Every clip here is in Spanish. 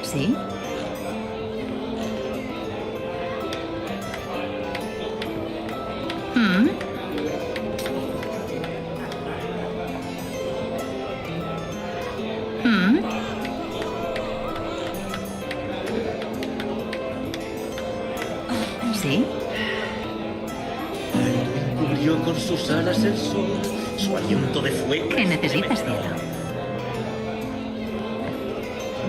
¿Sí? ¿Mm? ¿Mm? ¿Sí? Cubrió con sus alas el sol, su aliento de fuego. ¿Qué necesitas, cielo?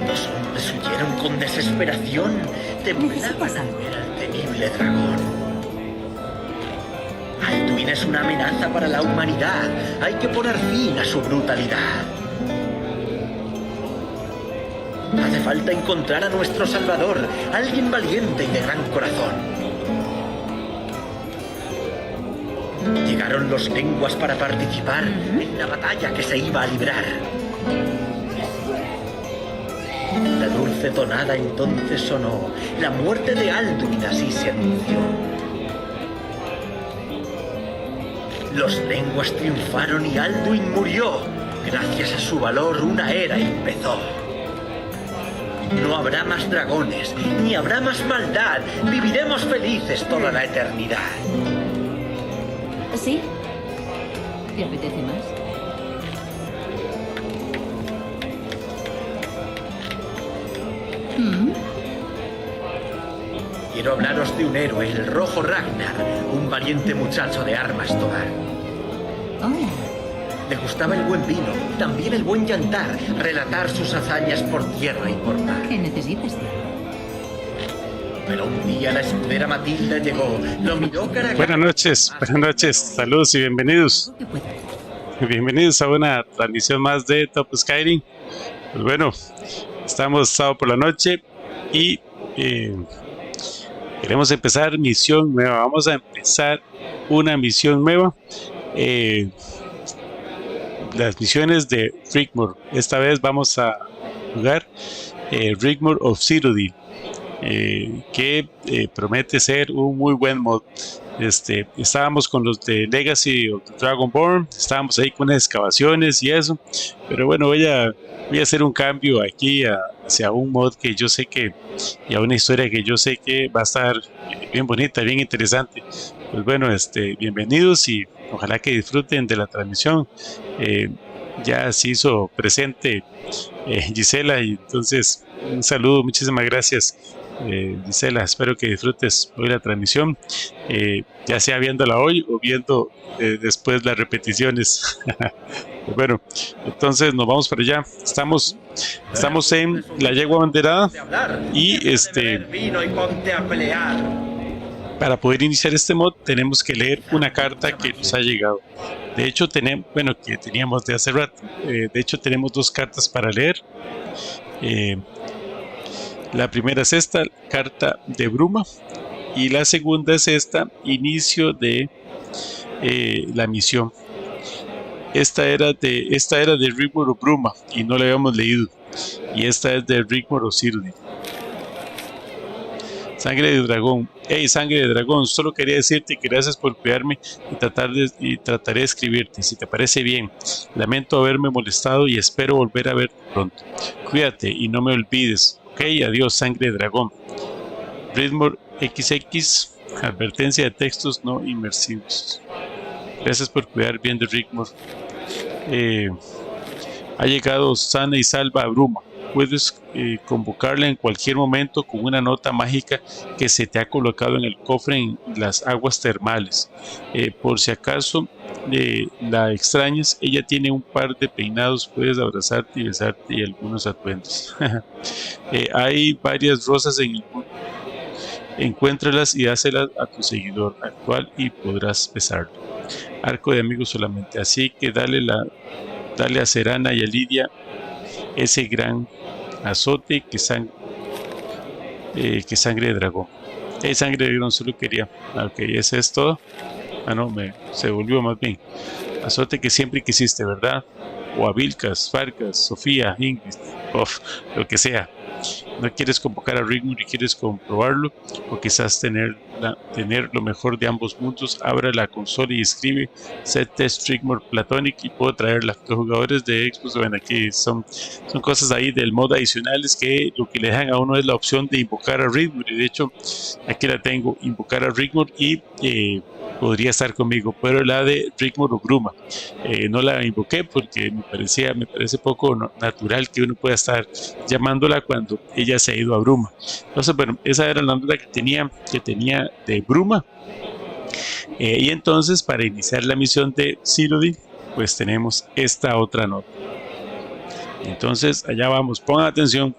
Los hombres huyeron con desesperación, temblaban al ver al temible dragón. Alduin es una amenaza para la humanidad. Hay que poner fin a su brutalidad. Hace falta encontrar a nuestro salvador, alguien valiente y de gran corazón. Llegaron los lenguas para participar en la batalla que se iba a librar. La dulce tonada entonces sonó, la muerte de Alduin así se anunció. Los lenguas triunfaron y Alduin murió. Gracias a su valor una era empezó. No habrá más dragones, ni habrá más maldad. Viviremos felices toda la eternidad. ¿Sí? ¿Te apetece más? ¿Mm? Quiero hablaros de un héroe, el rojo Ragnar, un valiente muchacho de armas tomar. Hola. Le gustaba el buen vino, también el buen llantar, relatar sus hazañas por tierra y por mar. ¿Qué necesitas, cielo? Pero un día la escudera Matilda llegó, lo miró cara a cara. Buenas noches, saludos y bienvenidos. ¿Qué puedo hacer? Bienvenidos a una transmisión más de TopoSkyrim. Pues bueno, estamos sábado por la noche y queremos empezar misión nueva. Vamos a empezar una misión nueva. Las misiones de Rigmor. Esta vez vamos a jugar Rigmor of Cyrodiil. Que promete ser un muy buen mod. Estábamos con los de Legacy of the Dragonborn, estábamos ahí con las excavaciones y eso, pero bueno, voy a hacer un cambio aquí hacia un mod que yo sé que, y a una historia que yo sé que va a estar bien bonita, bien interesante. Pues bueno, bienvenidos y ojalá que disfruten de la transmisión. Ya se hizo presente Gisela, y entonces un saludo, muchísimas gracias. Gisela, espero que disfrutes hoy la transmisión, ya sea viéndola hoy o viendo después las repeticiones. Bueno, entonces nos vamos para allá. Estamos en la yegua abanderada y para poder iniciar este mod tenemos que leer una carta que nos ha llegado. De hecho que teníamos de hace rato. De hecho tenemos dos cartas para leer. La primera es esta, carta de bruma, y la segunda es esta, inicio de la misión. Esta era de Rigmor o Bruma y no la habíamos leído, y esta es de Rigmor o Cyrodiil. Sangre de dragón. Hey, sangre de dragón, solo quería decirte que gracias por cuidarme y trataré de escribirte, si te parece bien. Lamento haberme molestado y espero volver a verte pronto. Cuídate y no me olvides. Ok, adiós, sangre de dragón. Rigmor XX, advertencia de textos no inmersivos. Gracias por cuidar bien de Rigmor. Ha llegado sana y salva a Bruma. Puedes convocarla en cualquier momento con una nota mágica que se te ha colocado en el cofre en las aguas termales. Por si acaso la extrañas, ella tiene un par de peinados, puedes abrazarte y besarte y algunos atuendos. Hay varias rosas en el mundo. Encuéntralas y hácelas a tu seguidor actual y podrás besarlo. Arco de amigos solamente. Así que dale a Serana y a Lidia ese gran azote que sangre de dragón. Sangre de dragón, solo quería. Ok, ese es todo. Ah, no, se volvió más bien. Azote que siempre quisiste, ¿verdad? O a Vilcas, Farcas, Sofía, Ingrid, lo que sea. no quieres convocar a Rigmor y quieres comprobarlo, o quizás tener lo mejor de ambos mundos. Abra la consola y escribe set test Rigmor Platonic y puedo traerla. Los jugadores de Xbox, bueno, aquí son cosas ahí del mod adicionales que lo que le dejan a uno es la opción de invocar a Rigmor, y de hecho aquí la tengo, invocar a Rigmor, y podría estar conmigo, pero la de Rigmor o Bruma no la invoqué porque me parece poco natural que uno pueda estar llamándola cuando ella se ha ido a Bruma. Entonces, bueno, esa era la nota que tenía de Bruma. Y entonces, para iniciar la misión de Cyrodiil, pues tenemos esta otra nota. Entonces, allá vamos, pongan atención.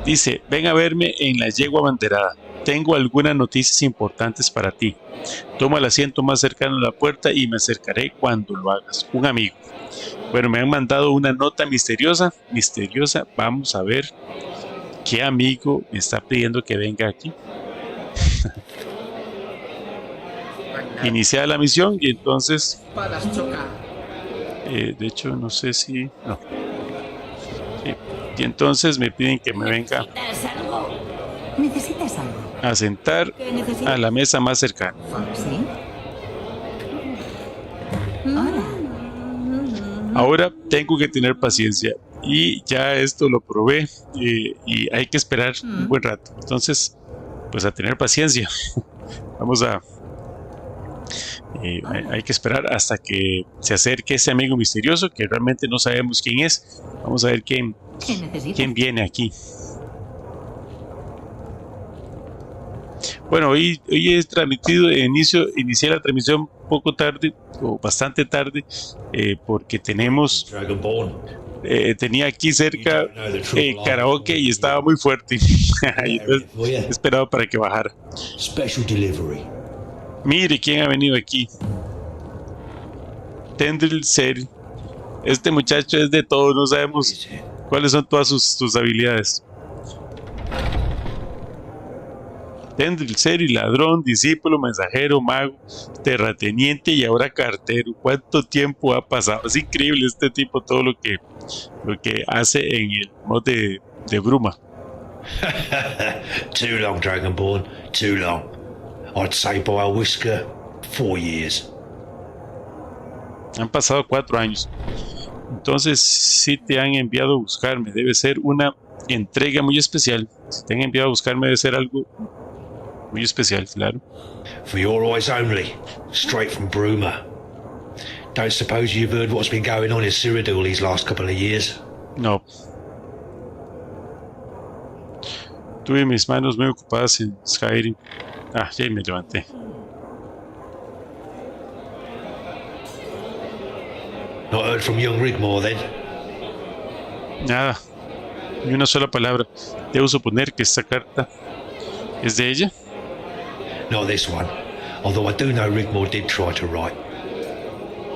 Dice: ven a verme en la yegua abanderada. Tengo algunas noticias importantes para ti. Toma el asiento más cercano a la puerta y me acercaré cuando lo hagas. Un amigo. Bueno, me han mandado una nota misteriosa. Vamos a ver qué amigo me está pidiendo que venga aquí. Iniciar la misión y entonces... de hecho, no sé si... No. Sí. Y entonces me piden que me venga ¿Necesitas algo? a sentar a la mesa más cercana. ¿Sí? Hola. Ahora tengo que tener paciencia y ya esto lo probé y hay que esperar un buen rato. Entonces, pues a tener paciencia. Vamos a... hay que esperar hasta que se acerque ese amigo misterioso que realmente no sabemos quién es. Vamos a ver quién viene aquí. Bueno, hoy he transmitido, inicié la transmisión un poco tarde, o bastante tarde, porque tenía aquí cerca karaoke y estaba muy fuerte. Y entonces he esperado para que bajara. Mire quién ha venido aquí. Serie. Este muchacho es de todo, no sabemos cuáles son todas sus habilidades. Serie, ladrón, discípulo, mensajero, mago, terrateniente y ahora cartero. ¿Cuánto tiempo ha pasado? Es increíble este tipo, todo lo que hace en el mod de Bruma. Too long, Dragonborn, too long. I'd say by a whisker, 4 years. Han pasado 4 años. Entonces, si te han enviado a buscarme, debe ser una entrega muy especial. Si te han enviado a buscarme, debe ser algo muy especial, claro. For your eyes only, straight from Bruma. Don't suppose you've heard what's been going on in Cyrodiil these last couple of years? No. Tuve mis manos muy ocupadas en Skyrim. Ah, ya me levanté. Not heard from young Rigmor, then? Nada, ni una sola palabra. Debo suponer que esta carta es de ella. Not this one, although I do know Rigmor did try to write.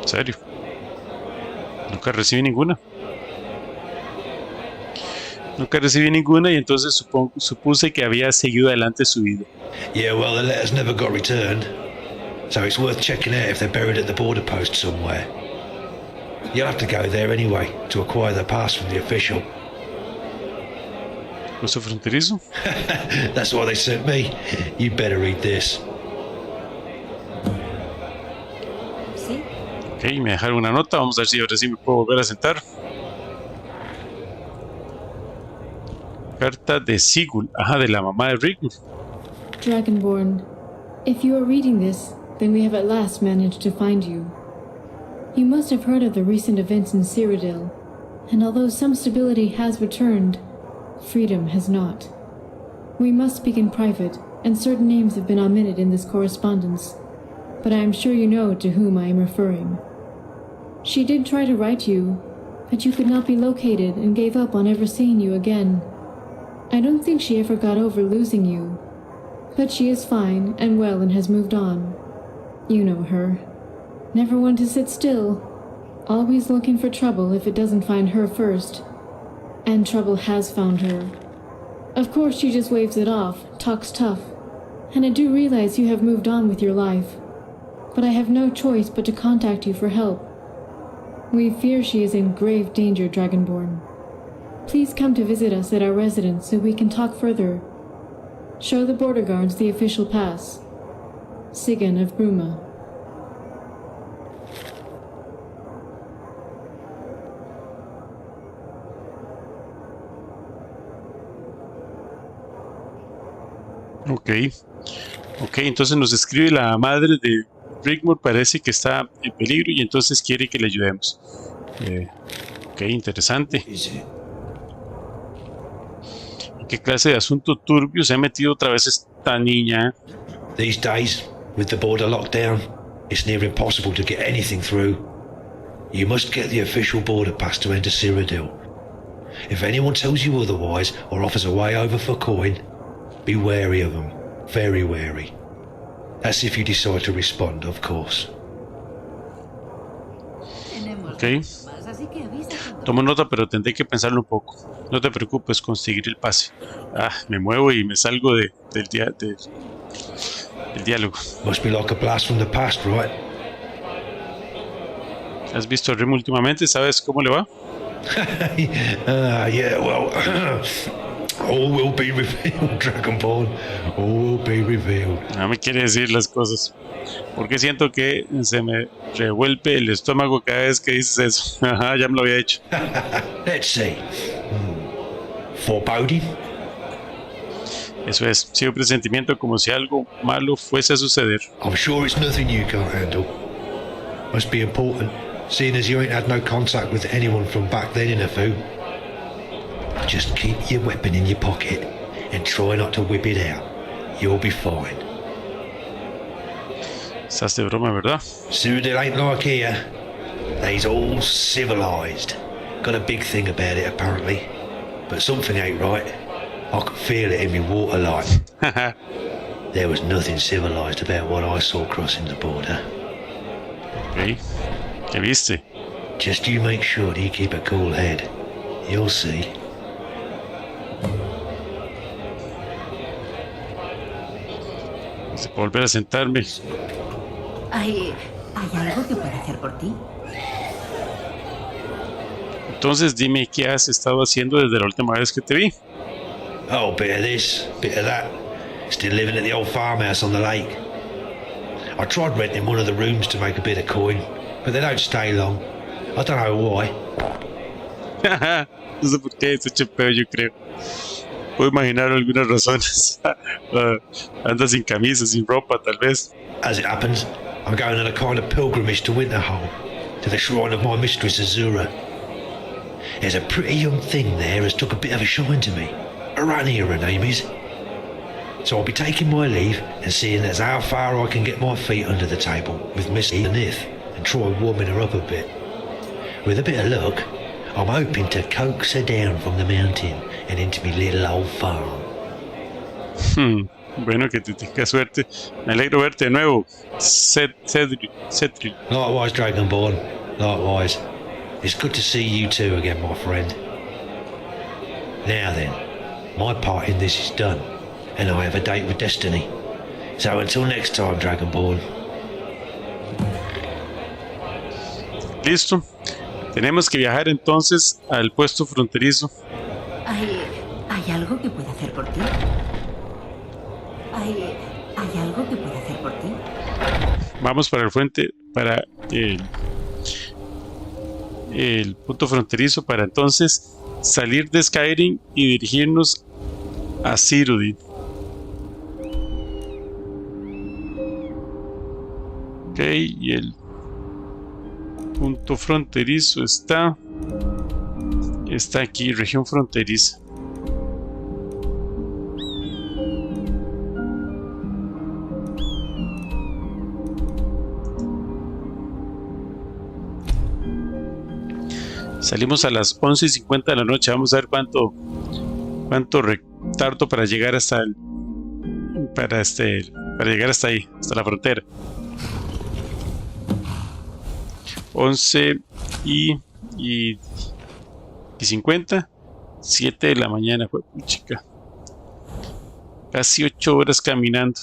¿En serio? Nunca recibí ninguna. Y entonces supuse que había seguido adelante su vida. Yeah, well, the letters never got returned, so it's worth checking out if they're buried at the border post somewhere. You'll have to go there anyway to acquire the pass from the official. ¿Puesto fronterizo? That's why they sent me. You better read this. ¿Sí? Ok, me dejaron una nota. Vamos a ver si ahora sí me puedo volver a sentar. Carta de Sigul, de la mamá de Rigmor. Dragonborn, if you are reading this, then we have at last managed to find you. You must have heard of the recent events in Cyrodiil, and although some stability has returned, freedom has not. We must speak in private, and certain names have been omitted in this correspondence, but I am sure you know to whom I am referring. She did try to write you, but you could not be located and gave up on ever seeing you again. I don't think she ever got over losing you, but she is fine and well and has moved on. You know her. Never one to sit still. Always looking for trouble if it doesn't find her first. And trouble has found her. Of course she just waves it off, talks tough. And I do realize you have moved on with your life. But I have no choice but to contact you for help. We fear she is in grave danger, Dragonborn. Please come to visit us at our residence so we can talk further. Show the border guards the official pass. Sigan of Bruma. Ok. Ok, entonces nos escribe la madre de Rigmor, parece que está en peligro y entonces quiere que le ayudemos. Ok, interesante. ¿En qué clase de asunto turbio se ha metido otra vez esta niña? These days, with the border locked down, it's near impossible to get anything through. You must get the official border pass to enter Cyrodiil. If anyone tells you otherwise or offers a way over for coin, be wary of them. Very wary. That's if you decide to respond, of course. Ok. Tomo nota, pero tendré que pensarlo un poco. No te preocupes, conseguiré el pase. Ah, me muevo y me salgo del diálogo. Must be like a blast from the past, right? ¿Has visto a Rim últimamente? ¿Sabes cómo le va? Yeah, well, all will be revealed, Dragonborn. All will be revealed. No me quiere decir las cosas. Porque siento que se me revuelve el estómago cada vez que dices eso. Ajá, ya me lo había hecho. Let's see. Foreboding? Eso es, sí, un presentimiento como si algo malo fuese a suceder. I'm sure it's nothing you can't handle. Must be important, seeing as you ain't had no contact with anyone from back then in a few. Just keep your weapon in your pocket and try not to whip it out. You'll be fine. Estás de broma, ¿verdad? Cyrodiil ain't like here. They's all civilized. Got a big thing about it, apparently. But something ain't right. I could feel it in me water like. There was nothing civilized about what I saw crossing the border. Ok. ¿Qué viste? Just you make sure that you keep a cool head. You'll see. Se puede volver a sentarme. ¿Hay algo que pueda hacer por ti? Entonces dime qué has estado haciendo desde la última vez que te vi. Oh, bit of this, bit of that. Still living at the old farmhouse on the lake. I tried renting one of the rooms to make a bit of coin, but they don't stay long. I don't know why. No sé por qué, es hecho pedo, yo creo. Puedo imaginar algunas razones. Anda sin camisa, sin ropa, tal vez. As it happens, I'm going on a kind of pilgrimage to Winterhold, to the shrine of my mistress Azura. There's a pretty young thing there has took a bit of a shine to me. Arania, her name is. So I'll be taking my leave and seeing as how far I can get my feet under the table with Miss Nith and try warming her up a bit. With a bit of luck, I'm hoping to coax her down from the mountain and into my little old farm. Bueno, que te tenga suerte. Me alegro verte de nuevo. Cedric. Likewise, Dragonborn. Likewise. It's good to see you too again, my friend. Now then, my part in this is done, and I have a date with Destiny. So until next time, Dragonborn. Listo. Tenemos que viajar entonces al puesto fronterizo. ¿Hay algo que pueda hacer por ti? ¿Hay algo que pueda hacer por ti? Vamos para el punto fronterizo para entonces salir de Skyrim y dirigirnos a Cyrodiil. Ok, y el punto fronterizo está aquí, región fronteriza. Salimos a las 11:50 de la noche. Vamos a ver cuánto retardo para llegar hasta llegar hasta ahí, hasta la frontera. 11:50, 7 de la mañana, fue chica. Casi 8 horas caminando.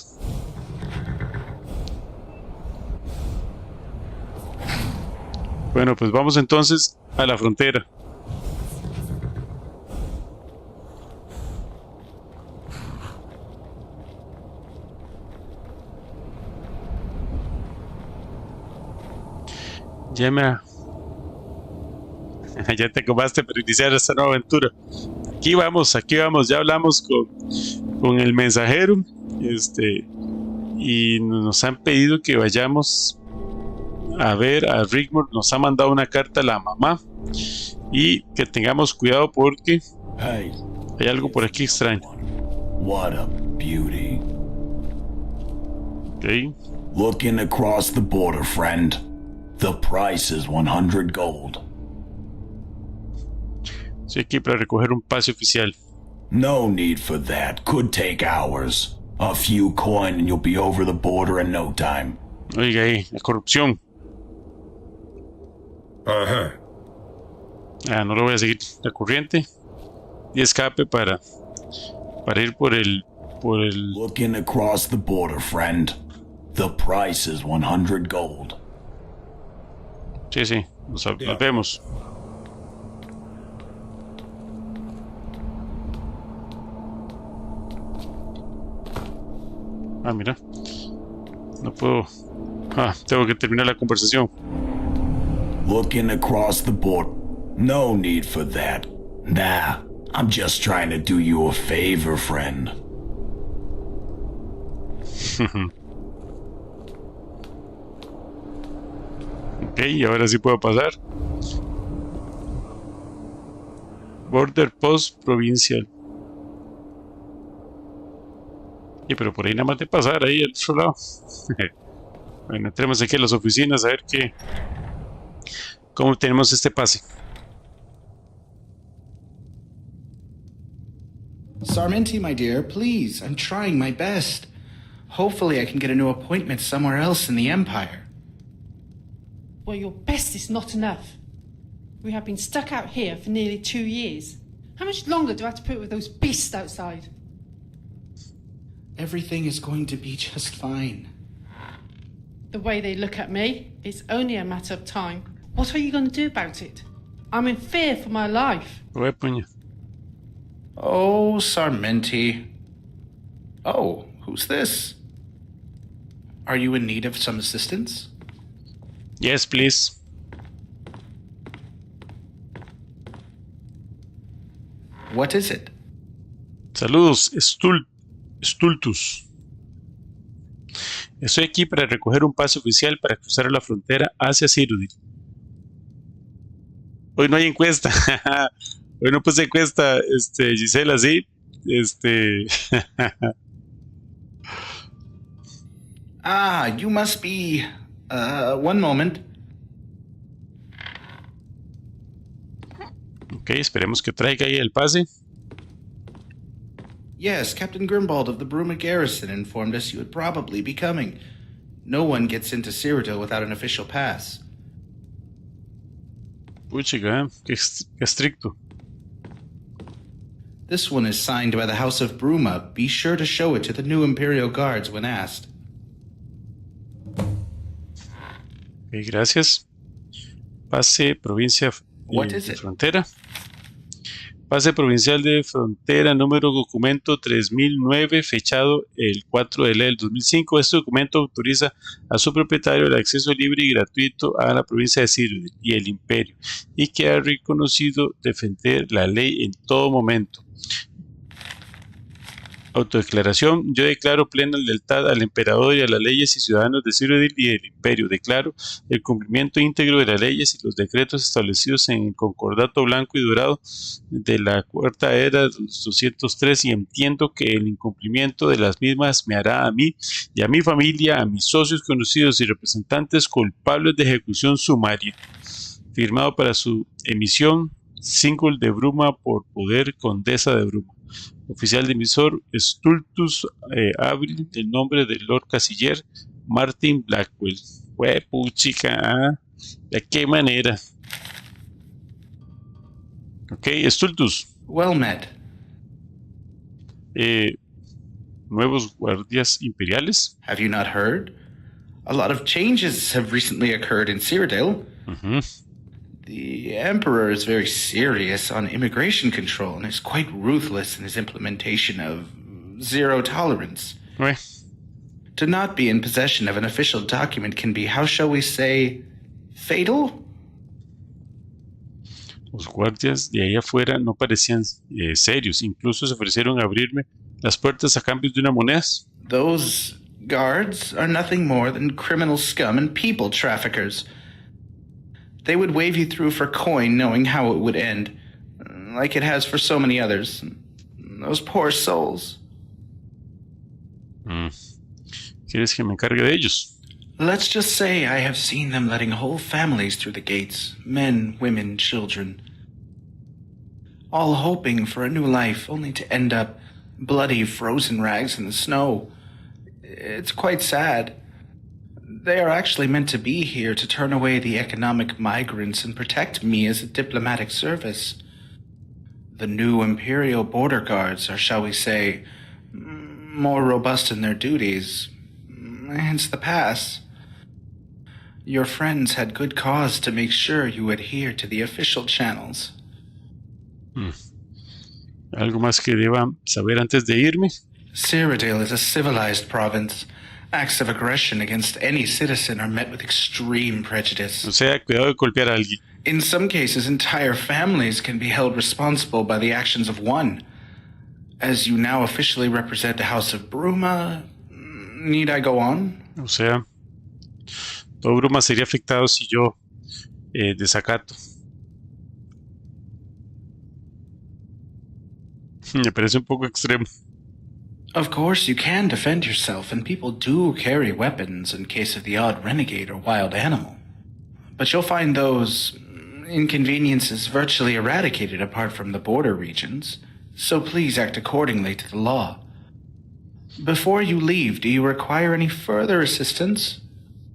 Bueno, pues vamos entonces a la frontera. Ya me... ya te acabaste para iniciar esta nueva aventura. Aquí vamos, ya hablamos con el mensajero, y nos han pedido que vayamos a ver a Rigmor. Nos ha mandado una carta a la mamá y que tengamos cuidado porque Hey, hay algo por aquí extraño. what a beauty. Okay. Looking across the border, friend. The price is 100 gold. Estoy aquí para recoger un pase oficial. No need for that. Could take hours. A few coin and you'll be over the border in no time. Oiga ahí, la corrupción. Ajá. No lo voy a seguir la corriente. Y escape para ir por el... Looking across the border, friend. The price is 100 gold. Sí, nos vemos. Mira. No puedo... tengo que terminar la conversación. Looking across the border. No need for that. Nah, I'm just trying to do you a favor, friend. Ok, y ahora sí puedo pasar. Border Post Provincial. Pero por ahí nada más de pasar ahí al otro lado. Bueno, entremos aquí a las oficinas a ver cómo tenemos este pase. Sarmenti, my dear, please. I'm trying my best. Hopefully I can get a new appointment somewhere else in the Empire. Well, your best is not enough. We have been stuck out here for nearly 2 years. How much longer do I have to put with those beasts outside? Everything is going to be just fine. The way they look at me, it's only a matter of time. What are you going to do about it? I'm in fear for my life. Oh, Sarmenti. Oh, who's this? Are you in need of some assistance? Yes, please. What is it? Saludos, Stultus. Estoy aquí para recoger un pase oficial para cruzar la frontera hacia Cyrodiil. Hoy no hay encuesta. Hoy no puse encuesta, Gisela, sí. You must be... one moment. Ok, esperemos que traiga ahí el pase. Yes, Captain Grimbald of the Bruma Garrison informed us you would probably be coming. No one gets into Cyrodiil without an official pass. Puchica, qué estricto. This one is signed by the House of Bruma. Be sure to show it to the new Imperial Guards when asked. Ok, gracias. Pase provincia de frontera. Pase provincial de frontera, número documento 3009, fechado el 4 de enero del 2005. Este documento autoriza a su propietario el acceso libre y gratuito a la provincia de Cyrodiil y el Imperio, y que ha reconocido defender la ley en todo momento. Autodeclaración. Yo declaro plena lealtad al emperador y a las leyes y ciudadanos de Cyrodiil y del Imperio. Declaro el cumplimiento íntegro de las leyes y los decretos establecidos en el Concordato Blanco y Dorado de la Cuarta Era 203 y entiendo que el incumplimiento de las mismas me hará a mí y a mi familia, a mis socios conocidos y representantes culpables de ejecución sumaria. Firmado para su emisión, Single de Bruma por poder Condesa de Bruma. Oficial de emisor, Stultus Abril, el nombre del Lord Canciller, Martin Blackwell. Puchica, ¿de qué manera? Ok, Stultus. Well met. Nuevos guardias imperiales. Have you not heard? A lot of changes have recently occurred in Cyrodiil. The Emperor is very serious on immigration control and is quite ruthless in his implementation of zero tolerance. To not be in possession of an official document can be, how shall we say, Fatal? Los guardias de ahí afuera no parecían serios, incluso se ofrecieron a abrirme las puertas a cambio de una moneda. Those guards are nothing more than criminal scum and people traffickers. They would wave you through for coin knowing how it would end, like it has for so many others. Those poor souls. ¿Quieres que me encargue de ellos? Let's just say I have seen them letting whole families through the gates, men, women, children, all hoping for a new life, only to end up bloody, frozen rags in the snow. It's quite sad. They are actually meant to be here to turn away the economic migrants and protect me as a diplomatic service. The new Imperial border guards are, shall we say, more robust in their duties, hence the pass. Your friends had good cause to make sure you adhere to the official channels. ¿Algo más que deba saber antes de irme? Cyrodiil is a civilized province. Acts of aggression against any citizen are met with extreme prejudice. O sea, cuidado de golpear a alguien. In some cases, entire families can be held responsible by the actions of one. As you now officially represent the House of Bruma, need I go on? O sea, todo Bruma sería afectado si yo desacato. Me parece un poco extremo. Of course, you can defend yourself, and people do carry weapons in case of the odd renegade or wild animal. But you'll find those inconveniences virtually eradicated apart from the border regions, so please act accordingly to the law. Before you leave, do you require any further assistance?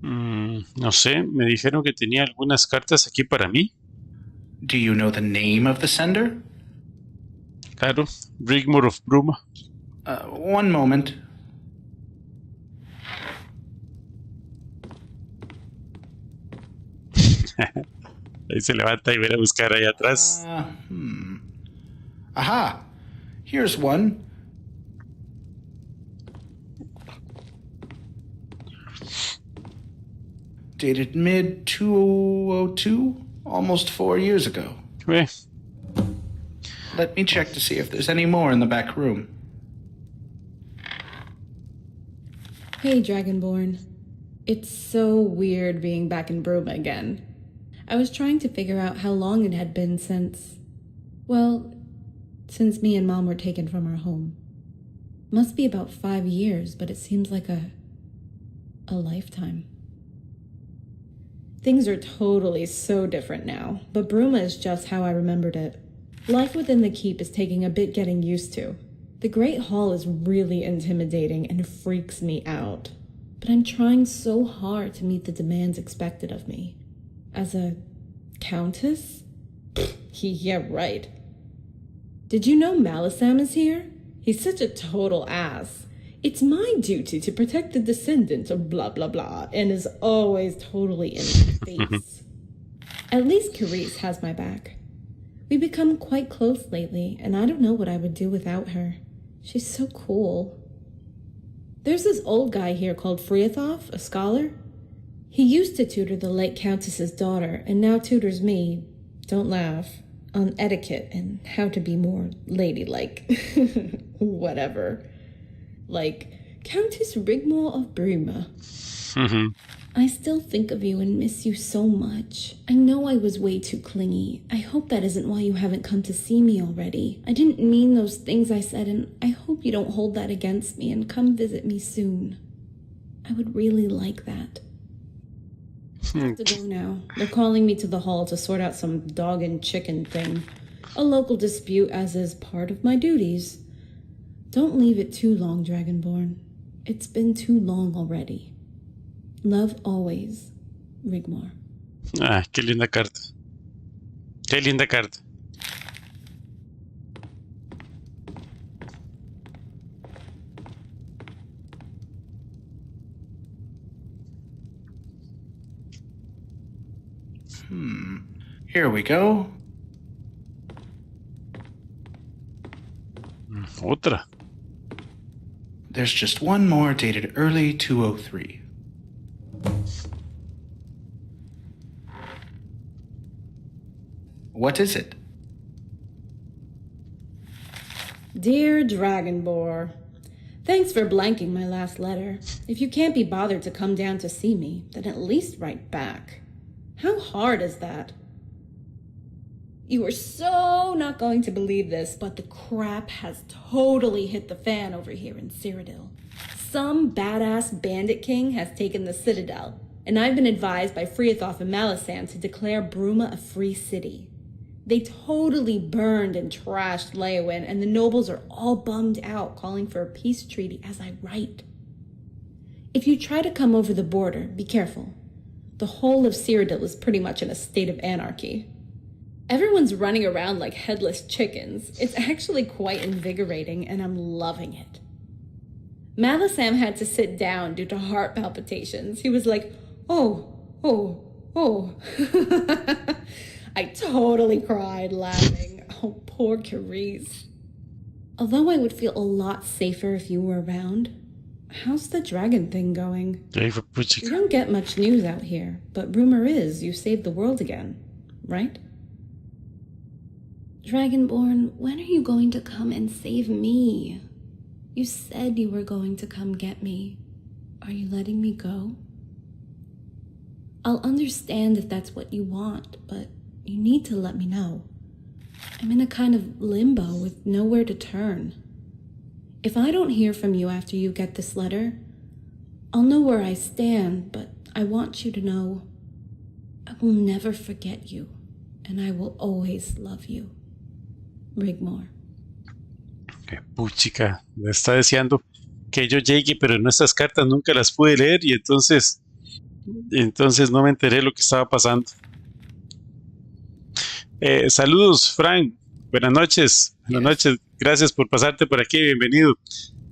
No sé, me dijeron que tenía algunas cartas aquí para mí. Do you know the name of the sender? Claro, Rigmor of Bruma. One moment. Ahí se levanta y viene a buscar ahí atrás. Aha! Here's one. Dated mid-2002, almost 4 years ago. Let me check to see if there's any more in the back room. Hey, Dragonborn. It's so weird being back in Bruma again. I was trying to figure out how long it had been since me and Mom were taken from our home. Must be about 5 years, but it seems like a lifetime. Things are totally so different now, but Bruma is just how I remembered it. Life within the keep is taking a bit getting used to. The Great Hall is really intimidating and freaks me out. But I'm trying so hard to meet the demands expected of me. As a countess? Yeah, right. Did you know Malisam is here? He's such a total ass. It's my duty to protect the descendants of blah blah blah, and is always totally in my face. At least Carice has my back. We've become quite close lately, and I don't know what I would do without her. She's so cool. There's this old guy here called Friathoff, a scholar. He used to tutor the late Countess's daughter, and now tutors me, don't laugh, on etiquette and how to be more ladylike. Whatever. Like, Countess Rigmor of Bruma. I still think of you and miss you so much. I know I was way too clingy. I hope that isn't why you haven't come to see me already. I didn't mean those things I said, and I hope you don't hold that against me and come visit me soon. I would really like that. I have to go now. They're calling me to the hall to sort out some dog and chicken thing. A local dispute, as is part of my duties. Don't leave it too long, Dragonborn. It's been too long already. Love always, Rigmor. Ah, qué linda carta. Qué linda carta. Here we go. Otra. There's just one more dated early 203. What is it? Dear Dragonborn, thanks for blanking my last letter. If you can't be bothered to come down to see me, then at least write back. How hard is that? You are so not going to believe this, but the crap has totally hit the fan over here in Cyrodiil. Some badass bandit king has taken the Citadel, and I've been advised by Freathoth and Malisam to declare Bruma a free city. They totally burned and trashed Leowyn, and the nobles are all bummed out, calling for a peace treaty as I write. If you try to come over the border, be careful. The whole of Cyrodiil is pretty much in a state of anarchy. Everyone's running around like headless chickens. It's actually quite invigorating, and I'm loving it. Malisam had to sit down due to heart palpitations. He was like, oh. I totally cried, laughing. Oh, poor Carice. Although I would feel a lot safer if you were around, how's the dragon thing going? You don't get much news out here, but rumor is you saved the world again, right? Dragonborn, when are you going to come and save me? You said you were going to come get me. Are you letting me go? I'll understand if that's what you want, but you need to let me know. I'm in a kind of limbo with nowhere to turn. If I don't hear from you after you get this letter, I'll know where I stand, but I want you to know I will never forget you, and I will always love you. Rigmor. Puchica, me está deseando que yo llegue, pero en estas cartas nunca las pude leer y entonces no me enteré lo que estaba pasando. Saludos, Frank. Buenas noches. Buenas noches. Gracias por pasarte por aquí. Bienvenido.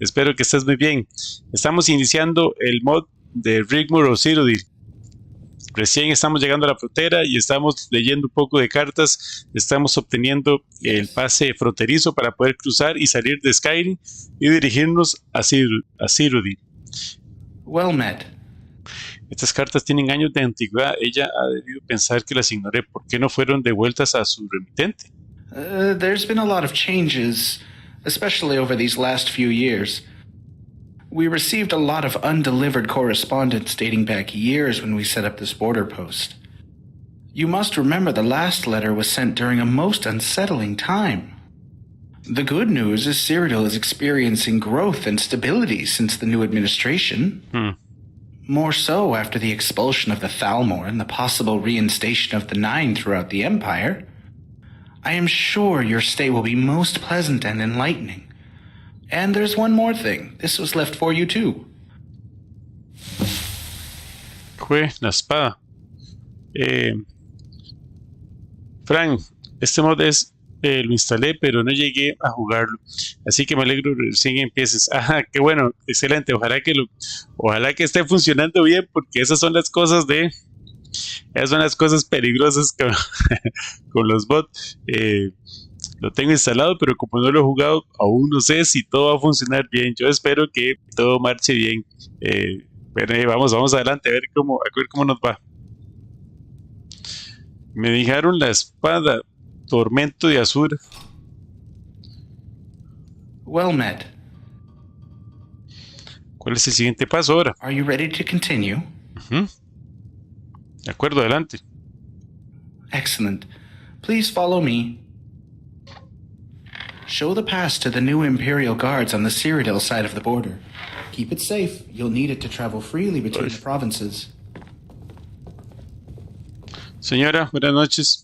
Espero que estés muy bien. Estamos iniciando el mod de Rigmor o Cyrodiil. Recién estamos llegando a la frontera y estamos leyendo un poco de cartas. Estamos obteniendo el pase fronterizo para poder cruzar y salir de Skyrim y dirigirnos a Cyrodiil. Well met. Estas cartas tienen años de antigüedad. Ella ha debido pensar que las ignoré. ¿Por qué no fueron devueltas a su remitente? There's been a lot of changes, especially over these last few years. We received a lot of undelivered correspondence dating back years when we set up this border post. You must remember the last letter was sent during a most unsettling time. The good news is Cyrodiil is experiencing growth and stability since the new administration. More so after the expulsion of the Thalmor and the possible reinstation of the Nine throughout the Empire. I am sure your stay will be most pleasant and enlightening. And there's one more thing. This was left for you too. Fue la espada. Frank, este mod lo instalé, pero no llegué a jugarlo. Así que me alegro recién empieces. Ajá, qué bueno, excelente. Ojalá que esté funcionando bien, porque esas son las cosas peligrosas con los bots. Lo tengo instalado, pero como no lo he jugado, aún no sé si todo va a funcionar bien. Yo espero que todo marche bien. Pero vamos adelante a ver cómo nos va. Me dejaron la espada Tormento de Azura. Well met. ¿Cuál es el siguiente paso ahora? Are you ready to continue? De acuerdo, adelante. Excellent. Please follow me. Show the pass to the new Imperial Guards on the Cyrodiil side of the border. Keep it safe. You'll need it to travel freely between the provinces. Señora, buenas noches.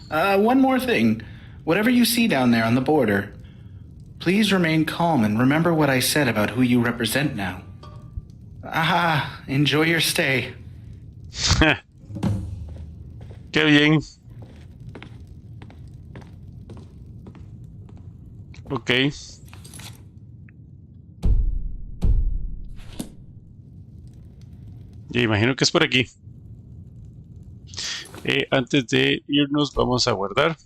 One more thing. Whatever you see down there on the border, please remain calm and remember what I said about who you represent now. Aha, enjoy your stay. Qué bien. Ok. Ya imagino que es por aquí. Antes de irnos vamos a guardar.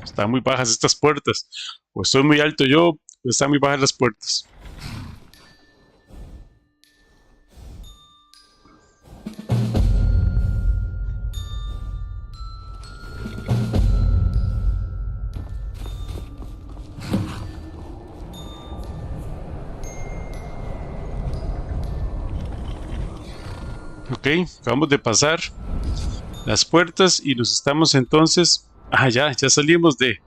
Están muy bajas estas puertas. O estoy muy alto yo, o están muy bajas las puertas. Ok, acabamos de pasar las puertas y nos estamos entonces... ya salimos de...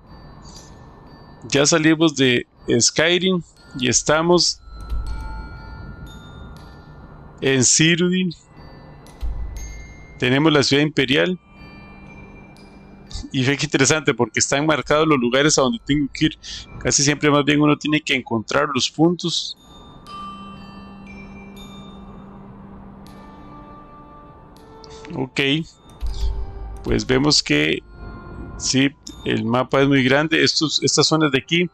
Ya salimos de Skyrim y estamos en Cyrodiil. Tenemos la ciudad imperial. Y ve que interesante porque están marcados los lugares a donde tengo que ir. Casi siempre más bien uno tiene que encontrar los puntos. Ok. Pues vemos que sí, el mapa es muy grande. Estas zonas de aquí,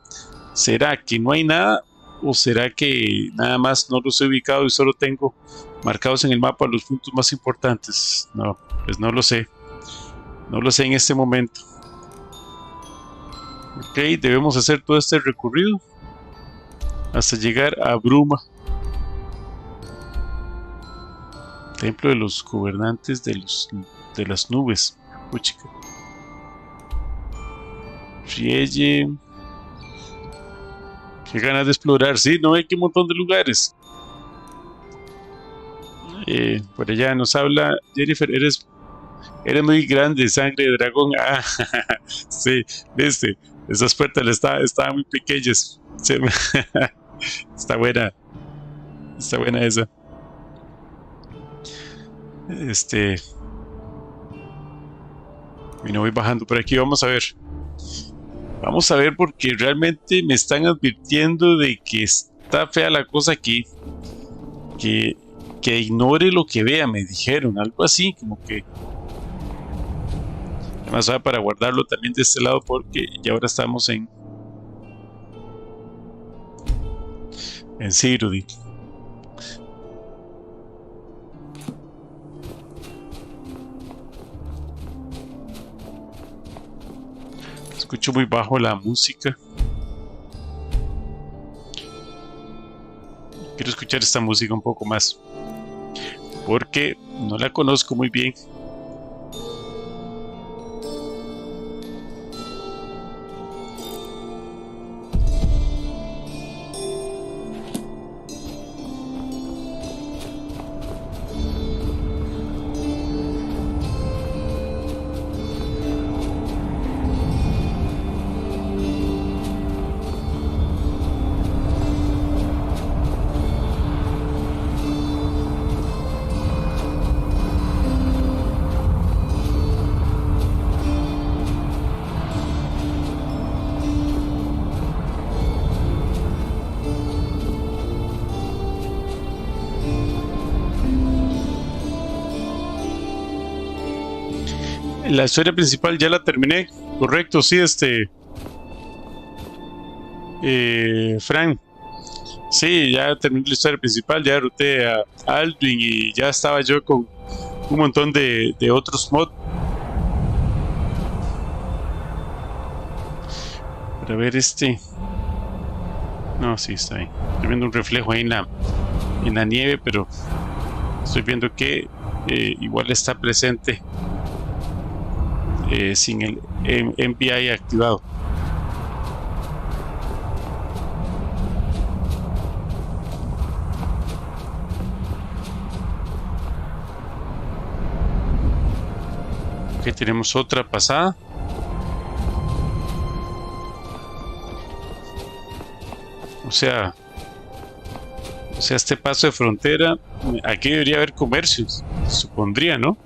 ¿será que no hay nada? ¿O será que nada más no los he ubicado y solo tengo marcados en el mapa los puntos más importantes? No, pues no lo sé. No lo sé en este momento. Ok, debemos hacer todo este recorrido hasta llegar a Bruma. Templo de los gobernantes de las nubes. Puchica. Rielle. Qué ganas de explorar, sí, no hay que un montón de lugares. Por allá nos habla Jennifer, eres muy grande, sangre de dragón. Sí, viste, esas puertas estaban muy pequeñas. Sí, está buena esa. Y no voy bajando por aquí, vamos a ver. Vamos a ver porque realmente me están advirtiendo de que está fea la cosa aquí. Que ignore lo que vea, me dijeron, algo así, como que... Además va para guardarlo también de este lado porque ya ahora estamos en Cyrodiil. Escucho muy bajo la música. Quiero escuchar esta música un poco más porque no la conozco muy bien. La historia principal ya la terminé, correcto, sí, Frank. Sí, ya terminé la historia principal, ya derroté a Alduin y ya estaba yo con un montón de otros mods. Para ver No, sí, está ahí. Estoy viendo un reflejo ahí en la nieve, pero estoy viendo que igual está presente. Sin el MPI activado. Aquí tenemos otra pasada. O sea, este paso de frontera, aquí debería haber comercios, supondría, ¿no?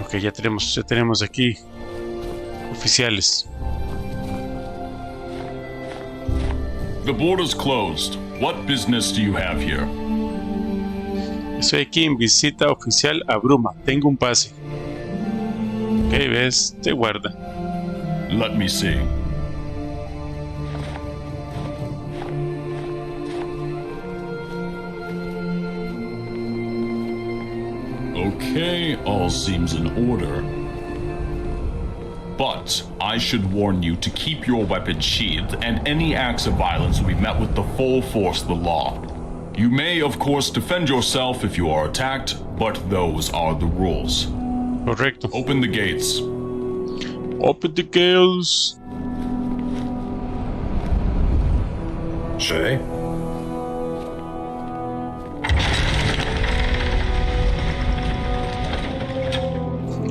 Ok, ya tenemos aquí oficiales. The border's closed. What business do you have here? Estoy aquí en visita oficial a Bruma. Tengo un pase. Ok, ves, te guarda. Let me see. Okay, all seems in order. But I should warn you to keep your weapons sheathed, and any acts of violence will be met with the full force of the law. You may, of course, defend yourself if you are attacked, but those are the rules. Correcto. Open the gates. Open the gales. Sí.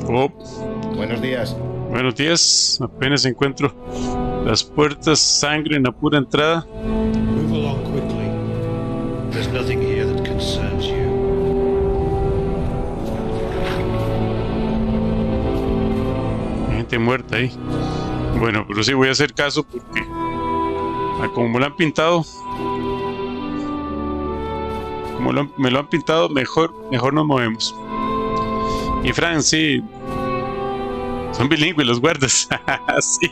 Oh, Buenos días. buenos días. Apenas encuentro las puertas, sangre en la pura entrada. Move along quickly. There's nothing here that concerns you. Hay gente muerta ahí. Bueno, pero sí voy a hacer caso porque como me lo han pintado, me lo han pintado, mejor nos movemos. Y Fran, sí, son bilingües los guardas. Sí.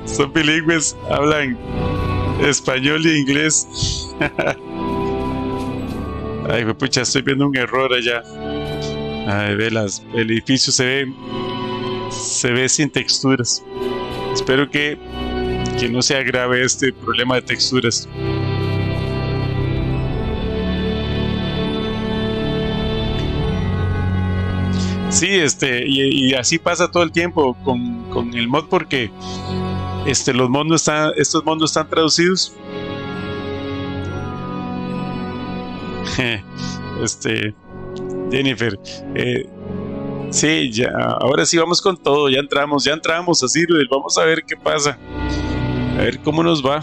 Son bilingües, hablan español e inglés. Ay, pucha, estoy viendo un error allá. Ay, el edificio se ve sin texturas. Espero que no sea grave este problema de texturas. Sí, y así pasa todo el tiempo con el mod porque estos mods no están traducidos. Jennifer, sí, ya, ahora sí vamos con todo, ya entramos a Cyrodiil, vamos a ver qué pasa, a ver cómo nos va.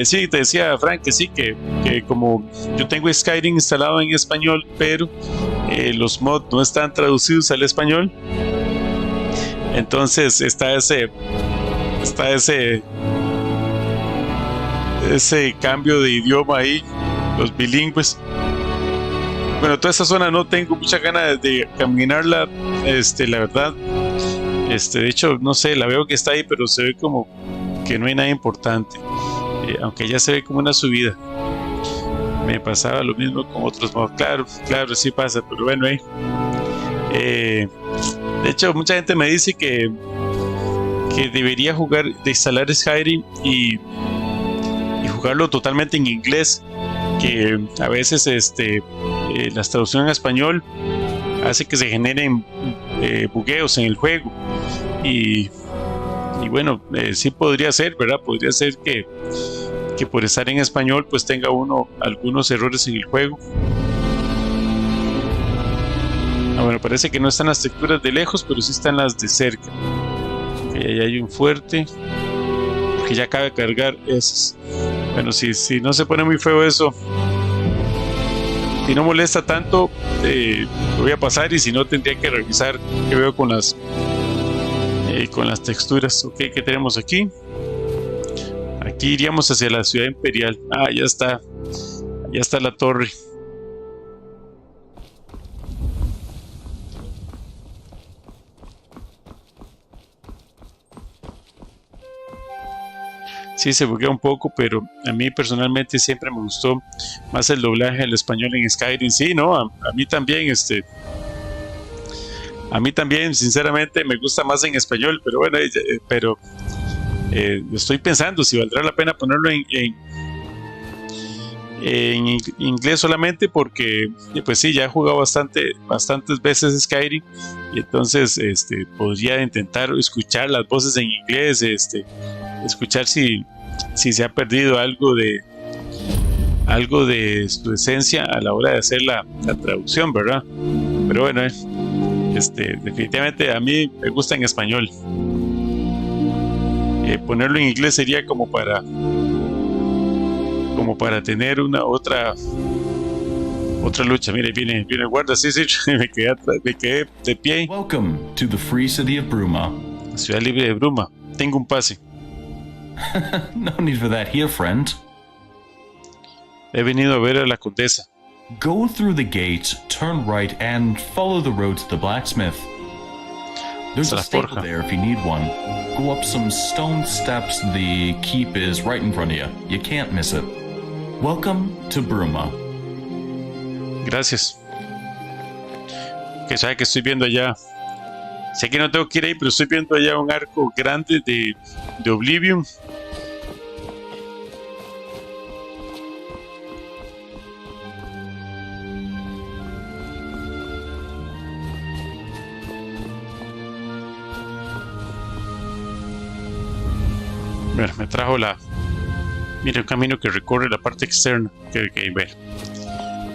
Sí, te decía Frank que sí, que como yo tengo Skyrim instalado en español, pero los mods no están traducidos al español, entonces está ese cambio de idioma ahí, los bilingües. Bueno, toda esta zona no tengo mucha ganas de caminarla, la verdad. De hecho, no sé, la veo que está ahí, pero se ve como que no hay nada importante. Aunque ya se ve como una subida. Me pasaba lo mismo con otros mods. Claro, sí pasa, pero bueno, de hecho, mucha gente me dice que debería instalar Skyrim y jugarlo totalmente en inglés. Que a veces la traducción en español hace que se generen bugueos en el juego. Y bueno, sí podría ser, ¿verdad? Podría ser que por estar en español pues tenga uno algunos errores en el juego. Bueno, parece que no están las texturas de lejos, pero sí están las de cerca. Ahí hay un fuerte que ya acaba de cargar esos. Bueno, si no se pone muy feo eso, si no molesta tanto, lo voy a pasar, y si no tendría que revisar qué veo con las texturas. Ok, ¿qué tenemos aquí? Aquí iríamos hacia la ciudad imperial. Ah, ya está la torre. Sí, se buguea un poco, pero a mí personalmente siempre me gustó más el doblaje al español en Skyrim. Sí, no, a mí también, a mí también, sinceramente, me gusta más en español, pero bueno, estoy pensando si valdrá la pena ponerlo en inglés solamente, porque pues sí, ya he jugado bastantes veces Skyrim, y entonces podría intentar escuchar las voces en inglés, escuchar si se ha perdido algo de su esencia a la hora de hacer la traducción, ¿verdad? Pero bueno, definitivamente a mí me gusta en español. Ponerlo en inglés sería como para tener otra lucha. Mire, viene el guarda, sí, me quedé de pie. Welcome to the free city of Bruma. Ciudad libre de Bruma. Tengo un pase. No need for that here, friend. He venido a ver a la condesa. Go through the gates, turn right, and follow the road to the blacksmith. There's a staple there if you need one. Go up some stone steps. The keep is right in front of you. You can't miss it. Welcome to Bruma. Gracias. Que sabe que estoy viendo allá. Sé que no tengo que ir ahí, pero estoy viendo allá un arco grande de Oblivion. Bueno, me trajo la... Mira, un camino que recorre la parte externa.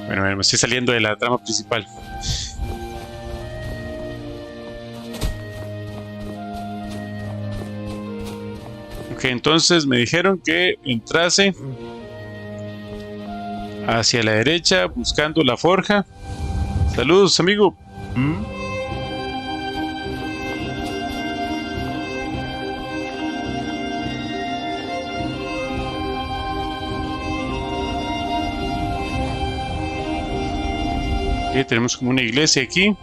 Bueno, me estoy saliendo de la trama principal. Ok, entonces me dijeron que entrase hacia la derecha buscando la forja. Saludos, amigo. Ok, tenemos como una iglesia aquí.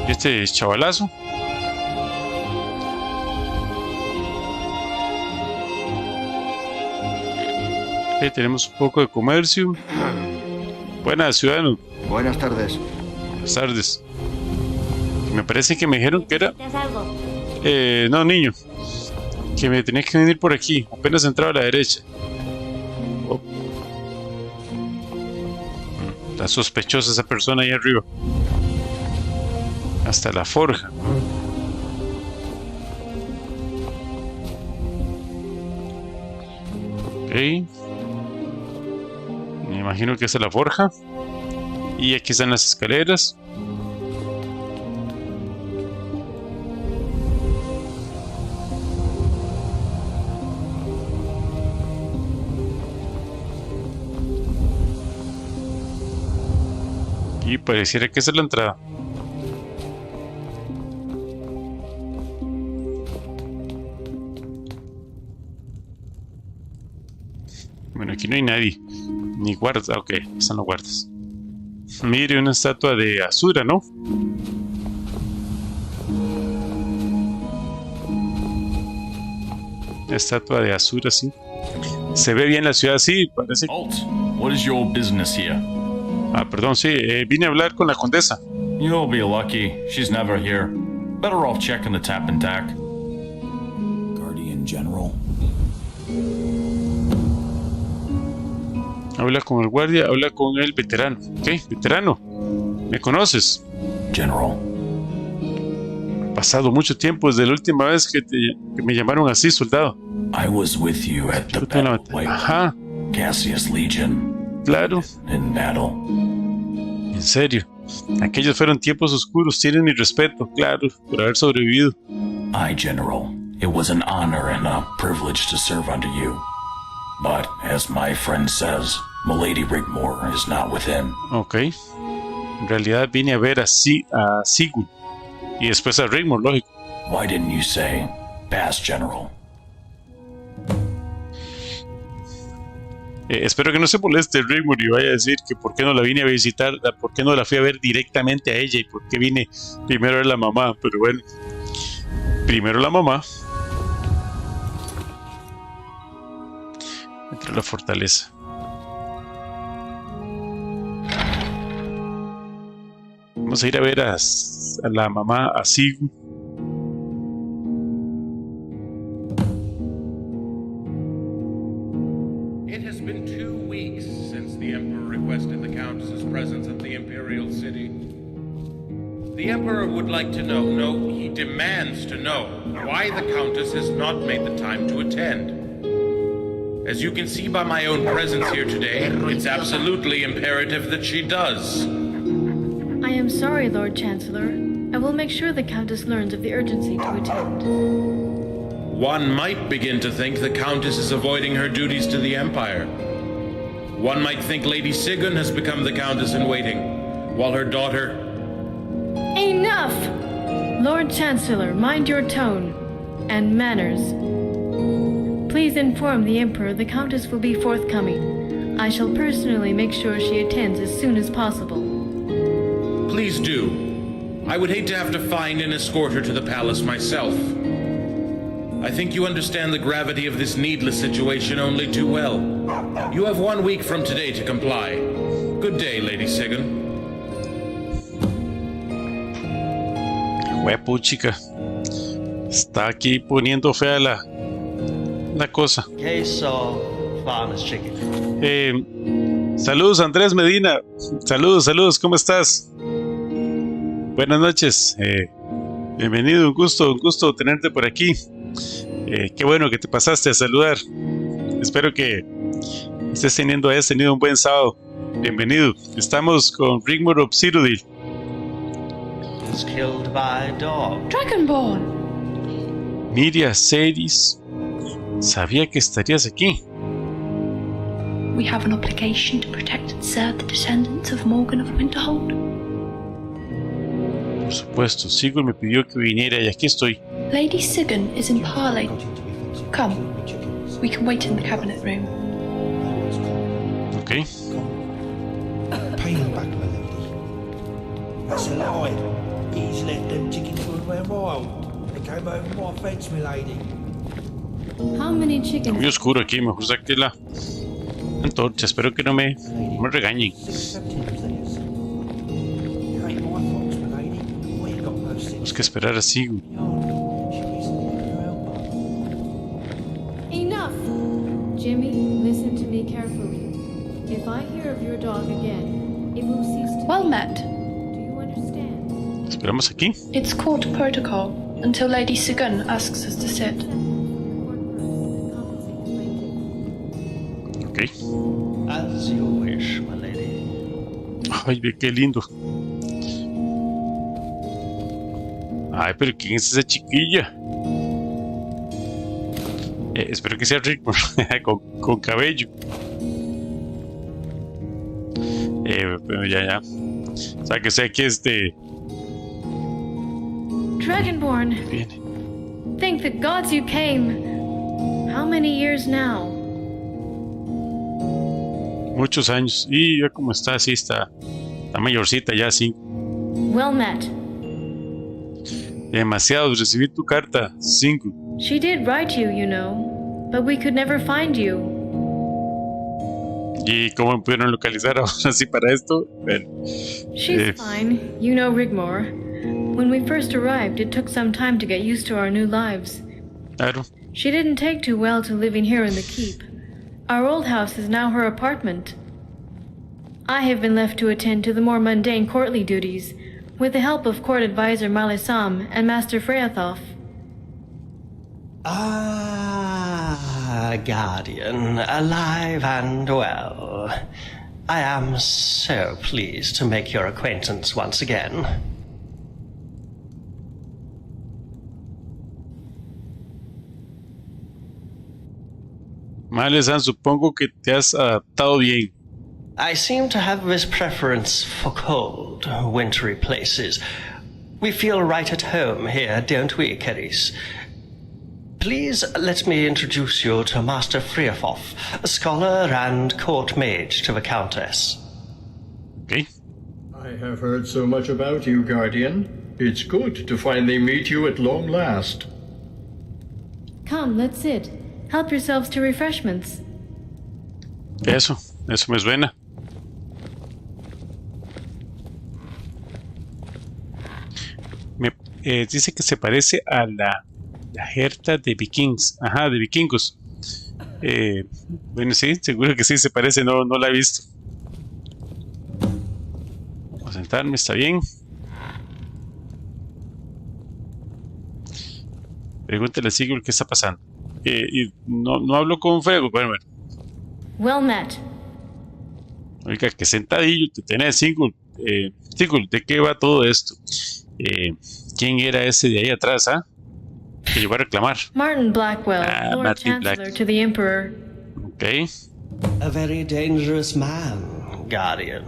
Este chavalazo. Ok, tenemos un poco de comercio. Buenas, ciudadano. Buenas tardes. Buenas tardes. Me parece que me dijeron que era... ¿Necesitas algo? No, niño. Que me tenía que venir por aquí. Apenas entraba a la derecha. Oh. Está sospechosa esa persona ahí arriba. Hasta la forja. Ok. Me imagino que esa es la forja. Y aquí están las escaleras. Y pareciera que esa es la entrada. Bueno, aquí no hay nadie. Ni guardas. Ok, están los guardas. Mire, una estatua de Asura, ¿no? Una estatua de Asura, sí. Se ve bien la ciudad, sí. Parece... Alt, what is your business here? Ah, perdón, sí. Vine a hablar con la condesa. You'll be lucky. She's never here. Better off checking the tap and tack. Guardian General. Habla con el guardia, habla con el veterano. Ok, veterano. ¿Me conoces? General. Ha pasado mucho tiempo desde la última vez que me llamaron así, soldado. I was with you at the battle of Ajá, Cassius Legion. claro. In battle. En serio. Aquellos fueron tiempos oscuros. Tienen mi respeto, claro, por haber sobrevivido. Aye, General. It was an honor and a privilege to serve under you. But, as my friend says, Milady Rigmor is not with him. Ok. En realidad vine a ver a Sigurd. Y después a Rigmor, lógico. Why didn't you say, pass, General? Espero que no se moleste Rigmor y vaya a decir que por qué no la vine a visitar, por qué no la fui a ver directamente a ella y por qué vine primero a ver a la mamá. Pero bueno, primero la mamá. Entre la fortaleza. Vamos a ir a ver a la mamá, a Sigurd. It has been 2 weeks since the Emperor requested the Countess's presence at the Imperial City. The Emperor would like to know, no, he demands to know, why the Countess has not made the time to attend. As you can see by my own presence here today, it's absolutely imperative that she does. I am sorry, Lord Chancellor. I will make sure the Countess learns of the urgency to attend. One might begin to think the Countess is avoiding her duties to the Empire. One might think Lady Sigyn has become the Countess in waiting, while her daughter... Enough! Lord Chancellor, mind your tone and manners. Please inform the Emperor the Countess will be forthcoming. I shall personally make sure she attends as soon as possible. Please do. I would hate to have to find and escort her to the palace myself. I think you understand the gravity of this needless situation only too well. You have 1 week from today to comply. Good day, Lady Sigyn. Huepuchica. Está aquí poniendo fea la cosa. Case of farmer's chicken. Saludos, Andrés Medina. Saludos, ¿cómo estás? Buenas noches. Bienvenido, un gusto tenerte por aquí. Qué bueno que te pasaste a saludar. Espero que hayas tenido un buen sábado. Bienvenido. Estamos con Rigmor of Cyrodiil. Was killed by a dog. Dragonborn! Miria, Series. Sabía que estarías aquí. We have an obligation to protect and serve the descendants of Morgan of Winterhold. Por supuesto, Sigurd me pidió que viniera y aquí estoy. Lady Sigurd is in parley. Come, we can wait in the cabinet room. Ok. Pay him back, my lady. That's a lie. He's let them chickens run wild. They came over my fence, my lady. How many chickens? Muy oscuro aquí, mejor saqué la antorcha. Espero que no me regañen. Tenemos que esperar a Sigurd. Enough! Jimmy, listen to me carefully. If I hear of your dog again, it will cease to Well be. met. Do you understand? Esperamos aquí. It's court protocol until Lady Sigurd asks us to sit. Ok. As you wish, my lady. Ay, ve qué lindo. Ay, pero ¿quién es esa chiquilla? Espero que sea Rigmor con cabello. Pero ya. O sea, que sé que Dragonborn, viene. thank the gods you came. How many years now? Muchos años. Y ya como está, sí está mayorcita ya, sí. Well met. Demasiados. Recibí tu carta, 5. She did write you, you know, but we could never find you. ¿Y cómo me pudieron localizar ahora sí para esto? Bueno, She's fine. You know Rigmor. When we first arrived, it took some time to get used to our new lives. claro. She didn't take too well to living here in the keep. Our old house is now her apartment. I have been left to attend to the more mundane courtly duties, with the help of court advisor Malisam and Master Freathoff. Ah, Guardian, alive and well. I am so pleased to make your acquaintance once again. Male-san, supongo que te has adaptado bien. I seem to have this preference for cold, wintry places. We feel right at home here, don't we, Keris? Please let me introduce you to Master Freathoff, a scholar and court mage to the Countess. Ok. I have heard so much about you, Guardian. It's good to finally meet you at long last. Come, let's sit. Help yourselves to refreshments. Eso me suena. Dice que se parece a la jerta de vikings. Ajá, de vikingos. Bueno, sí, seguro que sí se parece, no la he visto. Vamos a sentarme, está bien. Pregúntale a Sigurd qué está pasando. Y no hablo con fuego, bueno. Well met. Oiga, que sentadillo te tenés, Sigurd. Sigurd, ¿de qué va todo esto? ¿Quién era ese de ahí atrás, ah? Que llegó a reclamar. Martin Blackwell, Lord Martin Chancellor Black. to the Emperor. Ok. A very dangerous man, Guardian.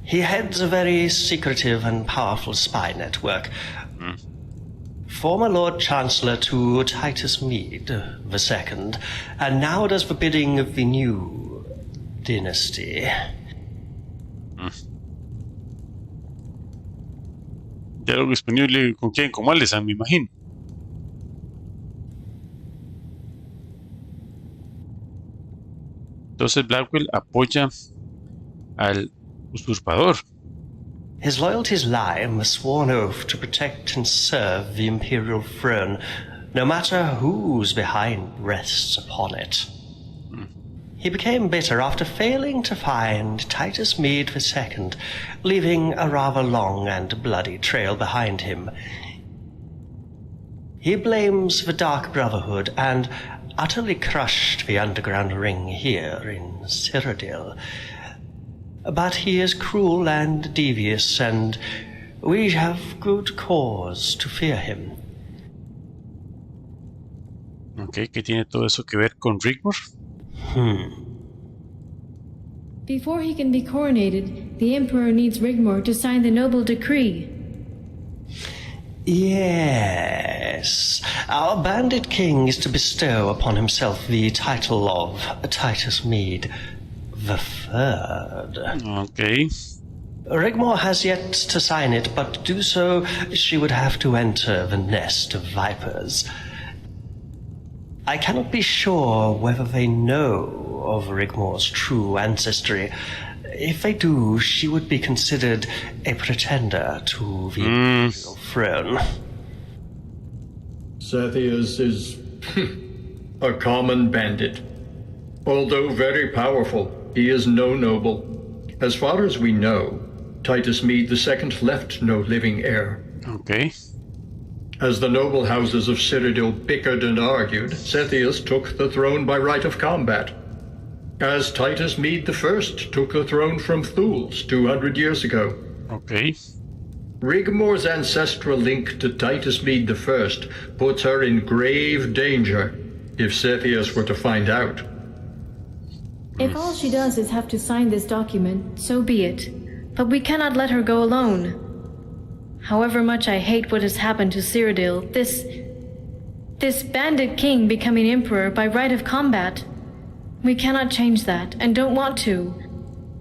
He heads a very secretive and powerful spy network. Former Lord Chancellor to Titus Mead II, and now does the bidding of the new dynasty. Diálogo disponible con quién, con Malesan, me imagino. Entonces Blackwell apoya al usurpador. His loyalties lie in the sworn oath to protect and serve the imperial throne, no matter whose behind rests upon it. He became bitter after failing to find Titus Mead II, leaving a rather long and bloody trail behind him. He blames the Dark Brotherhood and utterly crushed the underground ring here in Cyrodiil. But he is cruel and devious, and we have good cause to fear him. Ok, ¿qué tiene todo eso que ver con Rigmor? Before he can be coronated, the Emperor needs Rigmor to sign the noble decree. Yes. Our bandit king is to bestow upon himself the title of Titus Mede the Third. Okay. Rigmor has yet to sign it, but to do so, she would have to enter the nest of vipers. I cannot be sure whether they know of Rigmor's true ancestry. If they do, she would be considered a pretender to the imperial throne. Sethius is a common bandit. Although very powerful, he is no noble. As far as we know, Titus Mede II left no living heir. Okay. As the noble houses of Cyrodiil bickered and argued, Sethius took the throne by right of combat. As Titus Mede I took the throne from Thules 200 years ago. Okay. Rigmor's ancestral link to Titus Mede I puts her in grave danger if Sethius were to find out. If all she does is have to sign this document, so be it. But we cannot let her go alone. However much I hate what has happened to Cyrodiil, this bandit king becoming emperor by right of combat, we cannot change that, and don't want to.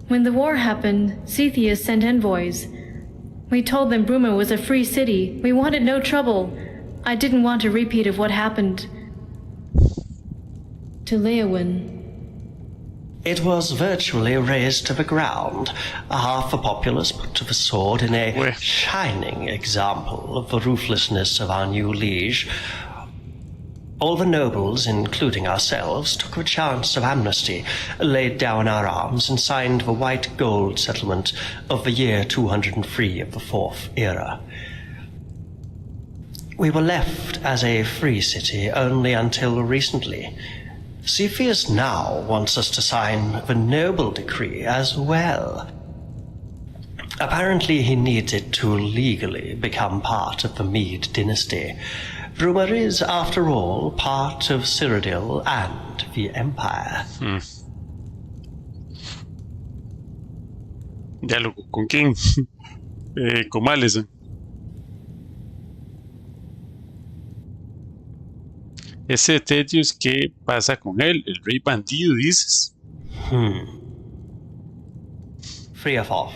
When the war happened, Sethius sent envoys. We told them Bruma was a free city. We wanted no trouble. I didn't want a repeat of what happened to Leowyn. It was virtually razed to the ground, half the populace put to the sword in a shining example of the ruthlessness of our new liege. All the nobles, including ourselves, took a chance of amnesty, laid down our arms, and signed the white gold settlement of the year 203 of the Fourth Era. We were left as a free city only until recently. Cepheus now wants us to sign the noble decree as well. Apparently he needs it to legally become part of the Mede dynasty. Bruma is, after all, part of Cyrodiil and the Empire. Diálogo, ¿con quién? Con Malison. Ese Tedius, ¿qué pasa con él? ¿El rey bandido, dices? Free of off.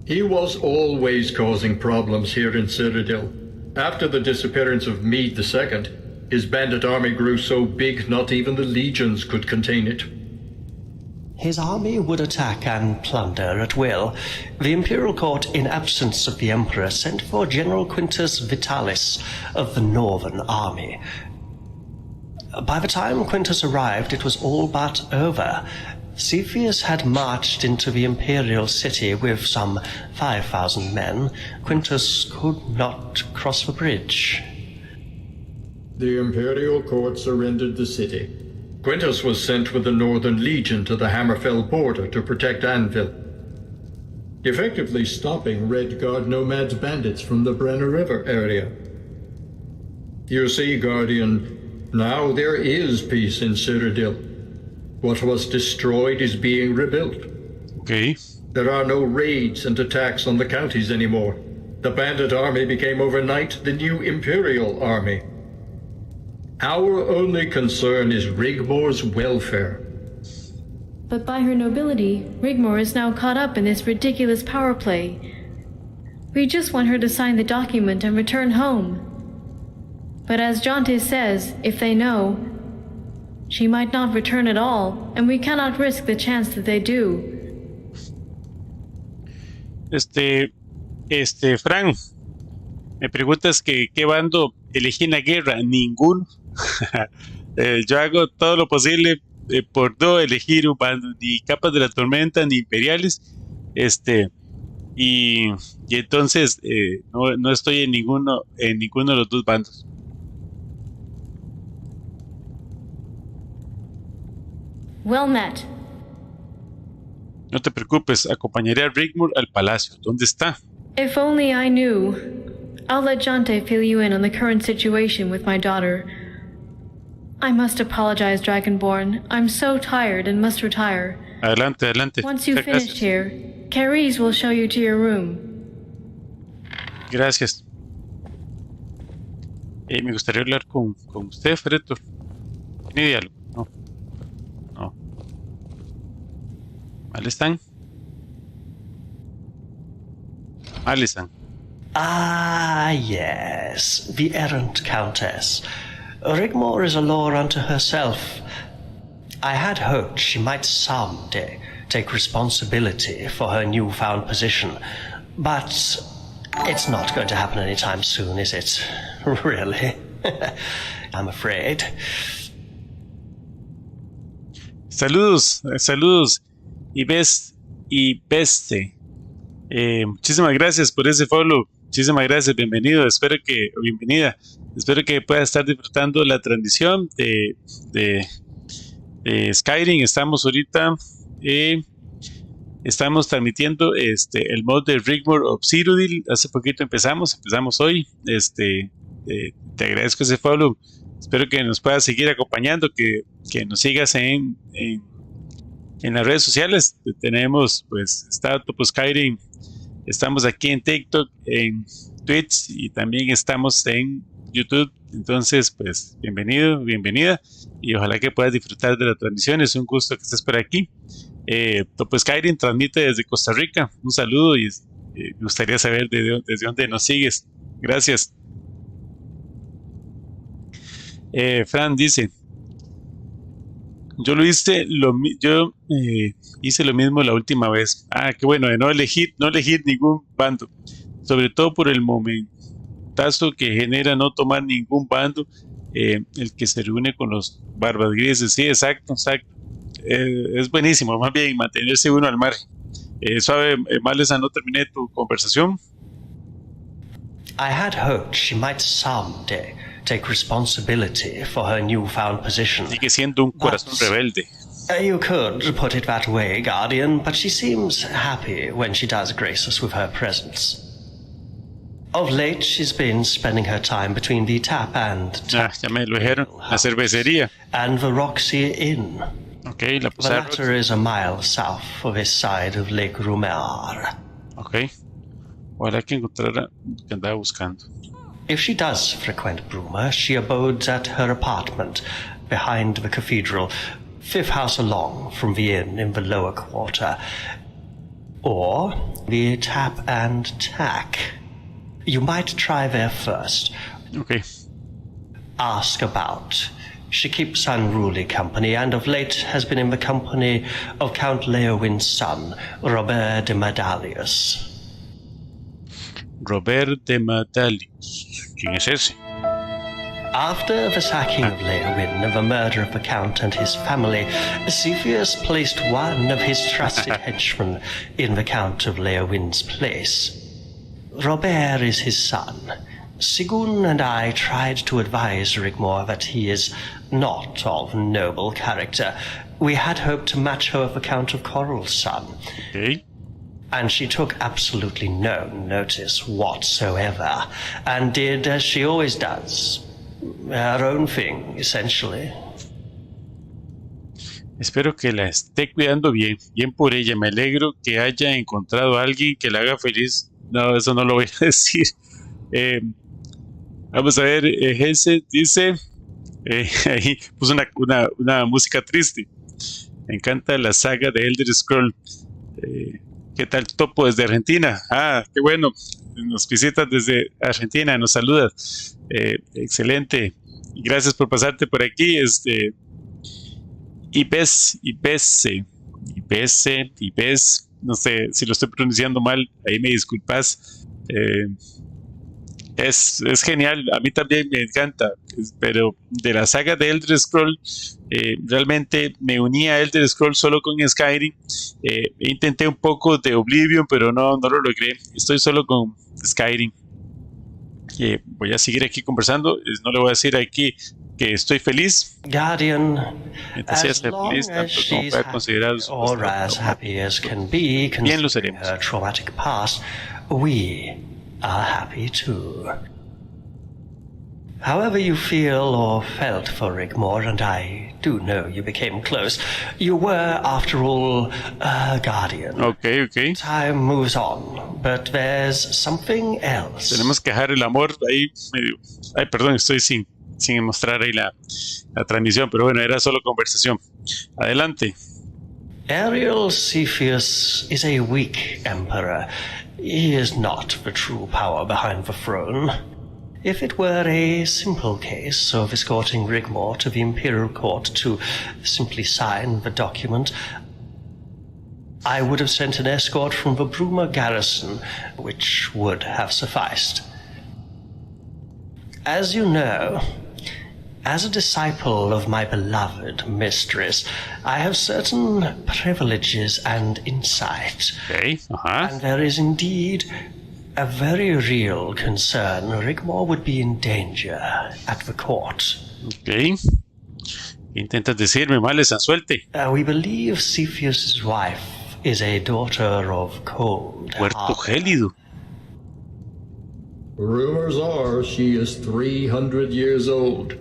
He was always causing problems here in Cyrodiil. After the disappearance of Mede II, his bandit army grew so big not even the legions could contain it. His army would attack and plunder at will. The imperial court, in absence of the emperor, sent for General Quintus Vitalis of the Northern Army. By the time Quintus arrived, it was all but over. Cepheus had marched into the imperial city with some 5,000 men. Quintus could not cross the bridge. The imperial court surrendered the city. Quintus was sent with the Northern Legion to the Hammerfell border to protect Anvil, effectively stopping Red Guard nomads bandits from the Brenner River area. You see, Guardian, now there is peace in Cyrodiil. What was destroyed is being rebuilt. Okay. There are no raids and attacks on the counties anymore. The bandit army became overnight the new Imperial army. Our only concern is Rigmor's welfare. But by her nobility, Rigmor is now caught up in this ridiculous power play. We just want her to sign the document and return home. But as Jonte says, if they know, she might not return at all, and we cannot risk the chance that they do. Fran, me preguntas que qué bando elegí en la guerra. Ninguno. Yo hago todo lo posible por no elegir un bando, ni capas de la tormenta, ni imperiales. Y y entonces no estoy en ninguno de los dos bandos. Well met. No te preocupes, acompañaré a Rigmor al palacio. ¿Dónde está? If only I knew. I'll let Jante fill you in on the current situation with my daughter. I must apologize, Dragonborn. I'm so tired and must retire. Adelante, adelante. Once you've finished here, Carice will show you to your room. Gracias. Me gustaría hablar con usted, Fretor. ¿Tiene diálogo? No. ¿Mal están? Mal están. Ah, yes, the errant countess. Rigmor is a law unto herself. I had hoped she might someday take responsibility for her newfound position, but it's not going to happen anytime soon, is it? Really? I'm afraid. Saludos. Y Beste. Muchísimas gracias por ese follow. Muchísimas gracias, bienvenida. Espero que pueda estar disfrutando la transmisión de Skyrim. Estamos ahorita estamos transmitiendo el mod de Rigmor of Cyrodiil. Hace poquito empezamos hoy. Te agradezco ese follow. Espero que nos puedas seguir acompañando, que nos sigas en las redes sociales. Tenemos, pues, está TopoSkyrim. Estamos aquí en TikTok, en Twitch y también estamos en YouTube. Entonces, pues, bienvenida y ojalá que puedas disfrutar de la transmisión. Es un gusto que estés por aquí. TopoSkyrim transmite desde Costa Rica. Un saludo y me gustaría saber desde dónde nos sigues. Gracias. Fran dice: yo hice lo mismo la última vez. Qué bueno, de no elegir ningún bando, sobre todo por el momentazo que genera no tomar ningún bando, el que se reúne con los barbas grises. Sí, exacto. Es buenísimo, más bien mantenerse uno al margen. Suave, Malesa, no terminé tu conversación. I had hoped she might someday take responsibility for her newfound position. Sigue siendo un corazón rebelde. You could put it that way, Guardian, but she seems happy when she does grace us with her presence. Of late, she's been spending her time between the Tap and ya me lo dijeron, la cervecería. And the Roxy Inn. Okay, la The latter is a mile south of this side of Lake Rumar. Okay. Ojalá que encontrara lo que andaba buscando. If she does frequent Bruma, she abodes at her apartment behind the cathedral, 5th house along from the inn in the lower quarter, or the Tap and Tack. You might try there first. Okay. Ask about. She keeps unruly company, and of late has been in the company of Count Leowin's son, Robert de Madalius. Robert de Madalius. ¿Quién es ese? After the sacking of Leowin and the murder of the Count and his family, Cepheus placed one of his trusted henchmen in the Count of Leowin's place. Robert is his son. Sigun and I tried to advise Rigmor that he is not of noble character. We had hoped to match her with the Count of Coral's son. Okay. And she took absolutely no notice whatsoever, and did as she always does, her own thing, essentially. Espero que la esté cuidando bien por ella. Me alegro que haya encontrado a alguien que la haga feliz. No, eso no lo voy a decir. Vamos a ver, Jesse dice, ahí puso una música triste. Me encanta la saga de Elder Scroll. ¿Qué tal, Topo, desde Argentina? Qué bueno, nos visitas desde Argentina, nos saludas. Excelente, gracias por pasarte por aquí. Ibes, no sé si lo estoy pronunciando mal, ahí me disculpas. Es genial, a mí también me encanta, pero de la saga de Elder Scroll, realmente me uní a Elder Scroll solo con Skyrim. Intenté un poco de Oblivion, pero no lo logré. Estoy solo con Skyrim. Voy a seguir aquí conversando. No le voy a decir aquí que estoy feliz. Guardian, mientras ella esté feliz, tanto como pueda considerar su or as happy as can be, bien lo considering seremos. her traumatic past, we are happy too. However you feel or felt for Rigmor, and I do know you became close, you were, after all, a guardian. Okay. Time moves on, but there's something else. Tenemos que dejar el amor ahí medio. Ay, perdón, estoy sin mostrar ahí la transmisión, pero bueno, era solo conversación. Adelante. Ariel Cepheus is a weak emperor. He is not the true power behind the throne. If it were a simple case of escorting Rigmor to the Imperial Court to simply sign the document, I would have sent an escort from the Bruma garrison, which would have sufficed. As you know, as a disciple of my beloved mistress, I have certain privileges and insight. Okay, And there is indeed a very real concern Rigmor would be in danger at the court. Okay. Intentas decirme, mal esa suelte. We believe Cepheus' wife is a daughter of cold. Puerto Gélido. Rumors are she is 300 years old.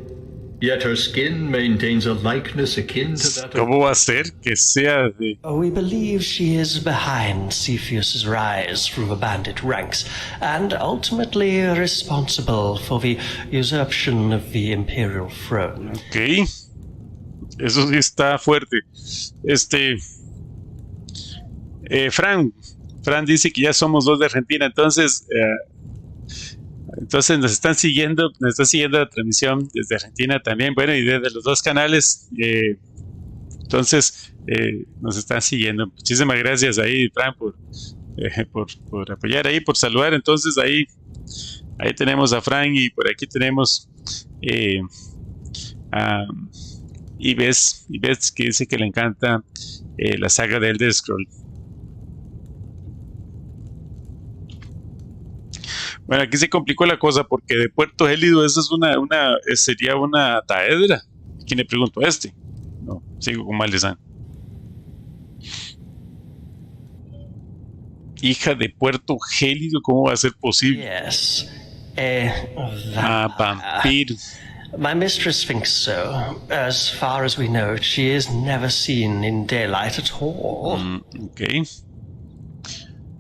Yet her skin maintains a likeness akin to that of... ¿Cómo va a ser que sea de... We believe she is behind Cepheus' rise through the bandit ranks, and ultimately responsible for the usurpation of the imperial throne. Ok. Eso sí está fuerte. Fran dice que ya somos dos de Argentina, entonces nos está siguiendo la transmisión desde Argentina también, bueno, y desde los dos canales, entonces nos están siguiendo. Muchísimas gracias ahí, Fran, por apoyar ahí, por saludar. Entonces ahí tenemos a Fran, y por aquí tenemos a Ives que dice que le encanta la saga de Elder Scroll. Bueno, aquí se complicó la cosa porque de Puerto Gélido eso es sería una taedra. ¿Quién le pregunto a este? No, sigo con Maldesan. Hija de Puerto Gélido, ¿cómo va a ser posible? Yes, vampiro. My mistress thinks so. As far as we know, she is never seen in daylight at all. Ok.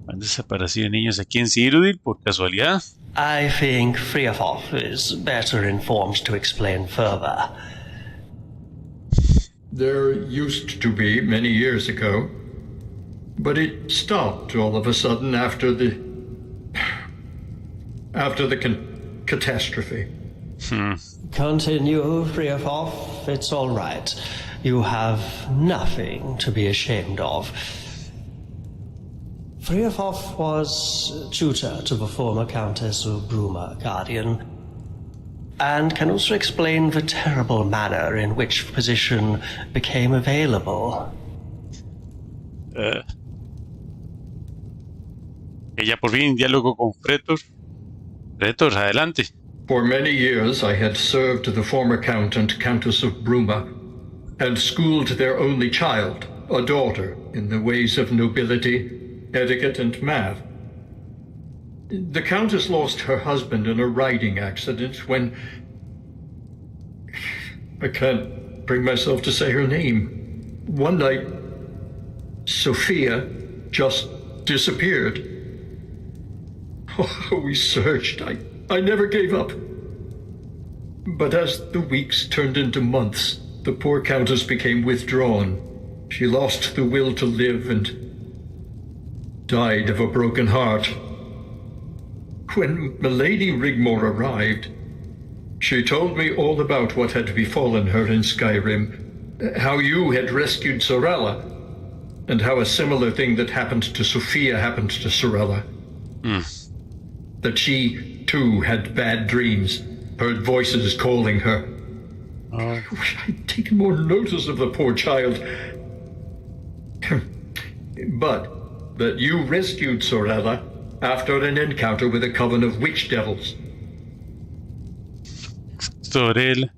¿Han desaparecido niños aquí en Cyrodiil por casualidad? I think Friafoff is better informed to explain further. There used to be many years ago, but it stopped all of a sudden after the catastrophe. Continue, Friafoff. It's all right. You have nothing to be ashamed of. Friafoff was tutor to the former Countess of Bruma, Guardian, and can also explain the terrible manner in which the position became available. Ella por fin diálogo con Pretor. Pretor, adelante. For many years I had served the former Count and Countess of Bruma, and schooled their only child, a daughter, in the ways of nobility, etiquette, and math. The Countess lost her husband in a riding accident when... I can't bring myself to say her name. One night, Sophia just disappeared. Oh, we searched. I never gave up. But as the weeks turned into months, the poor Countess became withdrawn. She lost the will to live and died of a broken heart. When Milady Rigmor arrived, she told me all about what had befallen her in Skyrim, how you had rescued Sorella, and how a similar thing that happened to Sophia happened to Sorella. that she, too, had bad dreams, heard voices calling her. I wish I'd taken more notice of the poor child. But that you rescued Sorella after an encounter with a coven of witch devils. Sorella.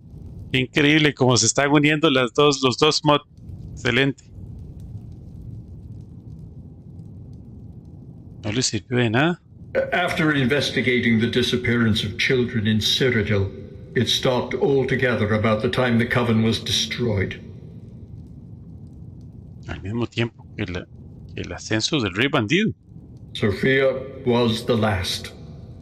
Increíble cómo se están uniendo los dos mods. Excelente. No le sirvió de nada. After investigating the disappearance of children in Cyrodiil, it stopped altogether about the time the coven was destroyed. Al mismo tiempo que el ascenso del rey bandido. Sophia was the last.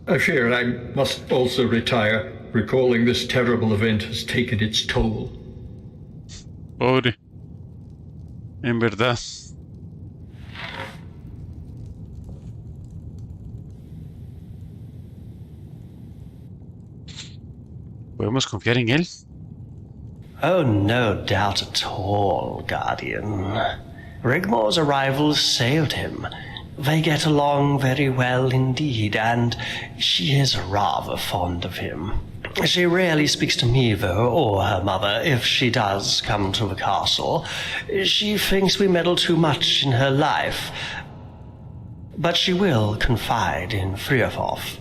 I fear I must also retire. Recalling this terrible event has taken its toll. Pobre. En verdad. ¿Podemos confiar en él? Oh, no doubt at all, Guardian. Rigmor's arrival saved him. They get along very well indeed, and she is rather fond of him. She rarely speaks to me, though, or her mother, if she does come to the castle. She thinks we meddle too much in her life. But she will confide in Friafoth.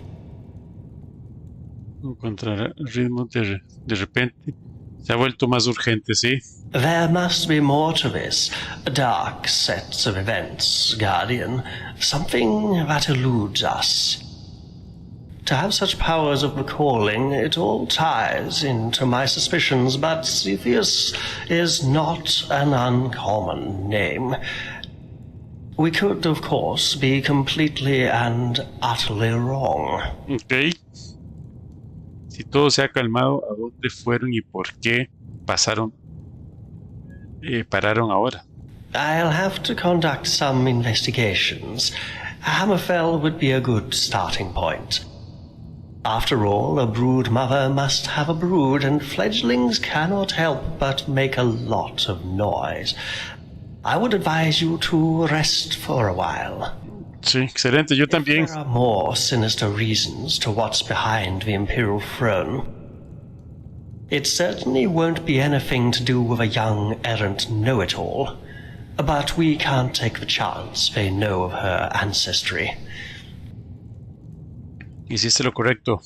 Encontrar ritmo de repente se ha vuelto más urgente, ¿sí? There must be more to this. Dark sets of events, Guardian. Something that eludes us. To have such powers of recalling, it all ties into my suspicions, but Cepheus is not an uncommon name. We could, of course, be completely and utterly wrong. Ok. Si todo se ha calmado, ¿a dónde fueron y por qué pararon ahora? I'll have to conduct some investigations. Hammerfell would be a good starting point. After all, a brood mother must have a brood, and fledglings cannot help but make a lot of noise. I would advise you to rest for a while. Sí, excelente, yo también. There are more sinister reasons to what's behind the Imperial throne. It certainly won't be anything to do with a young errant know-it-all, but we can't take the chance they know of her ancestry. Hiciste lo correcto,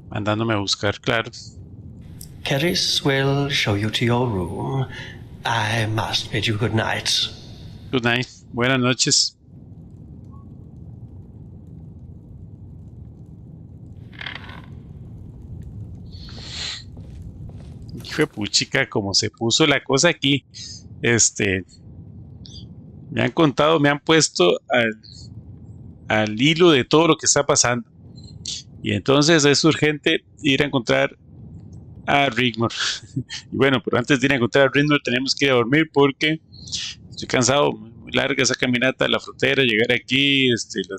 mandándome a buscar, claro. Keris will show you to your room. I must bid you good night. Good night. Buenas noches. Hijo de puchica, como se puso la cosa aquí. Me han contado, me han puesto al hilo de todo lo que está pasando. Y entonces es urgente ir a encontrar a Rigmor. Y bueno, pero antes de ir a encontrar a Rigmor tenemos que ir a dormir porque estoy cansado. Muy larga esa caminata a la frontera, llegar aquí,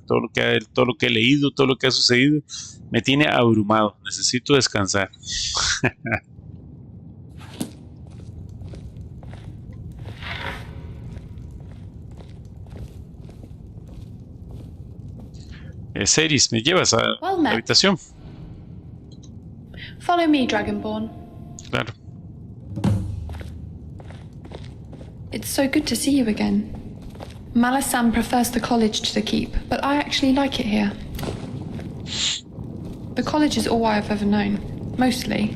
todo lo que he leído, todo lo que ha sucedido, me tiene abrumado. Necesito descansar. Serie, ¿me llevas a la habitación? Follow me, Dragonborn. Claro. It's so good to see you again. Malasam prefers the college to the keep, but I actually like it here. The college is all I've ever known, mostly.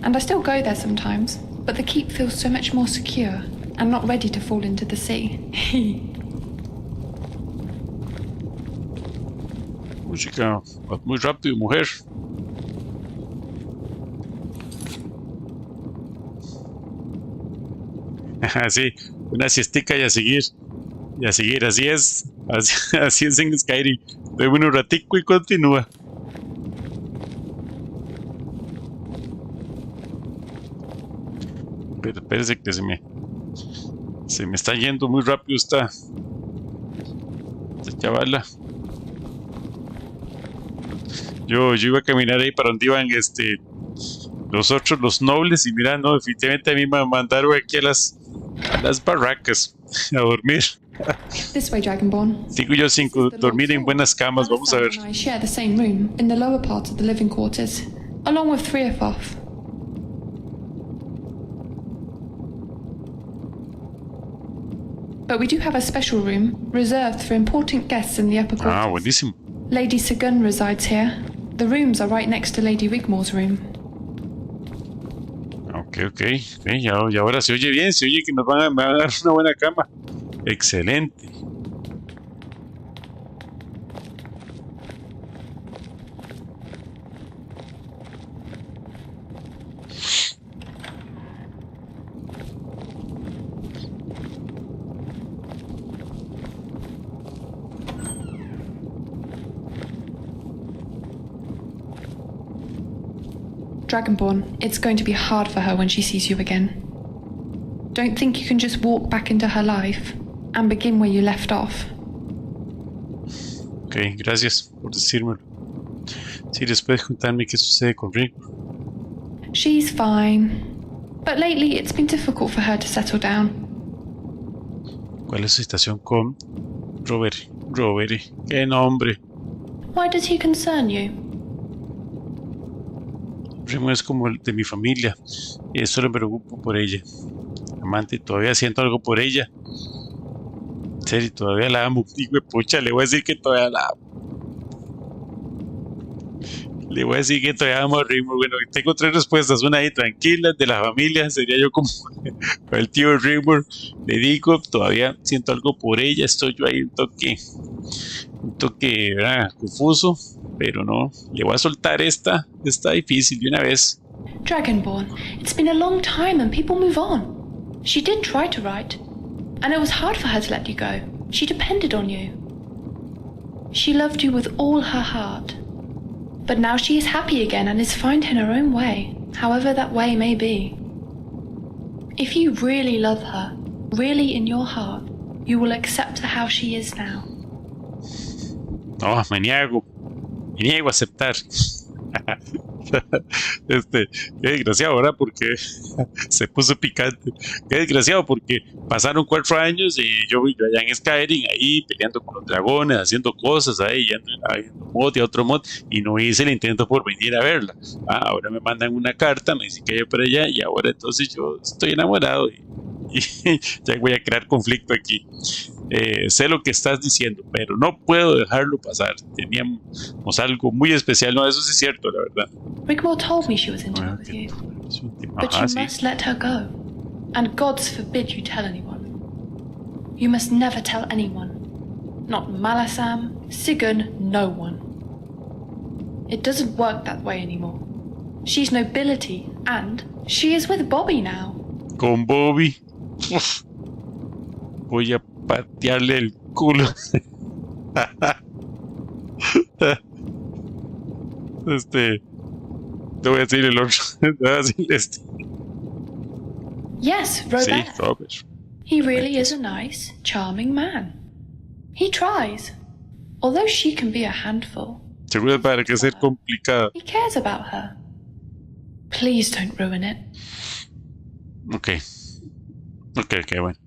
And I still go there sometimes, but the keep feels so much more secure and not ready to fall into the sea. Música, muy rápido, mujer. Sí, una siestica y a seguir. Y a seguir, así es. Así es en Skyrim. Duerme un ratico y continúa. Pero espérese que se me está yendo muy rápido esta chavala. Yo iba a caminar ahí para donde iban los nobles, y mira, no, definitivamente a mí me mandaron aquí a las barracas a dormir. This way, Dragonborn. Sigo yo sin dormir en buenas camas, vamos a ver. I share the same room in the lower part of the living quarters, along with 3 of us. But we do have a special room reserved for important guests in the upper quarters. Ah, buenísimo. Lady Segun resides here. The rooms are right next to Lady Rigmor's room. Ok, ya ahora se oye bien, se oye que me van a dar una buena cama. Excelente. Dragonborn, it's going to be hard for her when she sees you again. Don't think you can just walk back into her life and begin where you left off. Ok, gracias por decírmelo. Sí, después contarme qué sucede con Rick. She's fine. But lately it's been difficult for her to settle down. ¿Cuál es su situación con Robert? Qué nombre. Why does he concern you? Rigmor es como el de mi familia. Solo me preocupo por ella. Amante, todavía siento algo por ella. En serio, todavía la amo. Digo, pucha, le voy a decir que todavía la amo. Le voy a decir que todavía amo a Rigmor. Bueno, tengo 3 respuestas. Una ahí tranquila, de la familia. Sería yo como el tío Rigmor. Le digo, todavía siento algo por ella. Estoy yo ahí un toque, ¿verdad? Confuso. Pero no, le voy a soltar esta. Está difícil de una vez. Dragonborn, it's been a long time and people move on. She did try to write, and it was hard for her to let you go. She depended on you. She loved you with all her heart. But now she is happy again and is finding her own way, however that way may be. If you really love her, really in your heart, you will accept her how she is now. No, me niego a aceptar. Qué desgraciado, ¿verdad? Porque se puso picante. Qué desgraciado, porque pasaron 4 años y yo allá en Skyrim, ahí peleando con los dragones, haciendo cosas ahí, yendo a un mod y a otro mod, y no hice el intento por venir a verla. Ahora me mandan una carta, me dicen que yo por allá, y ahora entonces yo estoy enamorado y ya voy a crear conflicto aquí. Sé lo que estás diciendo, pero no puedo dejarlo pasar. Teníamos algo muy especial. No, eso sí es cierto, la verdad. Rigmor told me she was in love with you, but you must let her go, and gods forbid you tell anyone. You must never tell anyone, not Malasam, Sigun, no one. It doesn't work that way anymore. She's nobility, and she is with Bobby now. Con Bobby. Uf. Voy a patearle el culo. Te voy a decir el otro. Te voy a decir este. Yes, Robert. Sí, Robert. He really is a nice, charming man. He tries. Although she can be a handful. Seguro para que ser complicado. He cares about her. Please don't ruin it. Ok, bueno.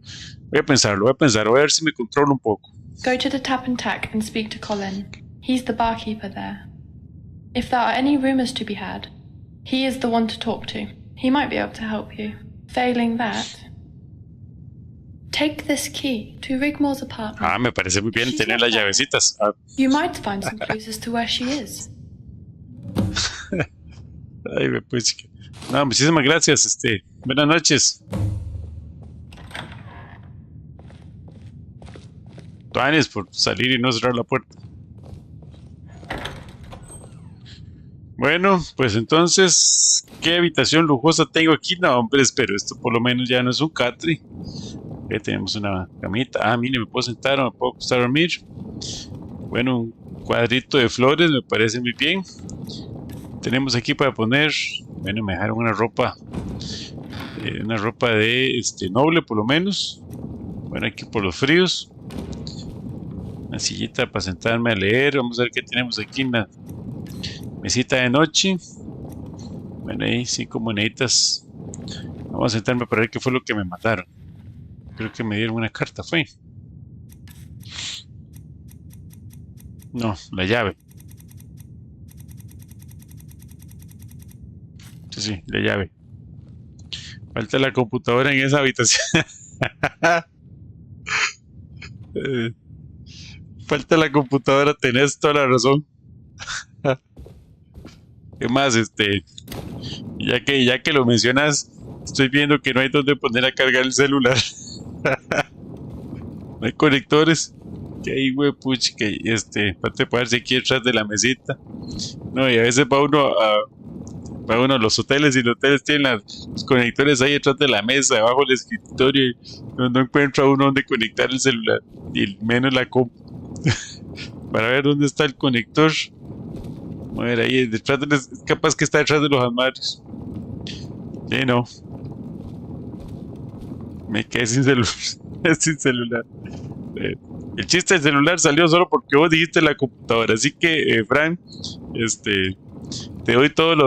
Voy a pensarlo, voy a ver si me controlo un poco. Go to the Tap and Tack and speak to Colin. He's the barkeeper there. If there are any rumors to be had, he is the one to talk to. He might be able to help you. Failing that, take this key to Rigmor's apartment. Me parece muy bien tener las llavecitas. You might find some clues as to where she is. Ay, pues. No, muchísimas gracias. Buenas noches. Tuanes por salir y no cerrar la puerta. Bueno, pues entonces, ¿qué habitación lujosa tengo aquí? No, hombre, pero esto por lo menos ya no es un catre. Tenemos una camita. Mire, me puedo sentar o me puedo acostar a dormir. Bueno, un cuadrito de flores me parece muy bien. Tenemos aquí para poner, bueno, me dejaron una ropa de noble por lo menos. Bueno, aquí por los fríos. Una sillita para sentarme a leer. Vamos a ver qué tenemos aquí en la mesita de noche. Bueno, ahí 5 moneditas. Vamos a sentarme para ver qué fue lo que me mandaron. Creo que me dieron una carta, fue. No, la llave. Sí, la llave. Falta la computadora en esa habitación. Falta la computadora, tenés toda la razón. ¿Qué más? Ya que lo mencionas, estoy viendo que no hay donde poner a cargar el celular. No hay conectores. Que hay, huepuch, que para ponerse aquí detrás de la mesita. No, y a veces va uno a los hoteles y los hoteles tienen los conectores ahí detrás de la mesa, debajo del escritorio, y no encuentra uno donde conectar el celular, y menos la compu. Para ver dónde está el conector. A ver, ahí detrás capaz que está detrás de los armarios. Sí, no. Me quedé sin celular. Sin celular. El chiste del celular salió solo porque vos dijiste la computadora. Así que, Frank, te doy todos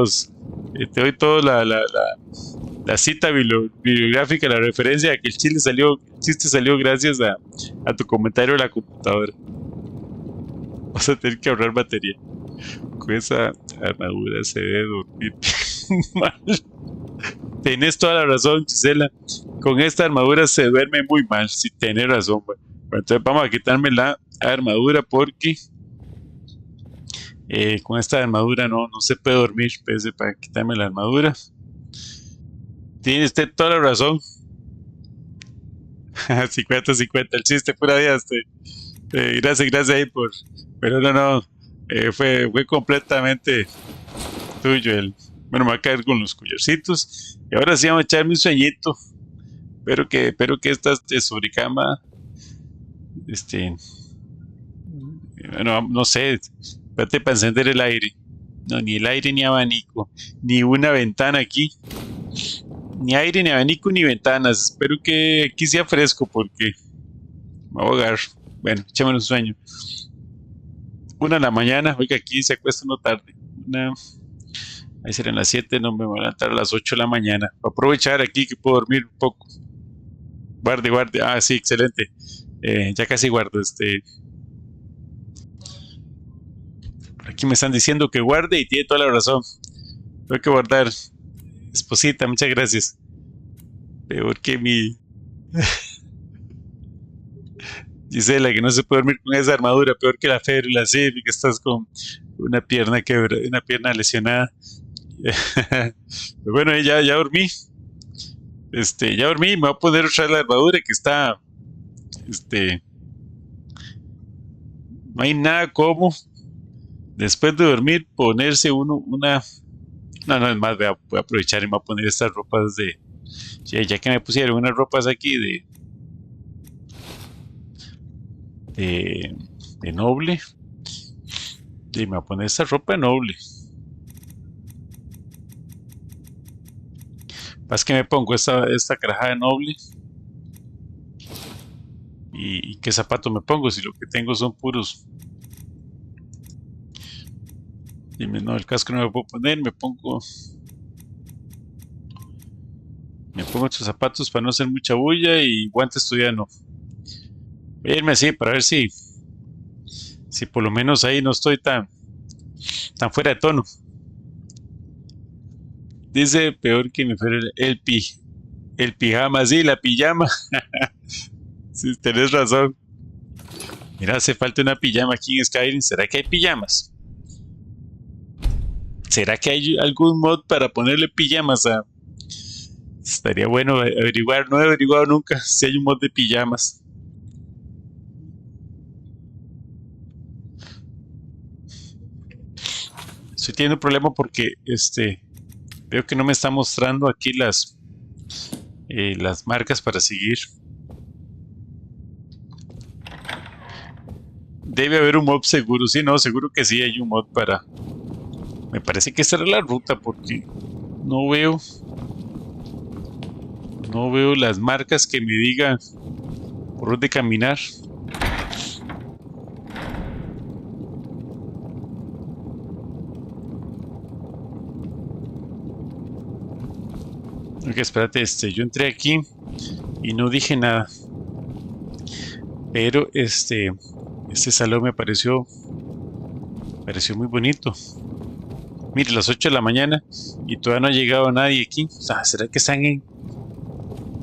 la cita bibliográfica, la referencia a que el chiste salió gracias a tu comentario de la computadora. Vas a tener que ahorrar batería. Con esa armadura se debe dormir mal. Tenés toda la razón, Gisela. Con esta armadura se duerme muy mal. Si tenés razón, bueno, entonces vamos a quitarme la armadura porque con esta armadura no se puede dormir. Pese para quitarme la armadura. Tiene usted toda la razón. 50-50 el chiste, pura vida. Gracias ahí por. Pero no. Fue completamente tuyo. Bueno, me va a caer con los collarcitos. Y ahora sí vamos a echarme un sueñito. Espero que esta sobre cama. Bueno, no sé. Espérate para encender el aire. No, ni el aire ni abanico. Ni una ventana aquí. Ni aire, ni abanico, ni ventanas. Espero que aquí sea fresco porque me voy a ahogar. Bueno, echémonos un sueño. 1 de la mañana. Oiga, aquí se acuesta uno tarde. Ahí serán las 7. No me voy a levantar a las 8 de la mañana. Voy a aprovechar aquí que puedo dormir un poco. Guarde. Ah, sí, excelente. Ya casi guardo. Por aquí me están diciendo que guarde y tiene toda la razón. Tengo que guardar. Esposita, muchas gracias. Peor que mi Gisela, que no se puede dormir con esa armadura. Peor que la férula, sí, que estás con una pierna lesionada. Pero bueno, ya dormí. Ya dormí. Me voy a poner otra vez la armadura que está. No hay nada como después de dormir ponerse una. No, es más, voy a aprovechar y me voy a poner estas ropas ya que me pusieron unas ropas aquí de noble. Y me voy a poner esta ropa de noble. Más que me pongo esta caraja de noble. ¿Y qué zapato me pongo? Si lo que tengo son puros. Dime, no, el casco no me puedo poner, me pongo estos zapatos para no hacer mucha bulla y guantes todavía no. Voy a irme así para ver si por lo menos ahí no estoy tan fuera de tono. Dice, peor que me fuera el pijama, sí, la pijama. Sí, tenés razón. Mira, hace falta una pijama aquí en Skyrim. ¿Será que hay pijamas? ¿Será que hay algún mod para ponerle pijamas a? Estaría bueno averiguar. No he averiguado nunca si hay un mod de pijamas. Estoy teniendo un problema porque veo que no me está mostrando aquí las marcas para seguir. Debe haber un mod seguro. Sí, no, seguro que sí hay un mod para. Me parece que esta era la ruta porque no veo las marcas que me digan por dónde caminar. Ok, espérate, yo entré aquí y no dije nada. Pero este salón me pareció muy bonito. Mire, las 8 de la mañana y todavía no ha llegado nadie aquí. O sea, ¿será que están en...?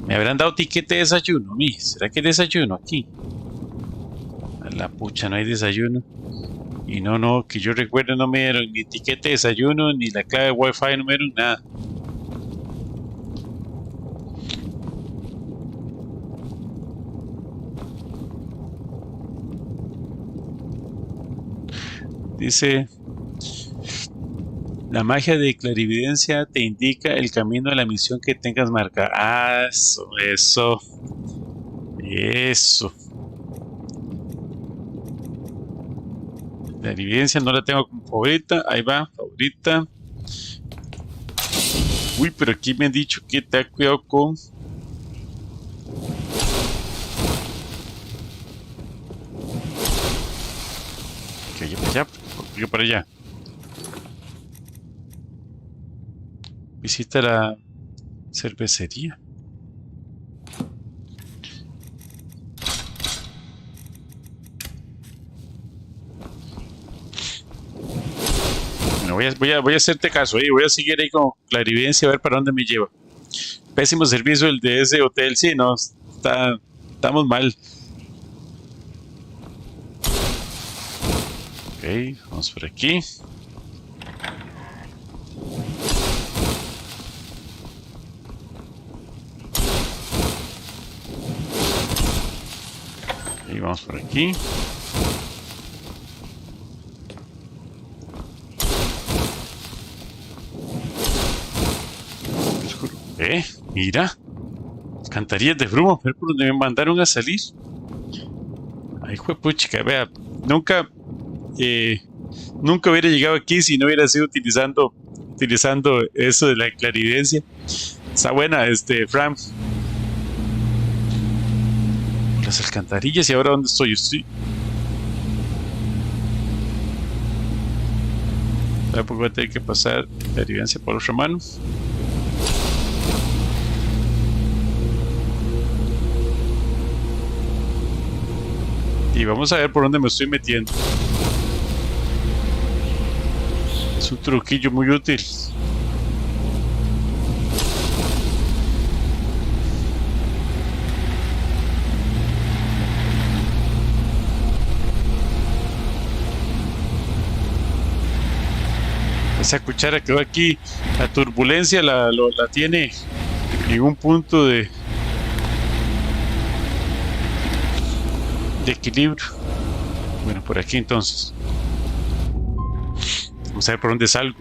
Me habrán dado tiquete de desayuno, ¿será que hay desayuno aquí? A la pucha, no hay desayuno. Y no, que yo recuerdo no me dieron ni tiquete de desayuno, ni la clave de wifi, no me dieron nada. Dice, la magia de clarividencia te indica el camino a la misión que tengas marcada. Ah, eso. Clarividencia no la tengo como favorita. Ahí va, favorita. Uy, pero aquí me han dicho que te ha cuidado con... Que vaya para allá, porque para allá. Visita la cervecería. Bueno, voy a hacerte caso ahí. Voy a seguir ahí con clarividencia a ver para dónde me lleva. Pésimo servicio el de ese hotel. Sí, no, estamos mal. Ok, vamos por aquí. Ok, vamos por aquí. Mira. Cantarillas de bruma, a ver por donde me mandaron a salir. Ay, juepuchica, vea. Nunca hubiera llegado aquí si no hubiera sido utilizando eso de la clarividencia. Está buena, Fran. Las alcantarillas, y ahora ¿dónde estoy? Porque voy a tener que pasar clarividencia por otra mano. Y vamos a ver por dónde me estoy metiendo. Es un truquillo muy útil. Esa cuchara quedó aquí. La turbulencia la tiene en un punto de equilibrio. Bueno, por aquí entonces. Vamos a ver por dónde salgo.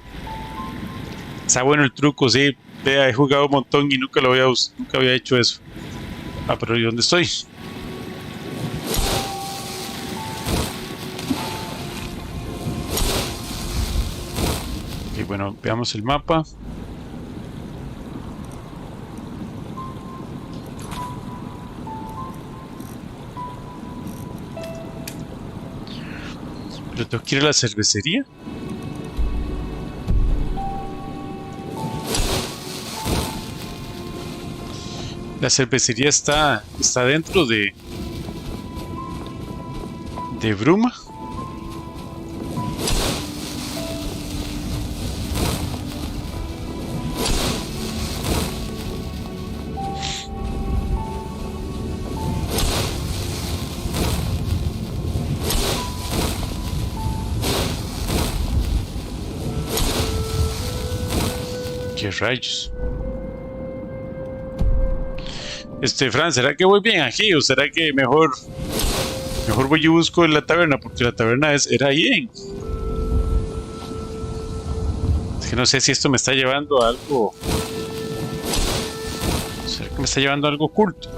Está bueno el truco, sí. Vea, he jugado un montón y nunca había hecho eso. Ah, pero ¿y dónde estoy? Ok, bueno, veamos el mapa. Pero tengo que ir a la cervecería. La cervecería está dentro de bruma. ¿Qué rayos? Fran, ¿será que voy bien aquí? ¿O será que mejor voy y busco en la taberna? Porque la taberna era ahí. Es que no sé si esto me está llevando a algo. ¿Será que me está llevando a algo oculto?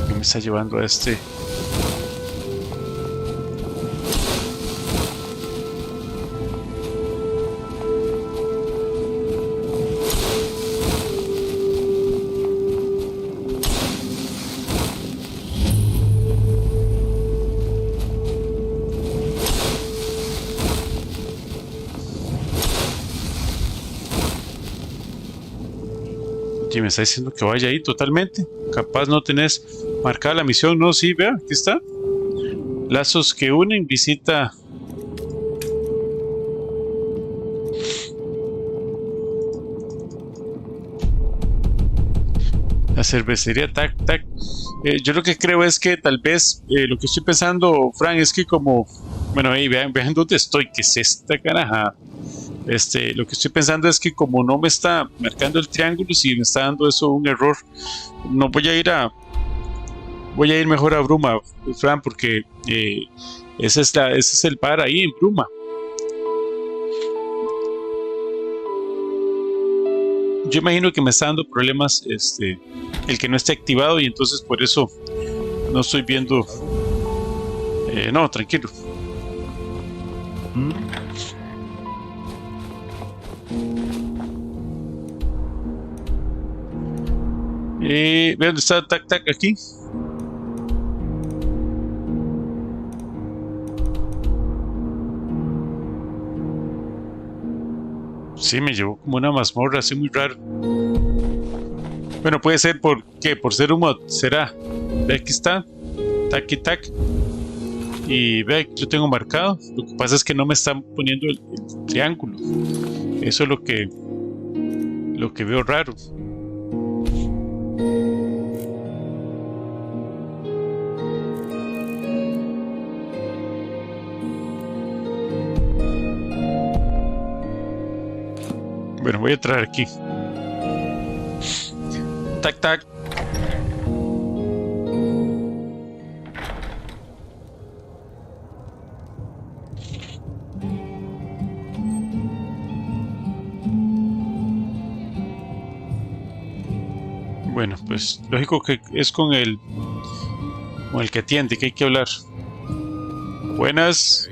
¿Qué me está llevando a este? Y me está diciendo que vaya ahí totalmente. Capaz no tenés marcada la misión. No, sí, vea, aquí está. Lazos que unen, visita. La cervecería Tac Tac. Yo lo que creo es que tal vez lo que estoy pensando, Frank, es que como... Bueno, ahí vean dónde estoy, que es esta caraja. Lo que estoy pensando es que como no me está marcando el triángulo, si me está dando eso un error, no voy a ir a... Voy a ir mejor a Bruma, Frank, porque ese es el bar ahí en Bruma. Yo imagino que me está dando problemas el que no esté activado y entonces por eso no estoy viendo. No, tranquilo. Ve dónde está Tac Tac aquí. Sí, me llevó como una mazmorra así muy raro. Bueno, puede ser por ser un mod, será. Ve, aquí está, tac y tac. Y ve, yo tengo marcado. Lo que pasa es que no me están poniendo el triángulo. Eso es lo que veo raro. Bueno, voy a traer aquí. Tac, tac. Bueno, pues lógico que es con el que atiende, que hay que hablar. Buenas.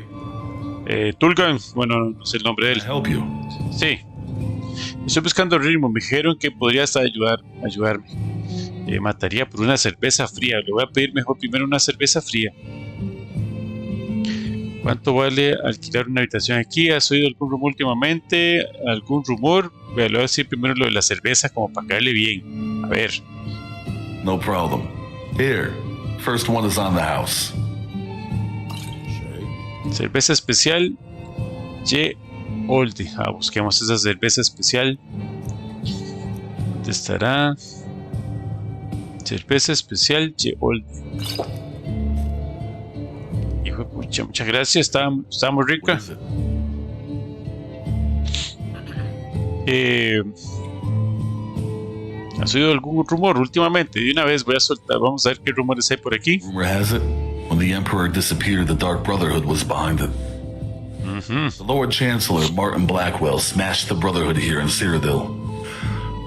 Tulgan, bueno, no sé el nombre de él. Sí. Estoy buscando ritmo, me dijeron que podrías ayudarme. Mataría por una cerveza fría. Le voy a pedir mejor primero una cerveza fría. ¿Cuánto vale alquilar una habitación aquí? ¿Has oído algún rumor últimamente? ¿Algún rumor? Le voy a decir primero lo de la cerveza como para caerle bien. A ver. No problem. Here, first one is on the house. Cerveza especial. Oldie. Busquemos esa cerveza especial. ¿Dónde estará? Cerveza especial Oldie. Hijo de pucha, muchas gracias. Está muy rica. ¿Has oído algún rumor últimamente? De una vez voy a soltar. Vamos a ver qué rumores hay por aquí. Rumor has it, when the Emperor disappeared, the Dark Brotherhood was behind it. The Lord Chancellor, Martin Blackwell, smashed the Brotherhood here in Cyrodiil.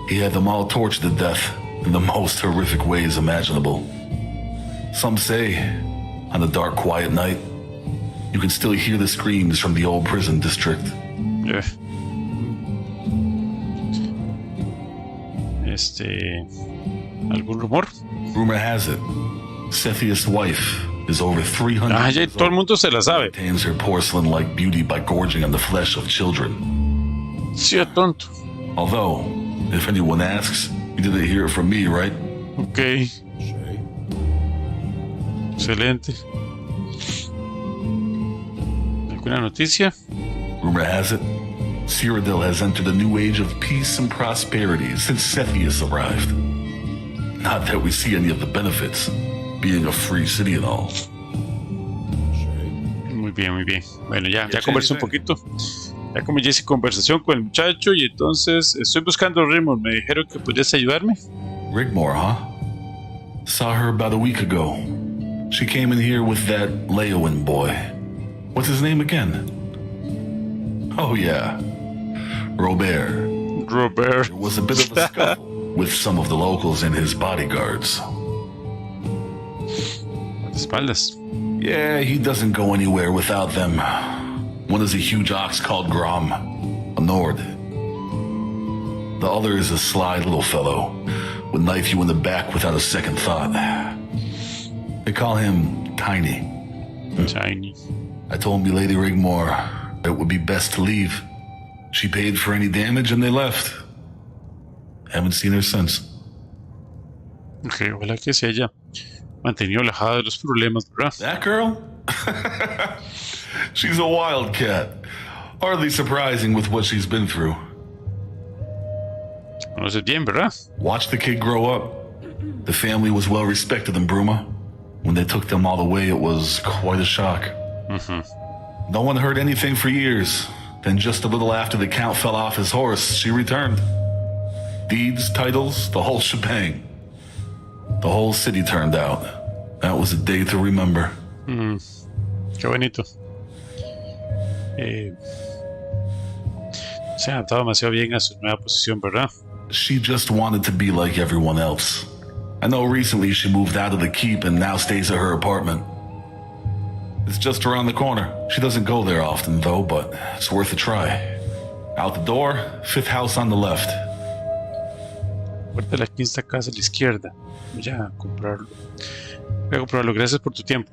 He had them all tortured to death in the most horrific ways imaginable. Some say, on a dark, quiet night, you can still hear the screams from the old prison district. Yeah. ¿Algún rumor? Rumor has it, Sethius' wife is over 300 ya todo el mundo se la sabe. Maintains her porcelain-like beauty by gorging on the flesh of children. Sí, tonto. Although, if anyone asks, you didn't hear it from me, right? Okay. Excelente. ¿Alguna noticia? Rumor has it, Cyrodiil has entered a new age of peace and prosperity since Sethius arrived. Not that we see any of the benefits, being a free city and all. Muy bien, muy bien. Bueno, ya conversé un poquito. Ya como ya hice conversación con el muchacho y entonces estoy buscando a Rigmor. Me dijeron que podrías ayudarme. Rigmor, huh? Saw her about a week ago. She came in here with that Leowen boy. What's his name again? Oh yeah, Robert. There was a bit of a scuffle with some of the locals and his bodyguards. Espaldas. Yeah, he doesn't go anywhere without them. One is a huge ox called Grom, a Nord. The other is a sly little fellow, would knife you in the back without a second thought. They call him Tiny. Tiny. I told Milady Rigmor it would be best to leave. She paid for any damage and they left. Haven't seen her since. Ok, ojalá que se haya mantenido alejada de los problemas, ¿verdad? That girl? She's a wildcat. Hardly surprising with what she's been through. Conoces bien, ¿verdad? Watch the kid grow up. The family was well respected in Bruma. When they took them all away, it was quite a shock. No one heard anything for years. Then just a little after the count fell off his horse, she returned. Deeds, titles, the whole shebang. The whole city turned out. That was a day to remember. Qué bonito. Se ha adaptado demasiado bien a su nueva posición, ¿verdad? She just wanted to be like everyone else. I know recently she moved out of the keep and now stays at her apartment. It's just around the corner. She doesn't go there often though, but it's worth a try. Out the door, 5th house on the left. Puerta de la 5ª casa a la izquierda. Voy a comprarlo. Voy a comprarlo. Gracias por tu tiempo.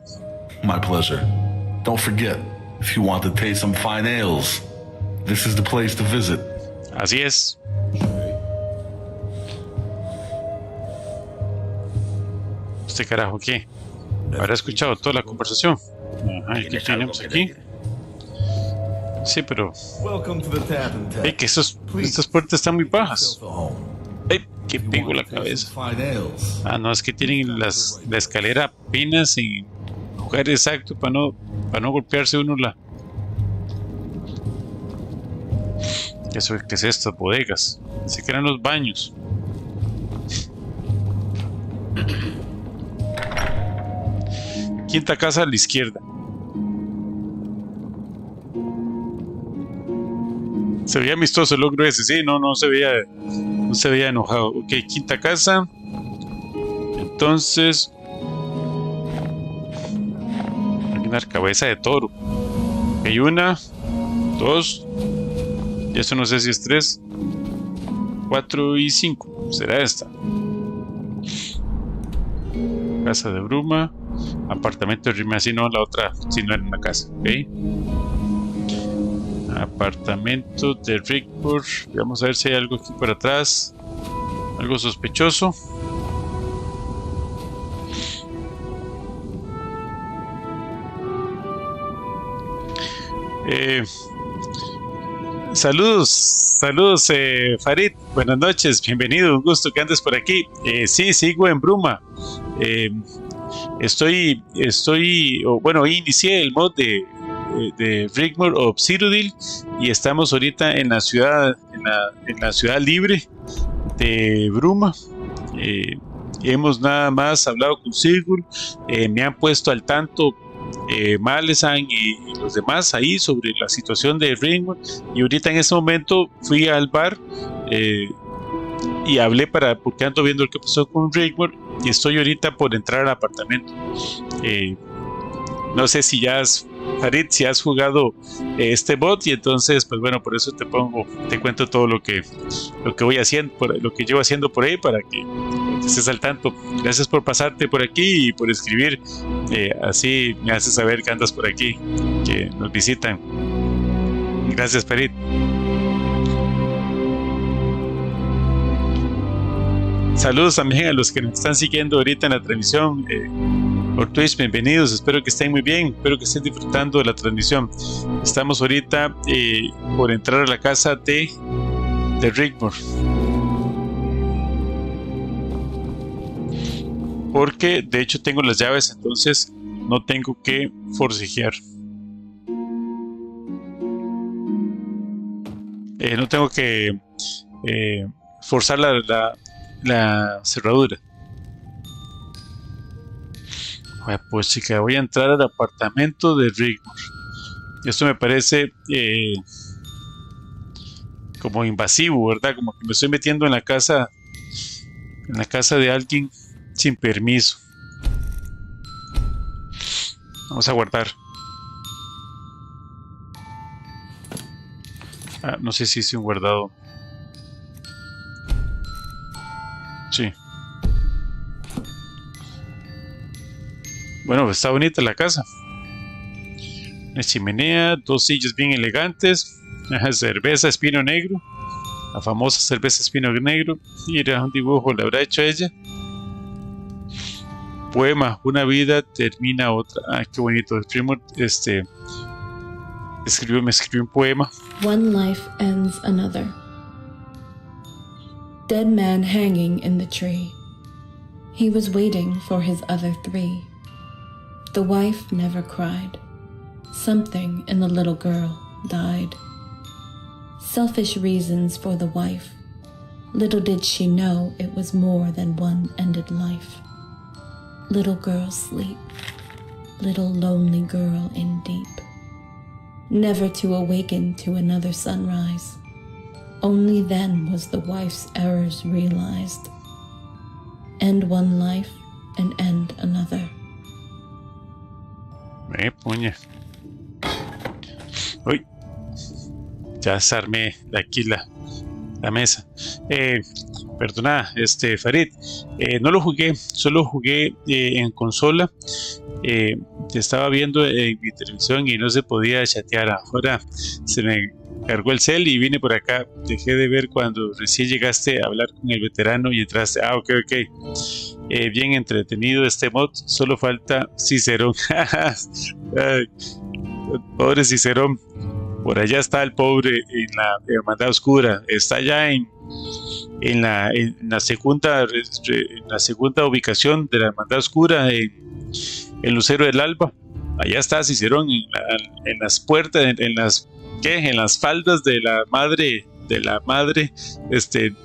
My pleasure. Don't forget, if you want to taste some fine ales, this is the place to visit. Así es. ¿Este carajo qué? ¿Habrá escuchado toda la conversación? Ajá, ¿y qué tenemos aquí? Sí, pero... que estas puertas están muy bajas. Que pego la cabeza. Ah, no, es que tienen la escalera apenas en lugar exacto para no golpearse uno la... ¿Qué es esto? Bodegas. Pensé que eran los baños. Quinta casa a la izquierda. Se veía amistoso el logro ese, sí, no se veía enojado. Ok, quinta casa. Entonces, hay una cabeza de toro. Hay 1, 2, y eso no sé si es 3, 4 y 5. Será esta. Casa de Bruma. Apartamento de Rigmor, así no, la otra, si no era una casa, ok. Apartamento de Rigmor. Vamos a ver si hay algo aquí por atrás. Algo sospechoso. Saludos, Farid. Buenas noches, bienvenido, un gusto que andes por aquí. Sí, sigo en Bruma. Inicié el mod de Rigmor of Cyrodiil y estamos ahorita en la ciudad libre de Bruma. Hemos nada más hablado con Sigurd, me han puesto al tanto Malesan y los demás ahí sobre la situación de Rigmor, y ahorita en este momento fui al bar y hablé porque ando viendo qué pasó con Rigmor y estoy ahorita por entrar al apartamento. No sé si ya Farid, si has jugado este bot, y entonces pues bueno, por eso te cuento todo lo que voy haciendo, lo que llevo haciendo por ahí, para que estés al tanto. Gracias por pasarte por aquí y por escribir, así me haces saber que andas por aquí, que nos visitan. Gracias, Farid. Saludos también a los que nos están siguiendo ahorita en la transmisión por Twitch, bienvenidos, espero que estén muy bien, espero que estén disfrutando de la transmisión. Estamos ahorita por entrar a la casa de Rigmor, porque de hecho tengo las llaves, entonces no tengo que forcejear. No tengo que forzar la cerradura. Pues chica, voy a entrar al apartamento de Rigmor. Esto me parece como invasivo, ¿verdad? Como que me estoy metiendo en la casa de alguien sin permiso. Vamos a guardar. No sé si hice un guardado. Sí. Bueno, está bonita la casa. Una chimenea, 2 sillas bien elegantes, cerveza espino negro, la famosa cerveza espino negro. Mira, un dibujo le habrá hecho ella. Poema, una vida termina otra. Ah, qué bonito. Rigmor, me escribió un poema. One life ends another. Dead man hanging in the tree. He was waiting for his other three. The wife never cried. Something in the little girl died. Selfish reasons for the wife. Little did she know it was more than one ended life. Little girl sleep. Little lonely girl in deep. Never to awaken to another sunrise. Only then was the wife's errors realized. End one life and end another. Puña. Uy. Ya desarmé aquí la mesa. Perdona, Farid. No lo jugué, solo jugué en consola. Estaba viendo en mi televisión y no se podía chatear. Ahora se me cargó el cel y vine por acá. Dejé de ver cuando recién llegaste a hablar con el veterano y entraste. Ah, ok. Bien entretenido este mod. Solo falta Cicerón. Ay, pobre Cicerón. Por allá está el pobre en la hermandad oscura. Está allá en la segunda ubicación de la hermandad oscura, en Lucero del Alba. Allá está Cicerón en las puertas, en las faldas de la madre,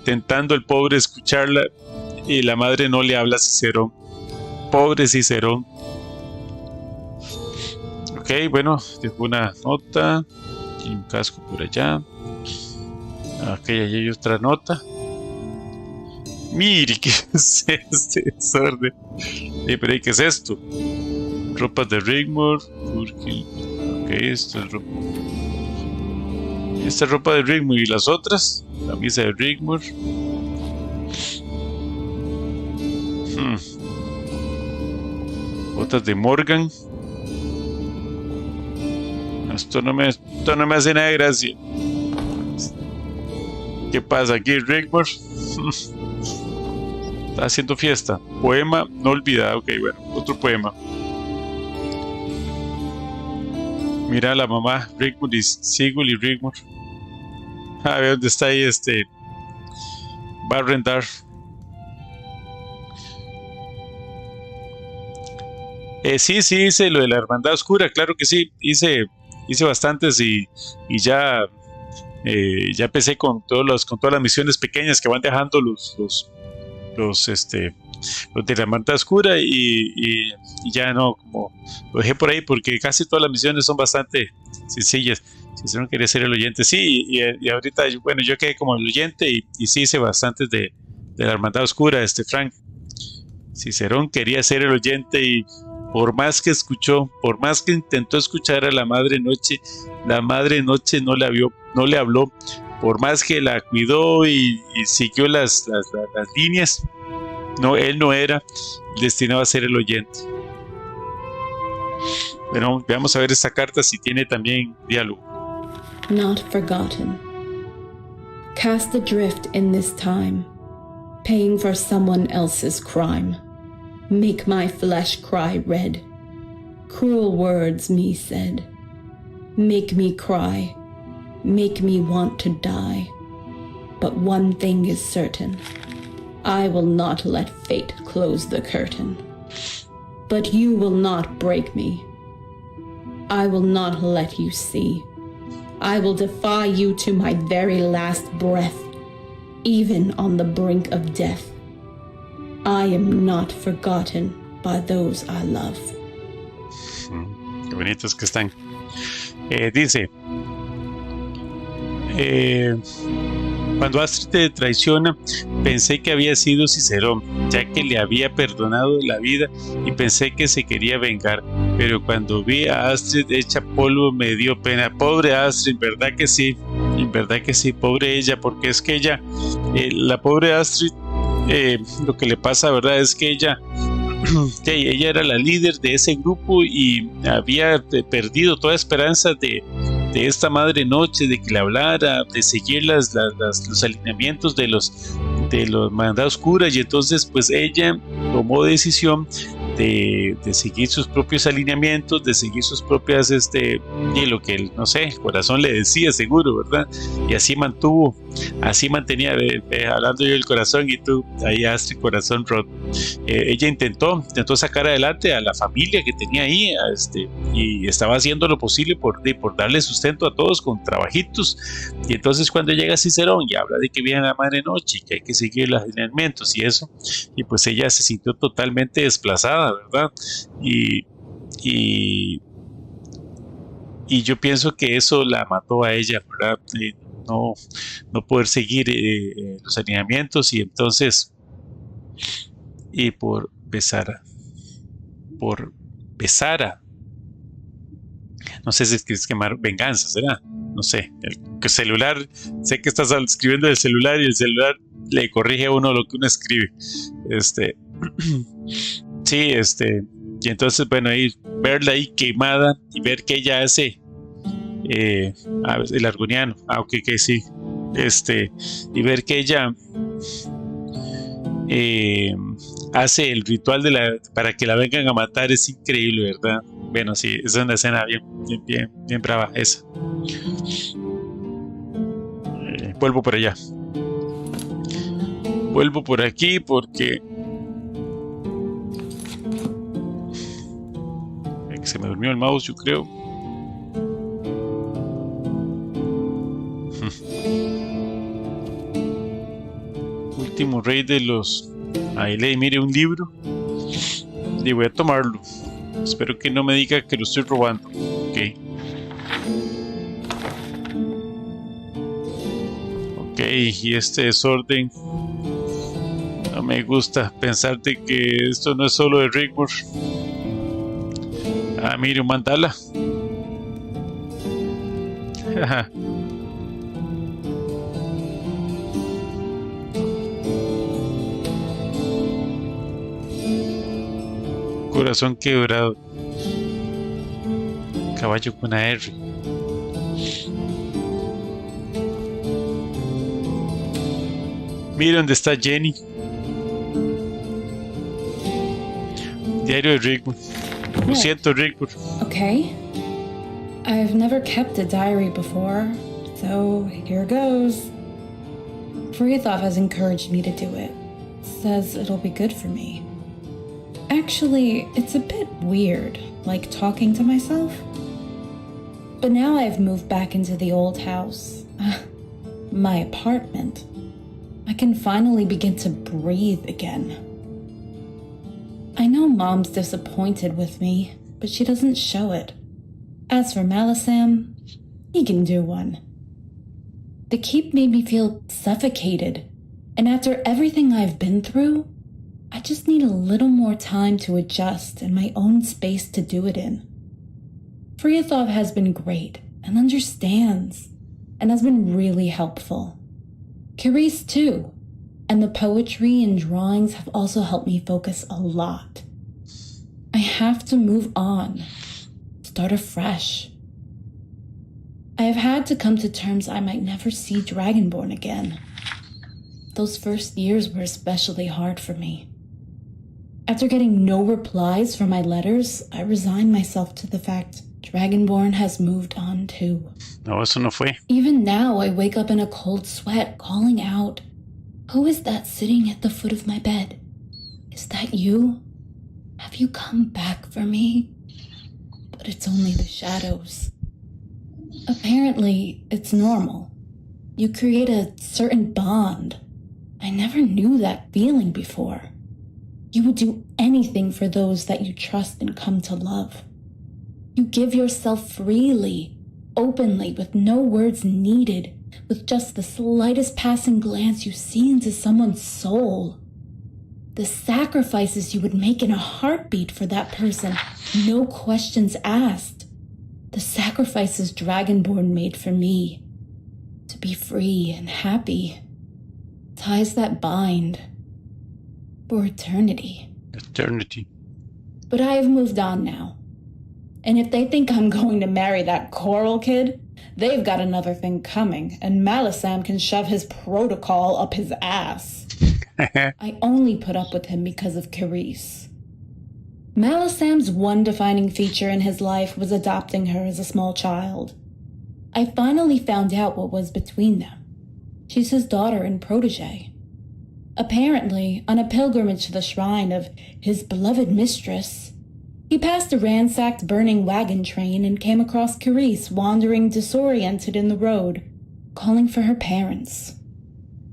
tentando el pobre escucharla, y la madre no le habla a Cicerón. Pobre Cicerón. Ok, bueno, dejo una nota y un casco por allá. Ok, allí hay otra nota. Mire, ¿qué es este desorden? Pero ¿qué es esto? Ropas de Rigmor. Ok, esto es ropa. Esta es ropa de Rigmor. ¿Y las otras? Camisa de Rigmor. Botas de Morgan. Esto no me hace nada de gracia. ¿Qué pasa aquí, Rigmor? Está haciendo fiesta. Poema no olvidado. Ok, bueno, otro poema. Mira a la mamá, Rigmor y Sigul y Rigmor. A ver dónde está ahí va a rentar. Sí, hice lo de la hermandad oscura, claro que sí. Hice bastantes y ya empecé con todas las misiones pequeñas que van dejando los de la hermandad oscura y ya no, como lo dejé por ahí porque casi todas las misiones son bastante sencillas. Si no quería ser el oyente, sí, y ahorita, bueno, yo quedé como el oyente y sí hice bastantes de la hermandad oscura, Frank. Cicerón quería ser el oyente y por más que escuchó, por más que intentó escuchar a la madre noche no le habló, por más que la cuidó y siguió las líneas, no, él no era destinado a ser el oyente. Bueno, veamos a ver esta carta si tiene también diálogo. Not forgotten. Cast adrift in this time, paying for someone else's crime. Make my flesh cry red. Cruel words me said. Make me cry. Make me want to die. But one thing is certain. I will not let fate close the curtain. But you will not break me. I will not let you see. I will defy you to my very last breath, even on the brink of death. I am not forgotten by those I love. Qué bonitos que están. Dice, cuando Astrid te traiciona, pensé que había sido Cicerón, ya que le había perdonado la vida y pensé que se quería vengar. Pero cuando vi a Astrid hecha polvo me dio pena. Pobre Astrid, verdad que sí, pobre ella, porque es que ella, la pobre Astrid, lo que le pasa, verdad, es que ella era la líder de ese grupo y había perdido toda esperanza de esta madre noche, de que le hablara, de seguir los alineamientos de los mandados oscuras, y entonces pues ella tomó decisión de seguir sus propios alineamientos, de seguir sus propias, y lo que él, no sé, el corazón le decía, seguro, ¿verdad? Y así mantenía, hablando yo del corazón y tú, ahí Astrid, corazón roto. Ella intentó sacar adelante a la familia que tenía ahí, y estaba haciendo lo posible por darle sustento a todos con trabajitos. Y entonces cuando llega Cicerón y habla de que viene la madre noche y que hay que seguir los alineamientos y eso, y pues ella se sintió totalmente desplazada, ¿verdad? Y yo pienso que eso la mató a ella, ¿verdad? No poder seguir los alineamientos, y entonces por Besara, no sé si es quemar venganza, ¿será? No sé, el celular, sé que estás escribiendo del celular y el celular le corrige a uno lo que uno escribe. Sí, y entonces, bueno, ahí verla ahí quemada y ver que ella hace el argoniano, ok, que sí, y ver que ella hace el ritual para que la vengan a matar es increíble, ¿verdad? Bueno, sí, es una escena bien brava esa. Vuelvo por allá. Vuelvo por aquí porque se me durmió el mouse, yo creo. Último rey de los... Ahí leí, mire, un libro. Y voy a tomarlo. Espero que no me diga que lo estoy robando. Ok. Ok, y este desorden... No me gusta pensar de que esto no es solo de Rigmor. Ah, mire, un mandala. Corazón quebrado. Caballo con una R. Mira dónde está Jenny. Diario de Rigmor. Lo siento, Rigmor. Okay. I've never kept a diary before, so here goes. Frithov has encouraged me to do it. Says it'll be good for me. Actually, it's a bit weird, like talking to myself. But now I've moved back into the old house, my apartment. I can finally begin to breathe again. I know Mom's disappointed with me, but she doesn't show it. As for Malisam, he can do one. The keep made me feel suffocated, and after everything I've been through, I just need a little more time to adjust and my own space to do it in. Frithov has been great and understands, and has been really helpful. Carice too, and the poetry and drawings have also helped me focus a lot. I have to move on, start afresh. I have had to come to terms I might never see Dragonborn again. Those first years were especially hard for me. After getting no replies from my letters, I resigned myself to the fact Dragonborn has moved on too. No, eso no fue. Even now, I wake up in a cold sweat, calling out, "Who is that sitting at the foot of my bed? Is that you? Have you come back for me?" But it's only the shadows. Apparently, it's normal. You create a certain bond. I never knew that feeling before. You would do anything for those that you trust and come to love. You give yourself freely, openly, with no words needed, with just the slightest passing glance you see into someone's soul. The sacrifices you would make in a heartbeat for that person, no questions asked. The sacrifices Dragonborn made for me. To be free and happy. Ties that bind. For eternity. Eternity. But I have moved on now. And if they think I'm going to marry that Coral kid, they've got another thing coming, and Malisam can shove his protocol up his ass. I only put up with him because of Carice. Malasam's one defining feature in his life was adopting her as a small child. I finally found out what was between them. She's his daughter and protege. Apparently, on a pilgrimage to the shrine of his beloved mistress, he passed a ransacked burning wagon train and came across Carice wandering disoriented in the road, calling for her parents.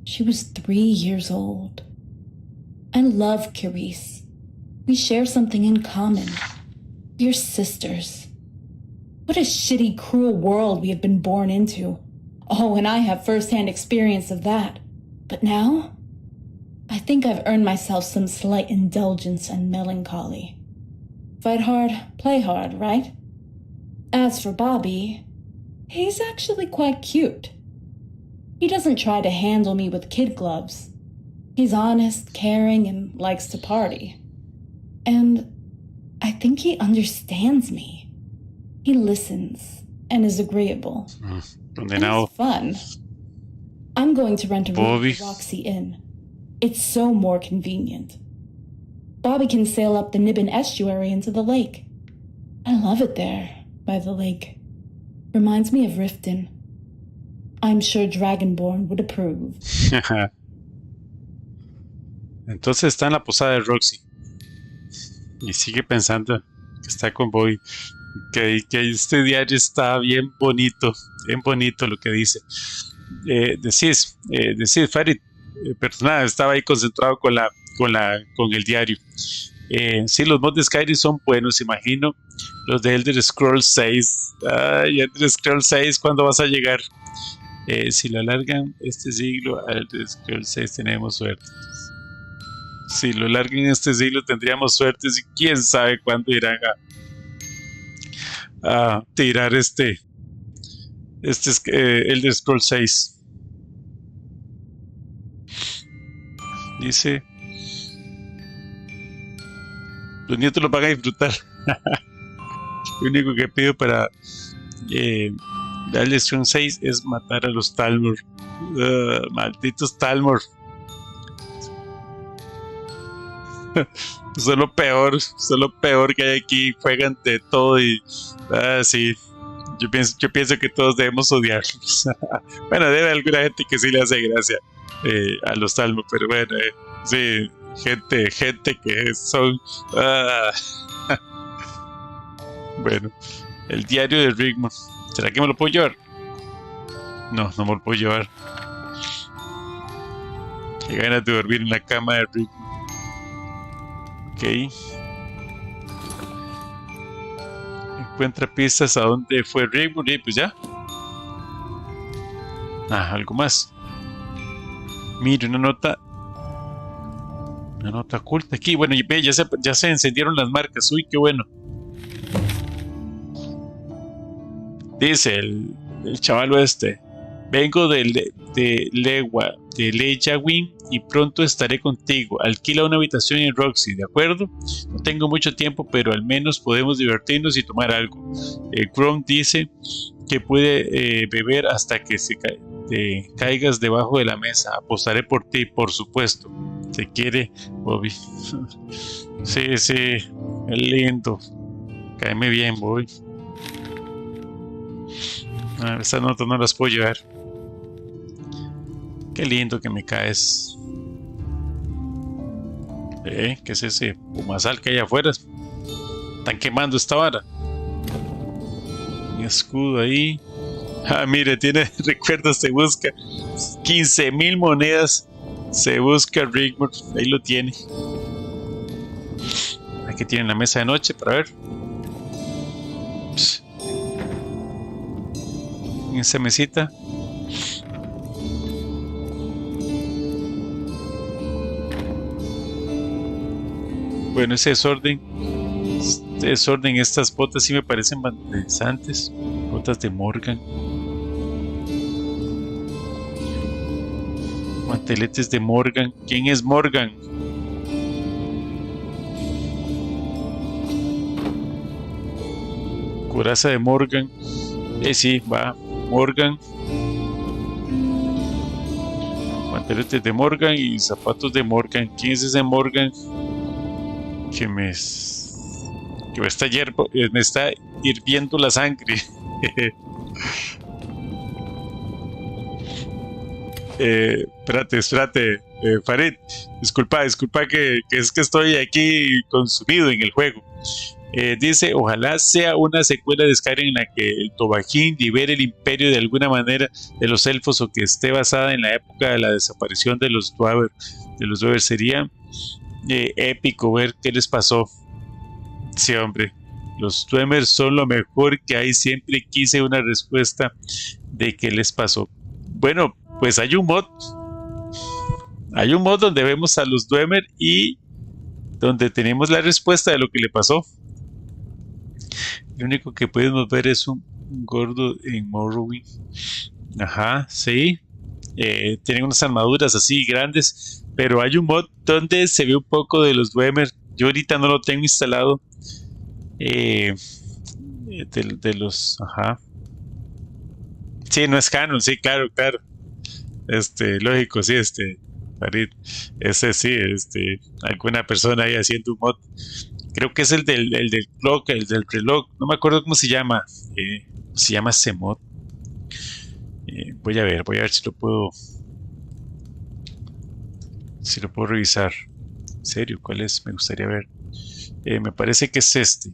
She was 3 years old. I love Carice. We share something in common. We're sisters. What a shitty, cruel world we have been born into. Oh, and I have first-hand experience of that. But now, I think I've earned myself some slight indulgence and melancholy. Fight hard, play hard, right? As for Bobby, he's actually quite cute. He doesn't try to handle me with kid gloves. He's honest, caring, and likes to party. And I think he understands me. He listens and is agreeable. It's fun. I'm going to rent a room at the Roxy Inn. It's so more convenient. Bobby can sail up the Nibbin estuary into the lake. I love it there, by the lake. Reminds me of Riften. I'm sure Dragonborn would approve. Entonces está en la posada de Roxy. Y sigue pensando que está con Bobby. Que este diario está bien bonito lo que dice. Decís, Farid, personal, estaba ahí concentrado con el diario. Sí, los mods de Skyrim son buenos, imagino. Los de Elder Scrolls 6. Ay, Elder Scrolls 6, ¿cuándo vas a llegar? Si lo alargan este siglo, a Elder Scrolls 6 tenemos suerte. Si lo alargan este siglo tendríamos suerte. Y quién sabe cuándo irán a tirar Elder Scrolls 6. Dice: los nietos los van a disfrutar. Lo único que pido para darles un 6 es matar a los Talmor. Malditos Talmor. Son lo peor que hay aquí. Juegan de todo y sí. Yo pienso que todos debemos odiarlos. Bueno, debe haber alguna gente que sí le hace gracia a los Talmor, pero bueno, sí, gente que son bueno, el diario de Rigmor. ¿Será que me lo puedo llevar? No me lo puedo llevar. Qué ganas de dormir en la cama de Rigmor. Ok. Encuentra pistas a dónde fue Rigmor y pues ya. Algo más. Mire, una nota oculta aquí. Bueno, ya se encendieron las marcas. Uy, qué bueno. Dice el chavalo este: vengo de Leyawin y pronto estaré contigo. Alquila una habitación en Roxy, ¿de acuerdo? No tengo mucho tiempo, pero al menos podemos divertirnos y tomar algo. Grom dice que puede beber hasta que te caigas debajo de la mesa. Apostaré por ti, por supuesto. Te quiere, Bobby. Sí, es lindo. Cáeme bien, Bobby. Estas notas no las puedo llevar. Qué lindo que me caes. ¿Qué es ese pumazal que hay afuera? Están quemando esta vara. Un escudo ahí. Mire, tiene recuerdos, se busca 15,000 monedas. Se busca Rigmor. Ahí lo tiene. Aquí tienen la mesa de noche para ver. En esa mesita. Bueno, ese desorden, estas botas sí me parecen interesantes. Botas de Morgan. Manteletes de Morgan. ¿Quién es Morgan? Coraza de Morgan. Sí, va. Morgan. Manteletes de Morgan y zapatos de Morgan. ¿Quién es ese Morgan? Que me Que me está hirviendo la sangre. Espérate, Farid. Disculpa que es que estoy aquí consumido en el juego. Dice, ojalá sea una secuela de Skyrim en la que el Tobajín libere el imperio de alguna manera de los elfos, o que esté basada en la época de la desaparición de los Dwemer. Sería épico ver qué les pasó. Sí, hombre, los Dwemer son lo mejor que hay. Siempre quise una respuesta de qué les pasó. Bueno, pues hay un mod donde vemos a los Dwemer y donde tenemos la respuesta de lo que le pasó. Lo único que podemos ver es un gordo en Morrowind. Ajá, sí. Tienen unas armaduras así grandes, pero hay un mod donde se ve un poco de los Dwemer. Yo ahorita no lo tengo instalado. De los... Ajá. Sí, no es canon, sí, claro. Lógico, sí, Farid. Ese sí, alguna persona ahí haciendo un mod. Creo que es el del clock, el del reloj. No me acuerdo cómo se llama. Se llama ese mod. Voy a ver si lo puedo. Si lo puedo revisar. En serio, ¿cuál es? Me gustaría ver. Me parece que es este.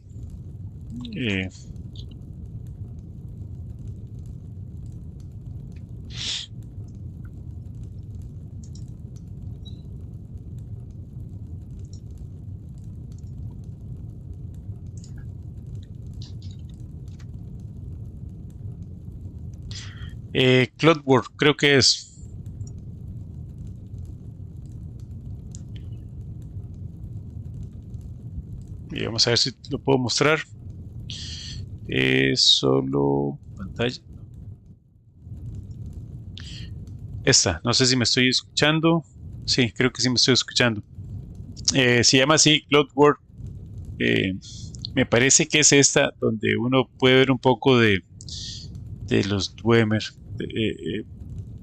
Cloudwork, creo que es. Y vamos a ver si lo puedo mostrar. Solo pantalla. Esta, no sé si me estoy escuchando. Sí, creo que sí me estoy escuchando. Se llama así, Cloudwork. Me parece que es esta donde uno puede ver un poco de los Dwemer.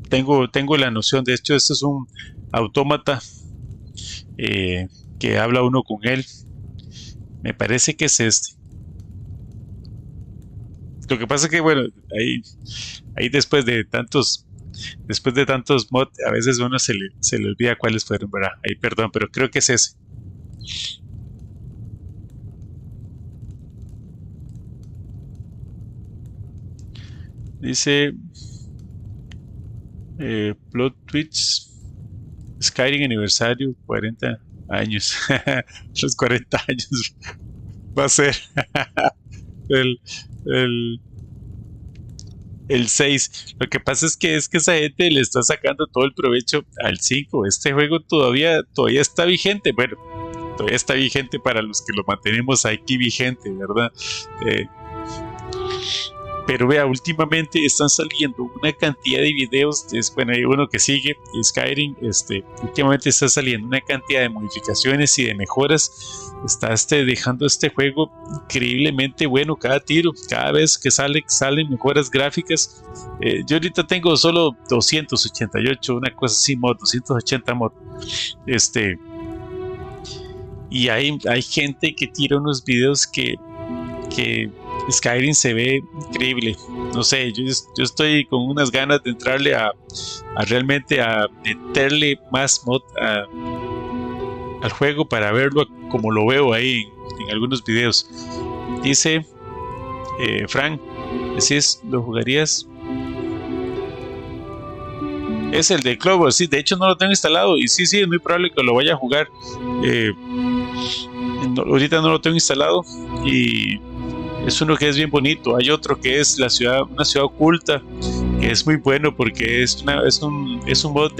Tengo la noción. De hecho, este es un autómata que habla uno con él. Me parece que es este. Lo que pasa es que, bueno, ahí después de tantos mods, a veces uno se le olvida cuáles fueron, ¿verdad? Ahí, perdón, pero creo que es ese. Dice Plot Twitch Skyrim aniversario 40 años. Los 40 años va a ser el 6. Lo que pasa es que esa gente le está sacando todo el provecho al 5. Este juego todavía está vigente. Bueno, todavía está vigente para los que lo mantenemos aquí vigente, ¿verdad? Pero vea, últimamente están saliendo una cantidad de videos. Bueno, hay uno que sigue, Skyrim. Últimamente está saliendo una cantidad de modificaciones y de mejoras. Está dejando este juego increíblemente bueno cada tiro. Cada vez que salen mejoras gráficas. Yo ahorita tengo solo 288, una cosa así, 280 mod. Y hay gente que tira unos videos que Skyrim se ve increíble. No sé, yo estoy con unas ganas de entrarle a realmente a meterle más mod al juego para verlo como lo veo ahí en algunos videos. Dice Frank, ¿decís lo jugarías? Es el de Clover, sí, de hecho no lo tengo instalado y sí, es muy probable que lo vaya a jugar. Ahorita no lo tengo instalado y es uno que es bien bonito. Hay otro que es una ciudad oculta, que es muy bueno porque es un mod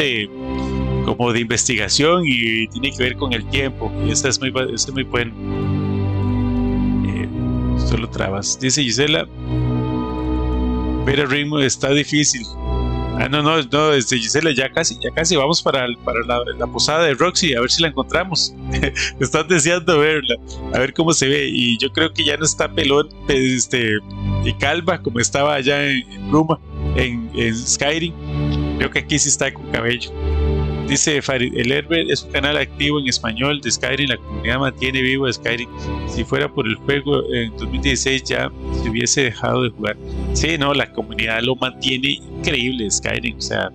como de investigación y tiene que ver con el tiempo. Y ese es muy bueno. Solo trabas. Dice Gisela, ver a Rigmor está difícil. No, Gisela, ya casi vamos para la posada de Roxy, a ver si la encontramos. Están deseando verla, a ver cómo se ve. Y yo creo que ya no está pelón, y calva como estaba allá en Bruma, en Skyrim. Creo que aquí sí está con cabello. Dice Farid, el Herbert es un canal activo en español de Skyrim, la comunidad mantiene vivo Skyrim. Si fuera por el juego en 2016 ya se hubiese dejado de jugar. Sí, no, la comunidad lo mantiene increíble Skyrim, o sea,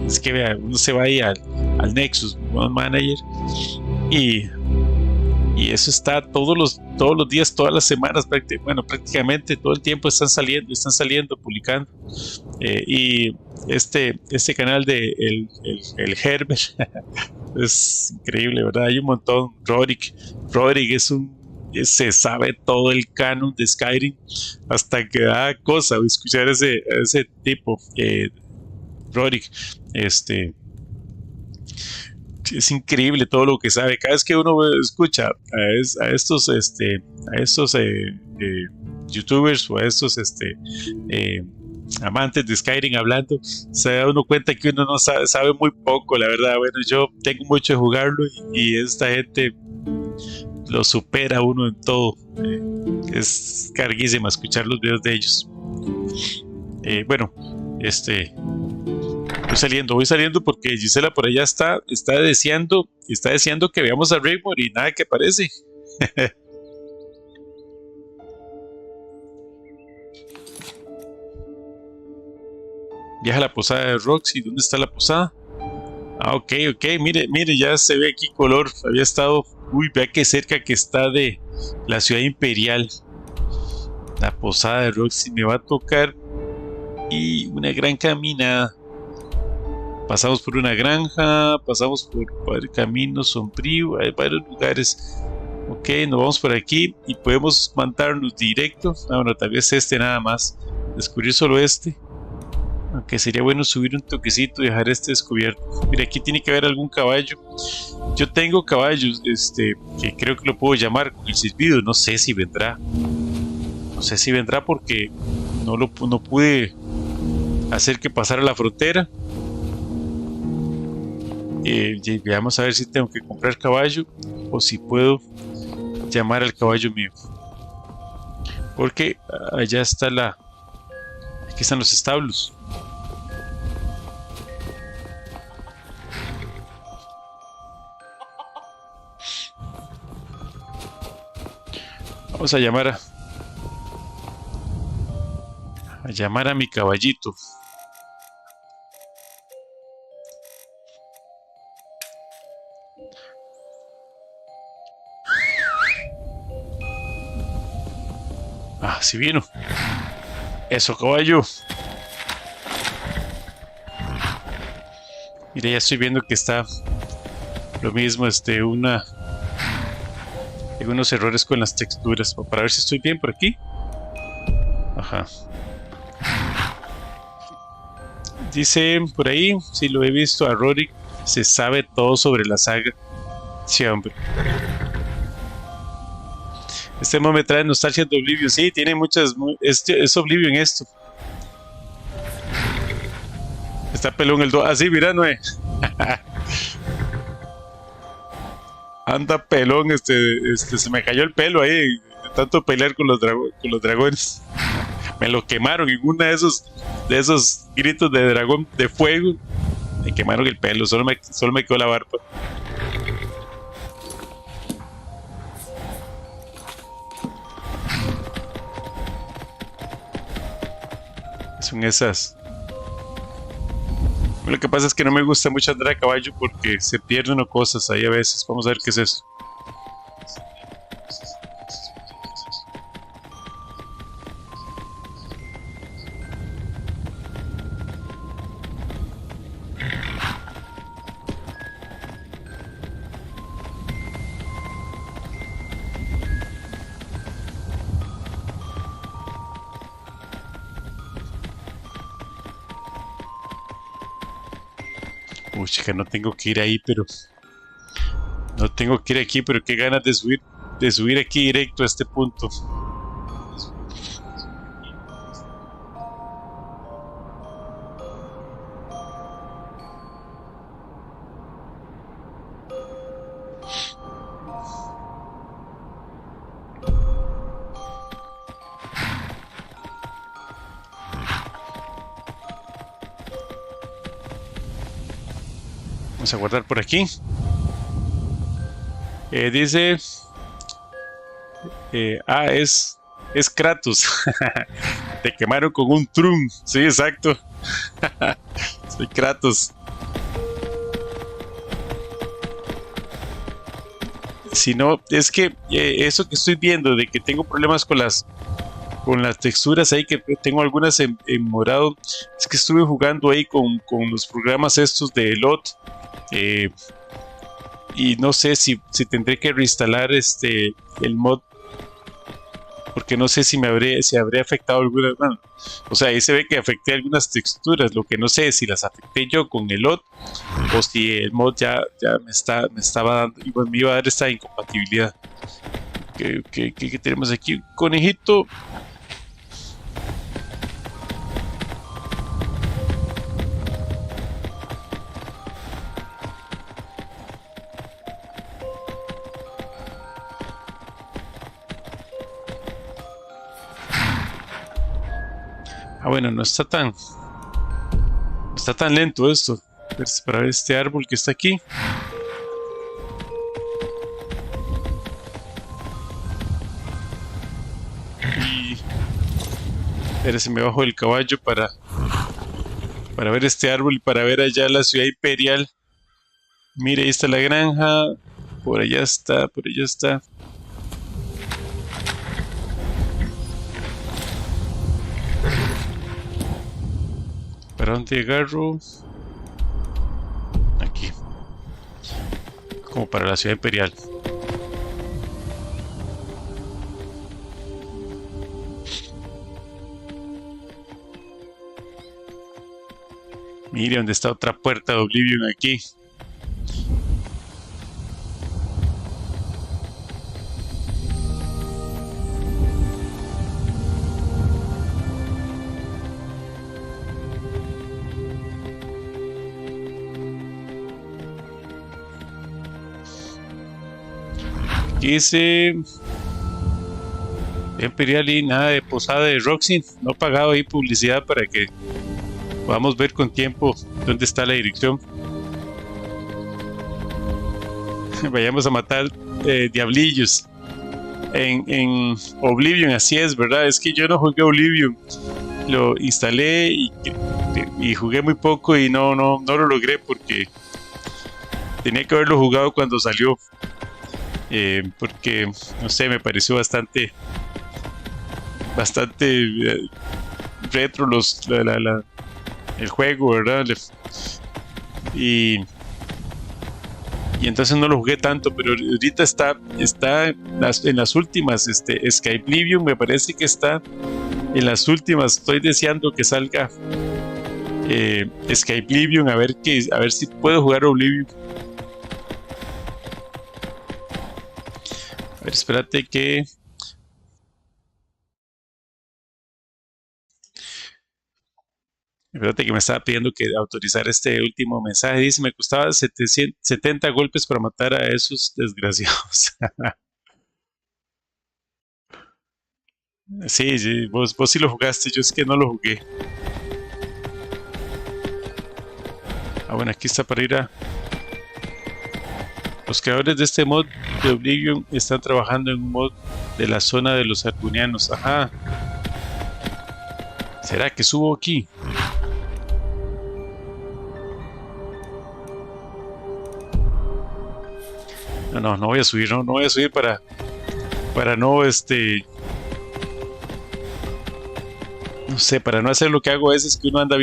es que vea, uno se va ahí al Nexus Manager y eso está todos los días, todas las semanas, prácticamente todo el tiempo están saliendo, publicando. Y este canal de el Herbert es increíble, ¿verdad? Hay un montón. Roderick se sabe todo el canon de Skyrim, hasta que da cosa escuchar ese tipo. Roderick, es increíble todo lo que sabe. Cada vez que uno escucha a estos youtubers o a estos amantes de Skyrim hablando, se da uno cuenta que uno no sabe muy poco, la verdad. Bueno, yo tengo mucho de jugarlo y esta gente lo supera a uno en todo. Es carguísima escuchar los videos de ellos. Bueno, voy saliendo porque Gisela por allá está deseando que veamos a Rigmor y nada que aparece. Viaja a la posada de Roxy. ¿Dónde está la posada? Ah, ok, mire, ya se ve aquí color. Había estado, vea qué cerca que está de la ciudad imperial. La posada de Roxy me va a tocar y una gran caminada. Pasamos por una granja, pasamos por varios caminos sombríos, hay varios lugares. Ok, nos vamos por aquí y podemos mandarnos directo. Bueno, tal vez nada más. Descubrir solo aunque sería bueno subir un toquecito y dejar descubierto. Mira, aquí tiene que haber algún caballo. Yo tengo caballos, que creo que lo puedo llamar con el silbido. No sé si vendrá. Porque no pude hacer que pasara la frontera. Veamos a ver si tengo que comprar caballo o si puedo llamar al caballo mío, porque allá está aquí están los establos. Vamos a llamar a mi caballito. Ah, sí vino. Eso, caballo. Mira, ya estoy viendo que está lo mismo, hay unos errores con las texturas. Para ver si estoy bien por aquí. Ajá. Dice por ahí, si lo he visto, a Rory se sabe todo sobre la saga. Sí, hombre. Mod me trae nostalgia de Oblivion. Sí, tiene muchas. Es Oblivion esto. Está pelón el 2. Ah, sí, mira, Noé. Anda pelón, se me cayó el pelo ahí de tanto pelear con los dragones. Me lo quemaron en uno de esos gritos de dragón de fuego. Me quemaron el pelo, solo me quedó la barba. Son esas. Lo que pasa es que no me gusta mucho andar a caballo porque se pierden cosas ahí a veces. Vamos a ver qué es eso. Uy, chica, no tengo que ir ahí, pero... No tengo que ir aquí, pero qué ganas de subir aquí directo a este punto. Vamos a guardar por aquí. Dice... es Kratos. Te quemaron con un trum. Sí, exacto. Soy Kratos. Si no, es que eso que estoy viendo de que tengo problemas con las texturas ahí, que tengo algunas en morado, es que estuve jugando ahí con los programas estos de LOT, y no sé si tendré que reinstalar el mod, porque no sé si habría afectado algunas. Bueno, o sea, ahí se ve que afecté algunas texturas. Lo que no sé es si las afecté yo con el LOT o si el mod ya me estaba dando, y me iba a dar esta incompatibilidad. ¿Qué tenemos aquí? Conejito. Bueno, no está tan lento esto. Para ver este árbol que está aquí. Y espérese, me bajo del caballo para ver este árbol y para ver allá la ciudad imperial. Mire, ahí está la granja. Por allá está, por allá está. ¿Para dónde agarro? Aquí. Como para la ciudad imperial. Mire dónde está otra puerta de Oblivion aquí. Dice Imperial y nada de posada de Roxy. No he pagado ahí publicidad para que podamos ver con tiempo dónde está la dirección. Vayamos a matar diablillos en Oblivion. Así es, ¿verdad? Es que yo no jugué Oblivion. Lo instalé y jugué muy poco y no lo logré porque tenía que haberlo jugado cuando salió. Porque no sé, me pareció bastante retro el juego, ¿verdad? Y entonces no lo jugué tanto, pero ahorita está en las últimas. Skyblivion me parece que está en las últimas. Estoy deseando que salga Skyblivion, a ver si puedo jugar Oblivion. A ver, espérate que... Espérate que me estaba pidiendo que autorizar este último mensaje. Dice, me costaba 70 golpes para matar a esos desgraciados. Sí, vos sí lo jugaste, yo es que no lo jugué. Bueno, aquí está para ir a... Los creadores de este mod de Oblivion están trabajando en un mod de la zona de los argonianos. Ajá. ¿Será que subo aquí? No voy a subir, no voy a subir para no no sé, para no hacer lo que hago a veces, que uno anda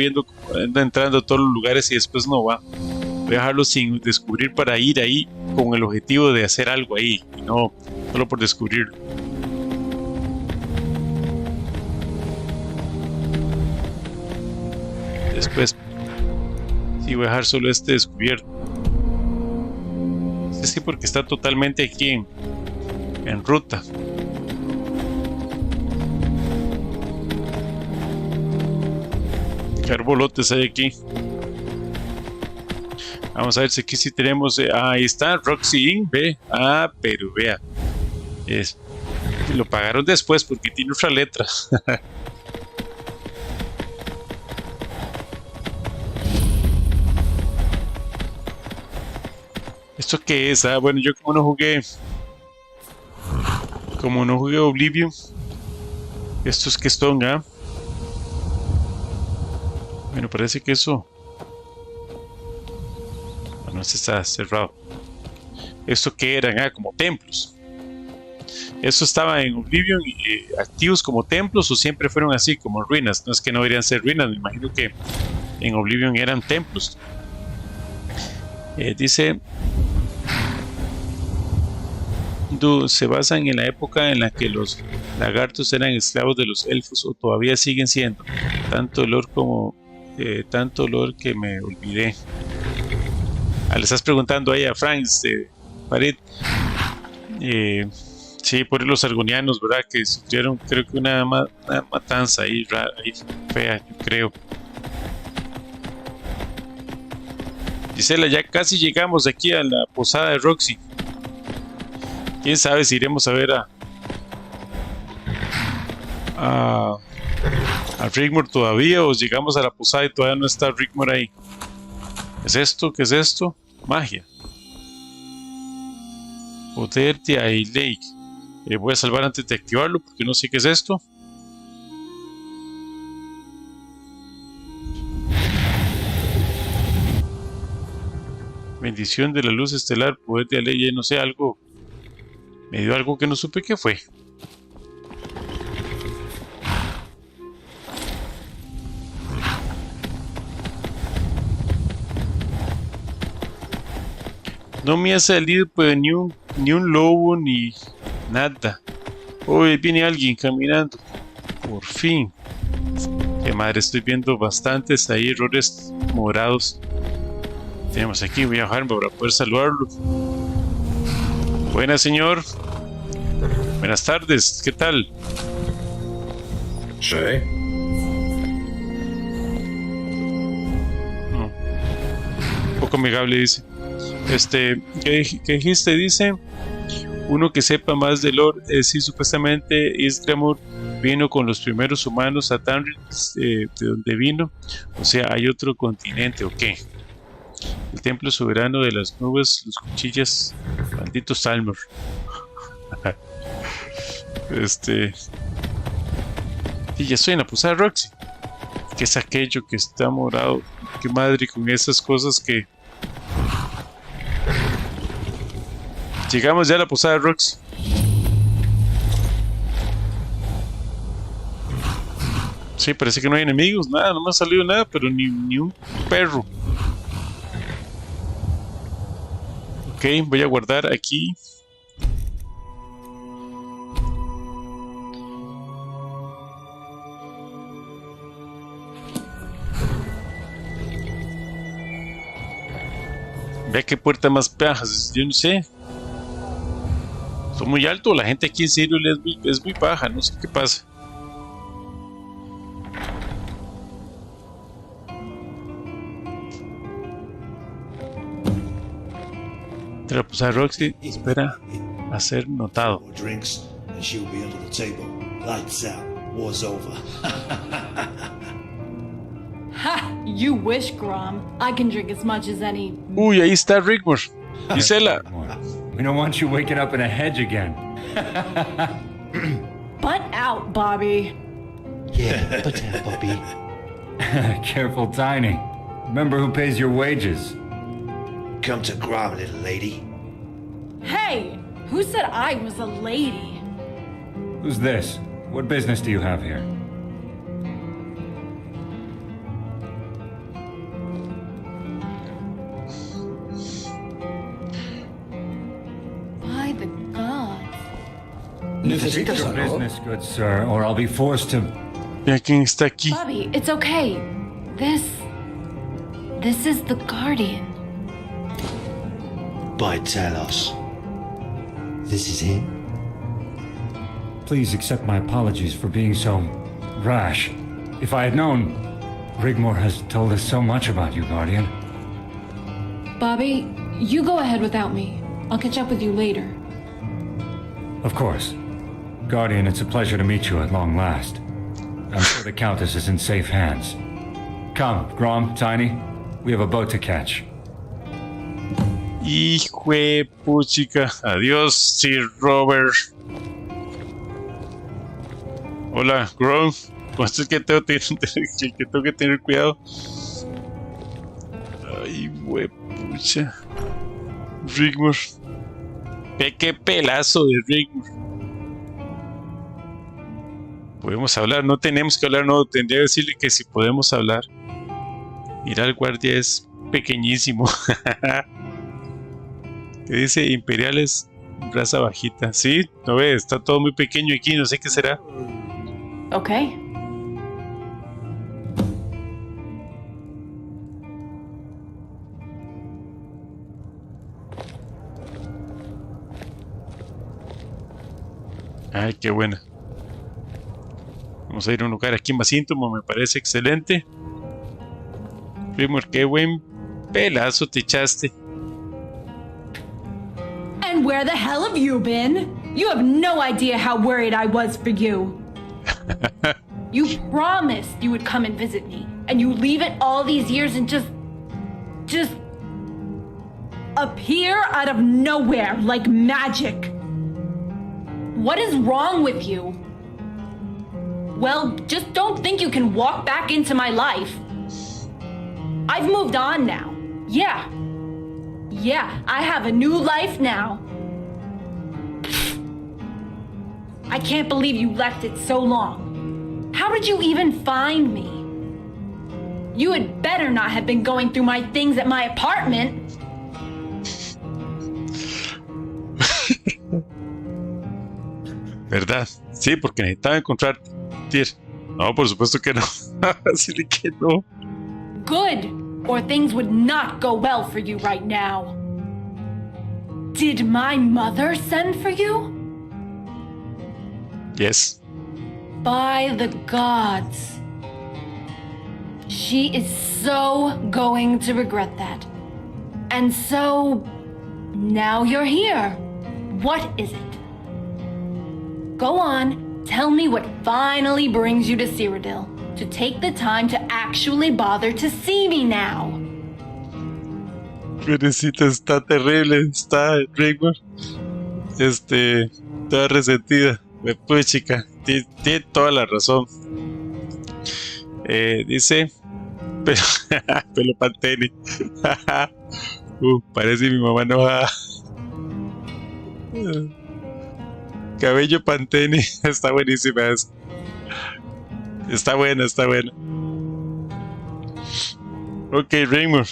entrando a todos los lugares y después no va. Voy a dejarlo sin descubrir para ir ahí con el objetivo de hacer algo ahí, y no solo por descubrirlo. Después sí voy a dejar solo este descubierto. Sí, porque está totalmente aquí en ruta. ¿Qué arbolotes hay aquí? Vamos a ver si aquí sí tenemos... ahí está, Roxy Inn, ve. Pero vea. Lo pagaron después porque tiene otra letra. ¿Esto qué es? Ah, bueno, yo como no jugué Oblivion, esto es que son, ¿ah? Bueno, parece que eso... Bueno, este está cerrado. ¿Esto qué eran? Ah, como templos. ¿Eso estaba en Oblivion activos como templos o siempre fueron así, como ruinas? No es que no deberían ser ruinas, me imagino que en Oblivion eran templos. Dice... se basan en la época en la que los lagartos eran esclavos de los elfos o todavía siguen siendo. Tanto dolor que me olvidé. Le estás preguntando ahí a Franz Farid. Sí, por los argonianos, ¿verdad? Que sufrieron, creo que una matanza ahí fea, yo creo. Gisela, ya casi llegamos aquí a la posada de Roxy. Quién sabe si iremos a ver a Rigmor todavía o llegamos a la posada y todavía no está Rigmor ahí. ¿Qué es esto? ¿Qué es esto? Magia. Poder de Ailey. Voy a salvar antes de activarlo porque no sé qué es esto. Bendición de la luz estelar, poder de Ailey, no sé, algo. Me dio algo que no supe qué fue. No me ha salido pues ni un lobo ni nada. Hoy viene alguien caminando. Por fin. Qué madre, estoy viendo bastantes ahí errores morados. Tenemos aquí, voy a bajarme para poder saludarlo. Buenas, señor. Buenas tardes, ¿qué tal? Sí. Un poco amigable, dice. ¿Qué dijiste? Dice. Uno que sepa más de lore, sí, supuestamente Rigmor vino con los primeros humanos a Tamriel, de donde vino. O sea, hay otro continente, ¿o qué? El templo soberano de las nubes, los cuchillas, maldito Salmor. Y ya estoy en la posada de Roxy. ¿Qué es aquello que está morado? Qué madre con esas cosas que... Llegamos ya a la posada de Roxy. Sí, parece que no hay enemigos, nada, no me ha salido nada, pero ni un perro. Ok, voy a guardar aquí. Vea qué puerta más pajas, yo no sé. Son muy alto, la gente aquí en serio es muy baja, no sé qué pasa. Pero pues a Roxy espera a ser notado. Ha! You wish, Grom. I can drink as much as any... Uy, ahí está Rigmor. Gisela. We don't want you waking up in a hedge again. Butt out, Bobby. Yeah, butt out, Bobby. Careful, Tiny. Remember who pays your wages. Come to Grom, little lady. Hey! Who said I was a lady? Who's this? What business do you have here? By the gods. Necesitas your business, good sir, or I'll be forced to... Mira quién está aquí. Bobby, it's okay. This is the Guardian. By Talos. This is him? Please accept my apologies for being so rash. If I had known, Rigmor has told us so much about you, Guardian. Bobby, you go ahead without me. I'll catch up with you later. Of course. Guardian, it's a pleasure to meet you at long last. I'm sure the Countess is in safe hands. Come, Grom, Tiny, we have a boat to catch. Hijo Puchica. Adiós, Sir Robert. Hola, Grom. Pues es que tengo que tener cuidado. Ay, pucha. Rigmor. Qué pelazo de Rigmor. Podemos hablar, no tenemos que hablar, no. Tendría que decirle que si podemos hablar. Mira, el guardia es pequeñísimo. ¿Qué dice? Imperiales, raza bajita. Sí, no ve, está todo muy pequeño aquí, no sé qué será. Ok. Ay, qué buena. Vamos a ir a un lugar aquí más íntimo, me parece excelente. Rigmor, qué buen pelazo te echaste. And where the hell have you been? You have no idea how worried I was for you. You promised you would come and visit me, and you leave it all these years and just appear out of nowhere like magic. What is wrong with you? Well, just don't think you can walk back into my life. I've moved on now. Yeah, I have a new life now. I can't believe you left it so long. How did you even find me? You had better not have been going through my things at my apartment. ¿Verdad? Sí, porque necesitaba encontrarte. Tyr. No, por supuesto que no. Así que no. Good, or things would not go well for you right now. Did my mother send for you? Yes. By the gods. She is so going to regret that. And so, now you're here. What is it? Go on, tell me what finally brings you to Cyrodiil, to take the time to actually bother to see me now. Pobrecita, está terrible, está Rigmor. Toda resentida. Pues chica, tiene toda la razón. Dice, pelo pantene. Parece mi mamá enojada. Cabello pantene, está buenísima esa. Está buena. Ok, Rigmor.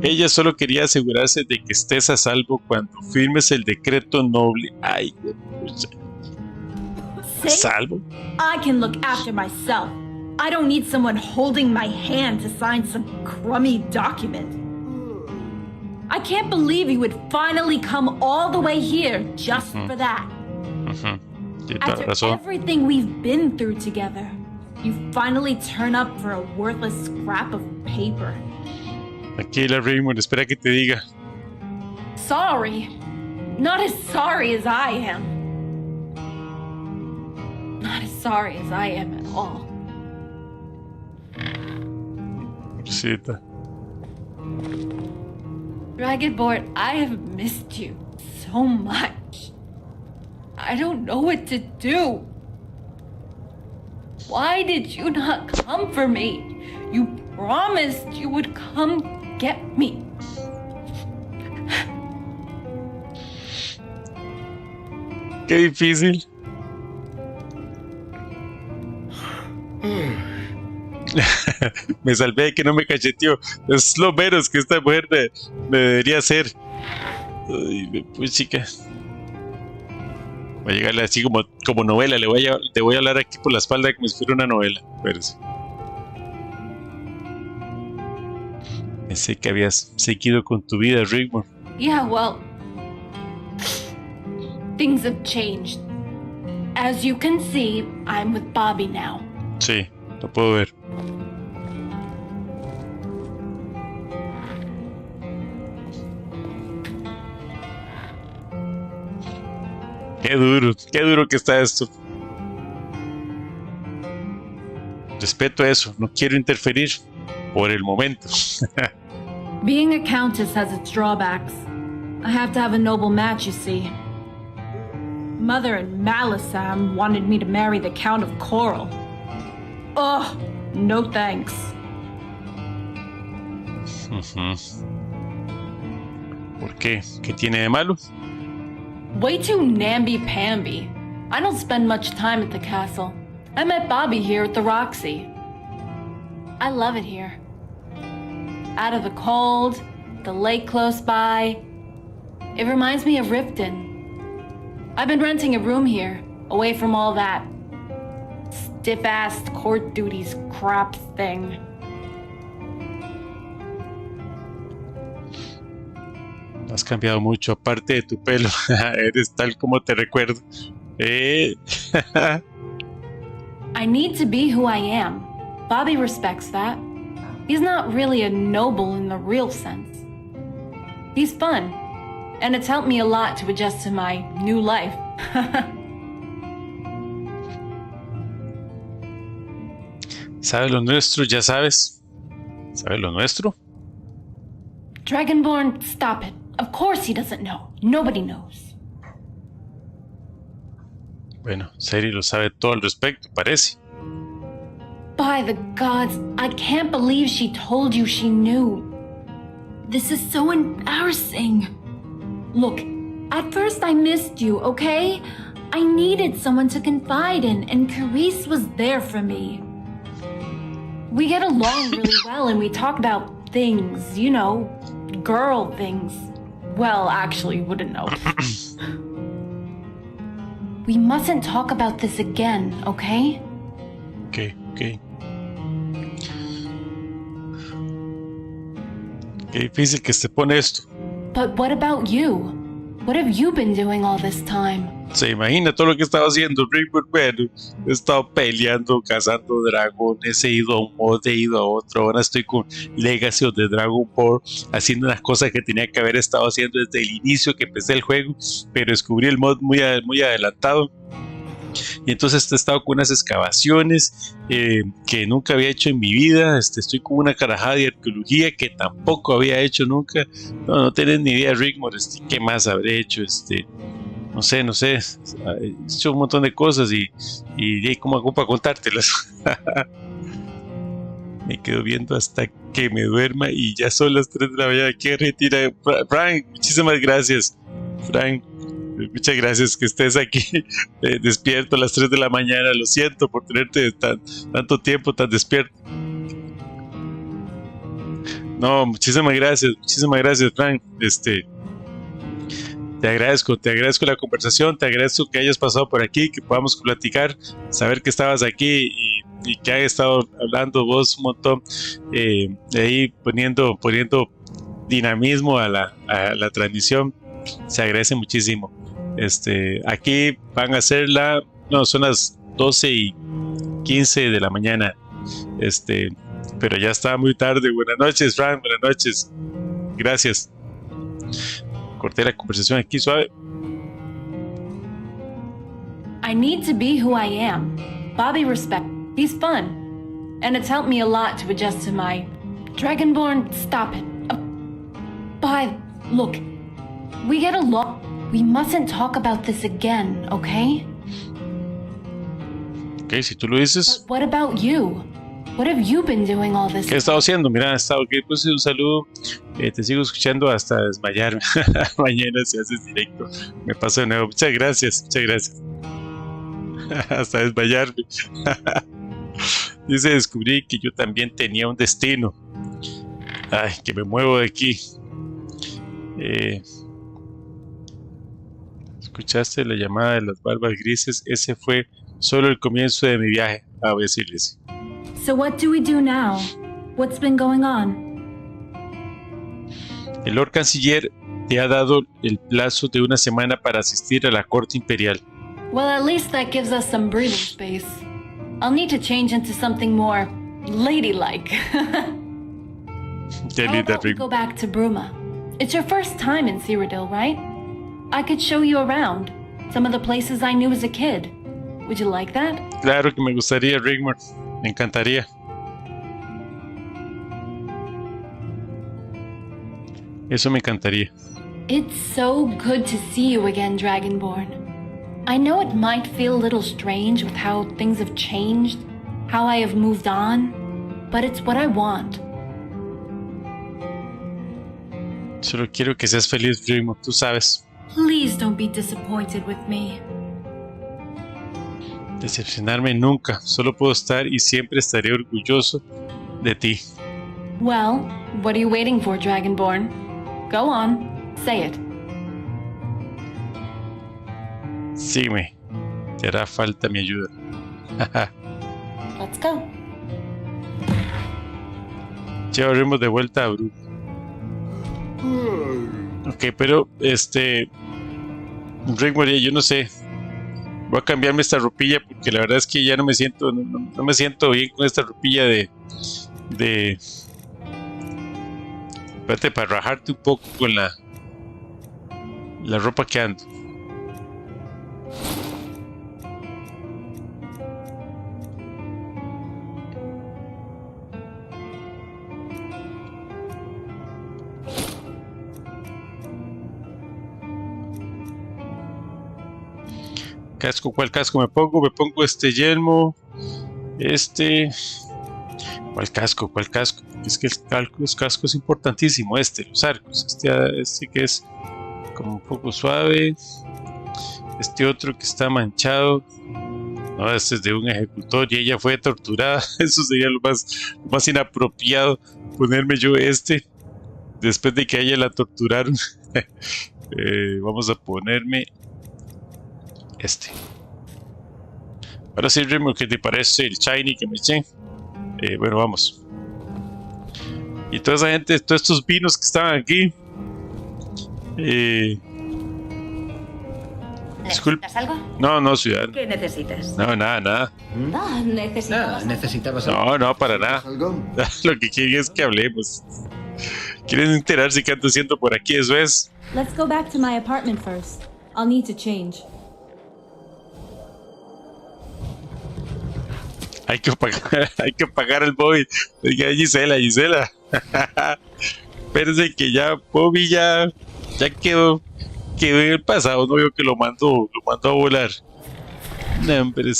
Ella solo quería asegurarse de que estés a salvo cuando firmes el decreto noble. Ay, ¿a salvo? I can look after myself. I don't need someone holding my hand to sign some crummy document. I can't believe you would finally come all the way here just for that. After everything we've been through together, you finally turn up for a worthless scrap of paper. Tranquila, Rigmor, espera que te diga. Sorry. Not as sorry as I am. Not as sorry as I am at all. Pobrecita. Dragonborn, I have missed you so much. I don't know what to do. Why did you not come for me? You promised you would come get me. Qué difícil. Me salvé de que no me cacheteó. Es lo menos que esta mujer me debería hacer. Ay, pues chica. Voy a llegarle así como novela. Te voy a hablar aquí por la espalda como si fuera una novela. Espérese. Pensé que habías seguido con tu vida, Rigmor. Yeah, well, things have changed. As you can see, I'm with Bobby now. Sí, lo puedo ver. Qué duro que está esto. Respeto eso, no quiero interferir por el momento. Being a countess has its drawbacks. I have to have a noble match, you see. Mother and Malisam wanted me to marry the Count of Coral. Ugh, no thanks. ¿Por qué? ¿Qué tiene de malo? Way too namby-pamby. I don't spend much time at the castle. I met Bobby here at the Roxy. I love it here. Out of the cold, the lake close by. It reminds me of Riften. I've been renting a room here, away from all that stiff-assed court duties crap thing. Has cambiado mucho, aparte de tu pelo. Eres tal como te recuerdo. I need to be who I am. Bobby respects that. He's not really a noble in the real sense. He's fun, and it's helped me a lot to adjust to my new life. ¿Sabes lo nuestro? Ya sabes. ¿Sabes lo nuestro? Dragonborn, stop it. Of course he doesn't know. Nobody knows. Bueno, Serie lo sabe todo al respecto, parece. By the gods, I can't believe she told you she knew. This is so embarrassing. Look, at first I missed you, okay? I needed someone to confide in, and Carice was there for me. We get along really well, and we talk about things, you know, girl things. Well, actually, you wouldn't know. We mustn't talk about this again, okay? Okay. Qué difícil que se pone esto. But what about you? What have you been doing all this time? Se imagina todo lo que he estado haciendo, Rigmor. Bueno, he estado peleando, cazando dragones, he ido a un mod, he ido a otro. Ahora estoy con Legacy of the Dragon Ball, haciendo unas cosas que tenía que haber estado haciendo desde el inicio que empecé el juego, pero descubrí el mod muy adelantado. Y entonces he estado con unas excavaciones que nunca había hecho en mi vida. Estoy con una carajada de arqueología que tampoco había hecho nunca. No tenés ni idea, Rigmor, qué más habré hecho. No sé, he hecho un montón de cosas y ¿cómo hago para contártelas? Me quedo viendo hasta que me duerma y ya son las 3 de la mañana. ¡Qué retira! Frank, muchísimas gracias. Frank, muchas gracias que estés aquí despierto a las 3 de la mañana. Lo siento por tenerte tanto tiempo tan despierto. No, muchísimas gracias, Frank. Te agradezco la conversación, te agradezco que hayas pasado por aquí, que podamos platicar, saber que estabas aquí y que hayas estado hablando vos un montón, ahí poniendo dinamismo a la transmisión. Se agradece muchísimo. Aquí van a ser son las 12:15 de la mañana, pero ya está muy tarde. Buenas noches, Frank, buenas noches. Gracias. Corté la conversación aquí suave. I need to be who I am. Bobby respect. He's fun. And it's helped me a lot to adjust to my... Dragonborn, stop it. Look, we get along. We mustn't talk about this again, okay? Ok, si tú lo dices. But what about you? What have you been doing all this? ¿Qué he estado haciendo? Mira, pues un saludo. Te sigo escuchando hasta desmayarme. Mañana si haces directo me paso de nuevo. Muchas gracias. Hasta desmayarme. Dice, descubrí que yo también tenía un destino. Ay, que me muevo de aquí. ¿Escuchaste la llamada de las barbas grises? Ese fue solo el comienzo de mi viaje. Voy a decirles. So what do we do now? What's been going on? El Lord Canciller te ha dado el plazo de una semana para asistir a la corte imperial. Well, at least that gives us some breathing space. I'll need to change into something more ladylike. How about we go back to Bruma? It's your first time in Cyrodiil, right? I could show you around. Some of the places I knew as a kid. Would you like that? Claro que me gustaría, Rigmor. Me encantaría. Eso me encantaría. It's so good to see you again, Dragonborn. I know it might feel a little strange with how things have changed, how I have moved on, but it's what I want. Solo quiero que seas feliz, Rigmor, tú sabes. Please don't be disappointed with me. Decepcionarme nunca. Solo puedo estar y siempre estaré orgulloso de ti. Well, what are you waiting for, Dragonborn? Go on, say it. Sígueme. Te hará falta mi ayuda. Let's go. Llevaremos de vuelta a Bru. Ok, pero Rigmor, yo no sé. Voy a cambiarme esta ropilla porque la verdad es que ya no me siento bien con esta ropilla de espérate, para rajarte un poco con la ropa que ando. Casco, ¿cuál casco me pongo? Me pongo este yelmo. ¿Cuál casco? ¿Cuál casco? Es que el casco es importantísimo. Los arcos. Este que es como un poco suave. Este otro que está manchado. No, este es de un ejecutor y ella fue torturada. Eso sería lo más inapropiado. Ponerme yo después de que a ella la torturaron. Vamos a ponerme Ahora sí, Rigmor, ¿qué te parece el shiny que me eché? Bueno, vamos. Y toda esa gente, todos estos vinos que estaban aquí. ¿Necesitas algo? No, ciudadano. ¿Qué necesitas? No, nada. Ah, necesitabas No, para nada. Lo que quieren es que hablemos. Quieren enterarse qué ando haciendo por aquí, eso es. Let's go back to my apartment first. I'll need to change. Hay que pagar el Bobby. Oiga, Gisela. Espérense que ya Bobby ya quedó en el pasado. No veo que lo mandó a volar. No, hombre.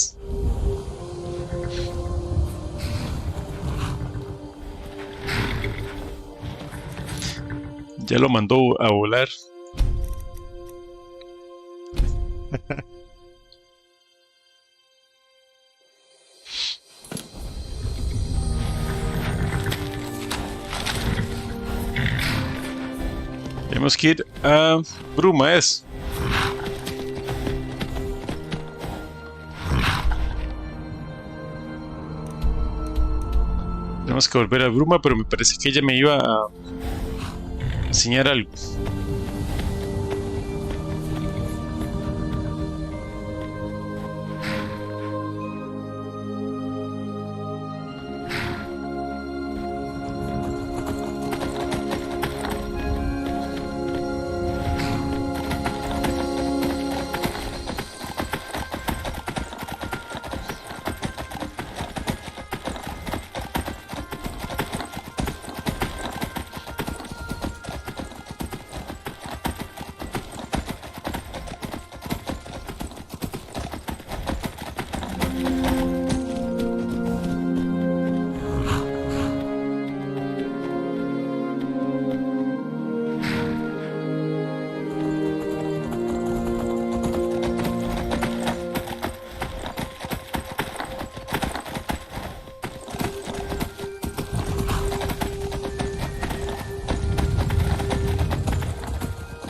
Ya lo mandó a volar. Tenemos que ir a Bruma, Tenemos que volver a Bruma, pero me parece que ella me iba a enseñar algo.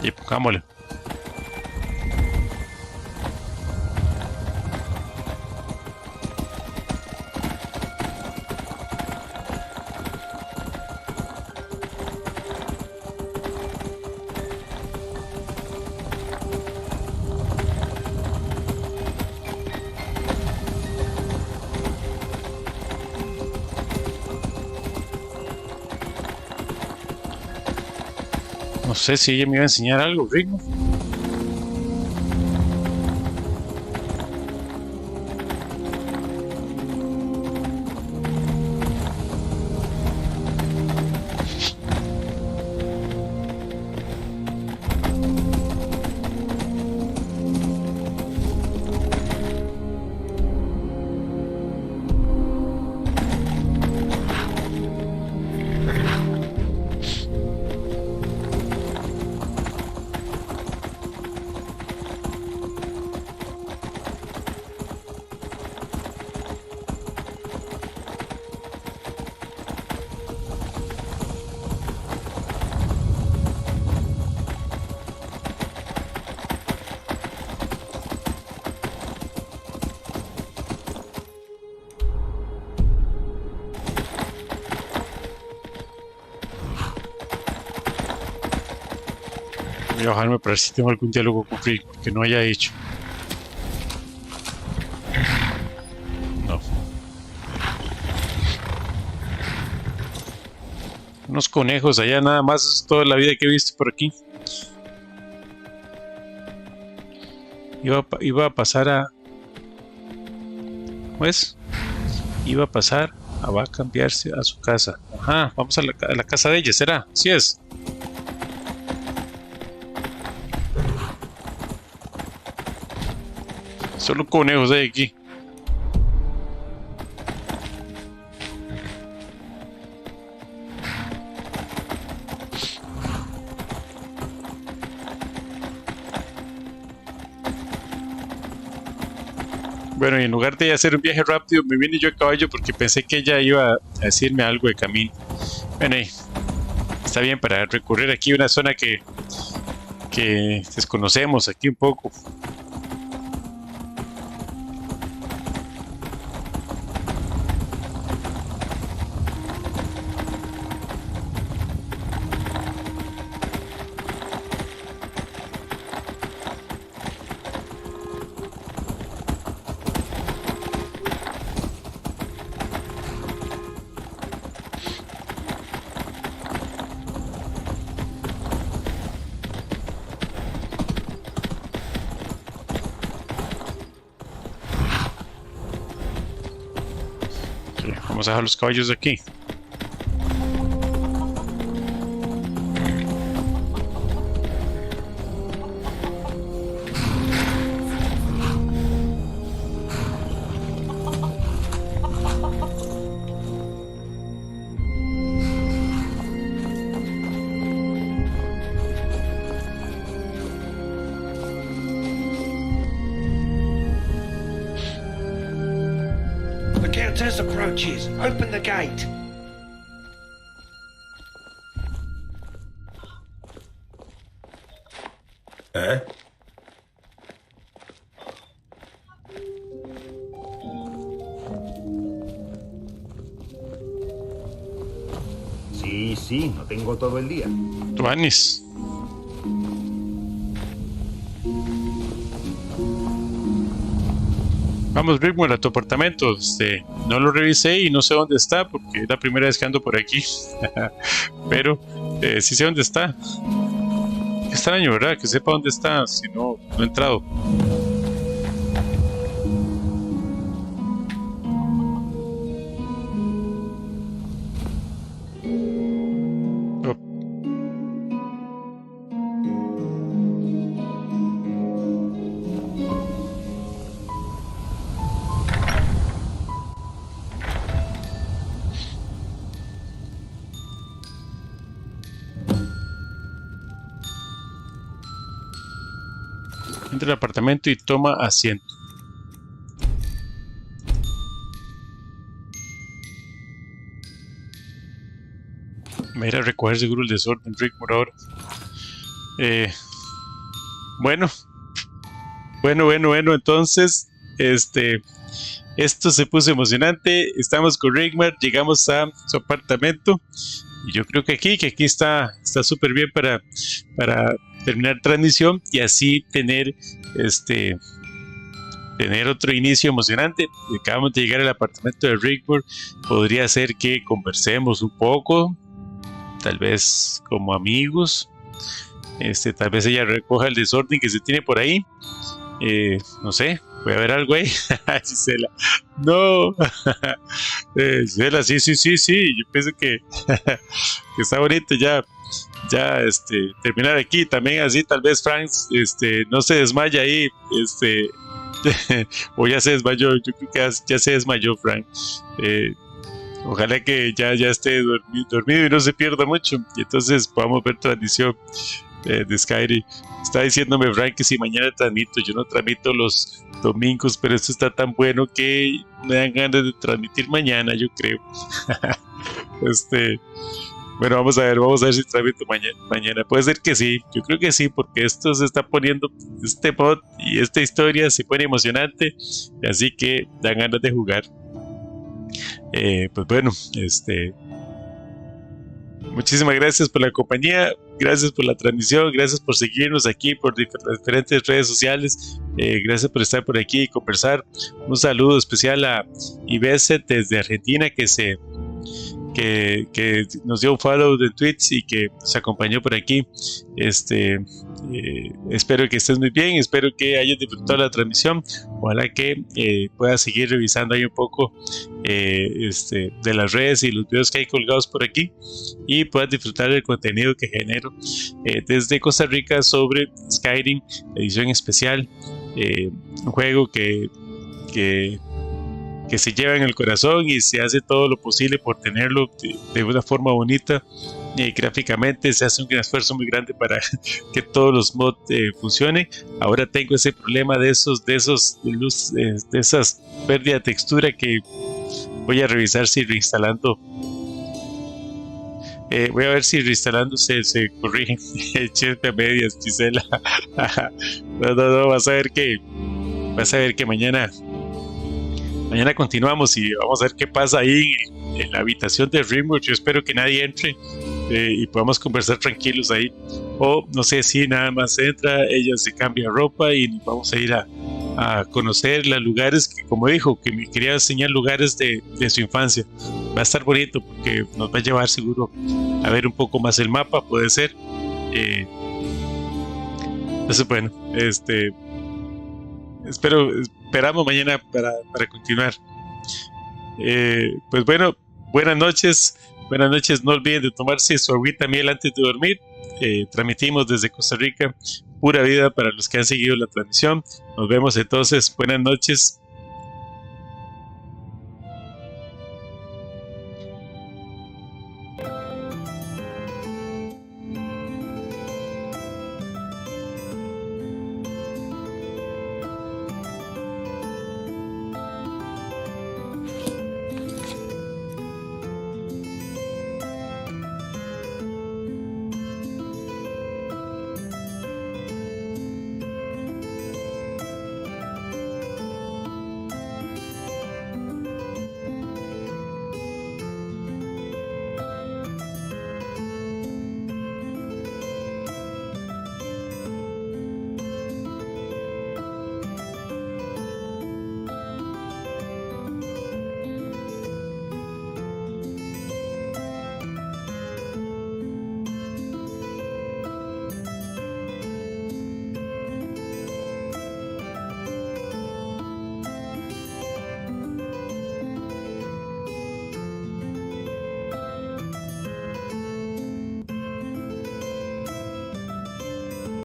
Y pongámosle. No sé si ella me iba a enseñar algo, Rigmor. Voy a bajarme para ver si tengo algún diálogo con Rick que no haya hecho. No. Unos conejos allá nada más, es toda la vida que he visto por aquí. Iba a pasar a... Pues... Iba a pasar a... Va a cambiarse a su casa. Ajá, vamos a la casa de ella, ¿será? Sí es. Solo conejos hay aquí. Bueno, y en lugar de hacer un viaje rápido, me vine yo a caballo porque pensé que ella iba a decirme algo de camino. Bueno, está bien para recorrer aquí una zona que desconocemos aquí un poco. Vamos a dejar los caballos aquí. Countess approaches. Open the gate. ¿Eh? Sí, no tengo todo el día. Tuanis. Vamos, Rigmor, a tu apartamento. No lo revisé y no sé dónde está porque es la primera vez que ando por aquí. Pero sí sé dónde está. Qué extraño, ¿verdad? Que sepa dónde está, si no he entrado. Entra al apartamento y toma asiento. Me irá a recoger seguro el desorden, Rigmor, ahora. Bueno, entonces, esto se puso emocionante. Estamos con Rigmor, llegamos a su apartamento. Y yo creo que aquí está súper bien para terminar transmisión y así tener otro inicio emocionante. Acabamos de llegar al apartamento de Rigmor. Podría ser que conversemos un poco, tal vez como amigos. Tal vez ella recoja el desorden que se tiene por ahí. No sé, voy a ver algo ahí. Gisela, no. Gisela, sí. Yo pienso que está bonito ya terminar aquí. También así, tal vez Frank no se desmaya ahí. O ya se desmayó. Yo creo que ya se desmayó Frank. Ojalá que ya esté dormido y no se pierda mucho. Y entonces podamos ver transmisión de Skyrim. Está diciéndome Frank que si mañana transmito. Yo no transmito los domingos, pero esto está tan bueno que me dan ganas de transmitir mañana, yo creo. Bueno, vamos a ver si transmito mañana. Puede ser que sí, yo creo que sí, porque esto se está poniendo, este mod y esta historia se pone emocionante, así que dan ganas de jugar. Pues bueno, Muchísimas gracias por la compañía, gracias por la transmisión, gracias por seguirnos aquí por las diferentes redes sociales, gracias por estar por aquí y conversar. Un saludo especial a Ivese desde Argentina que nos dio un follow de Twitch y que nos acompañó por aquí. Espero que estés muy bien, espero que hayas disfrutado la transmisión. Ojalá que puedas seguir revisando ahí un poco de las redes y los videos que hay colgados por aquí y puedas disfrutar del contenido que genero desde Costa Rica sobre Skyrim, edición especial, un juego que se lleva en el corazón y se hace todo lo posible por tenerlo de una forma bonita. Gráficamente se hace un esfuerzo muy grande para que todos los mods funcionen. Ahora tengo ese problema de esas pérdidas de textura que voy a revisar si reinstalando. Voy a ver si reinstalando se corrigen. Chisme a medias, Gisela. No, vas a ver que mañana continuamos y vamos a ver qué pasa ahí en la habitación de Rigmor. Yo espero que nadie entre y podamos conversar tranquilos ahí. O no sé si nada más entra, ella se cambia ropa y nos vamos a ir a conocer los lugares que, como dijo, que me quería enseñar lugares de su infancia. Va a estar bonito porque nos va a llevar seguro a ver un poco más el mapa, puede ser. Entonces, bueno, esperamos mañana para continuar. Pues bueno, buenas noches, no olviden de tomarse su agüita miel antes de dormir. Transmitimos desde Costa Rica, pura vida para los que han seguido la transmisión. Nos vemos entonces, buenas noches.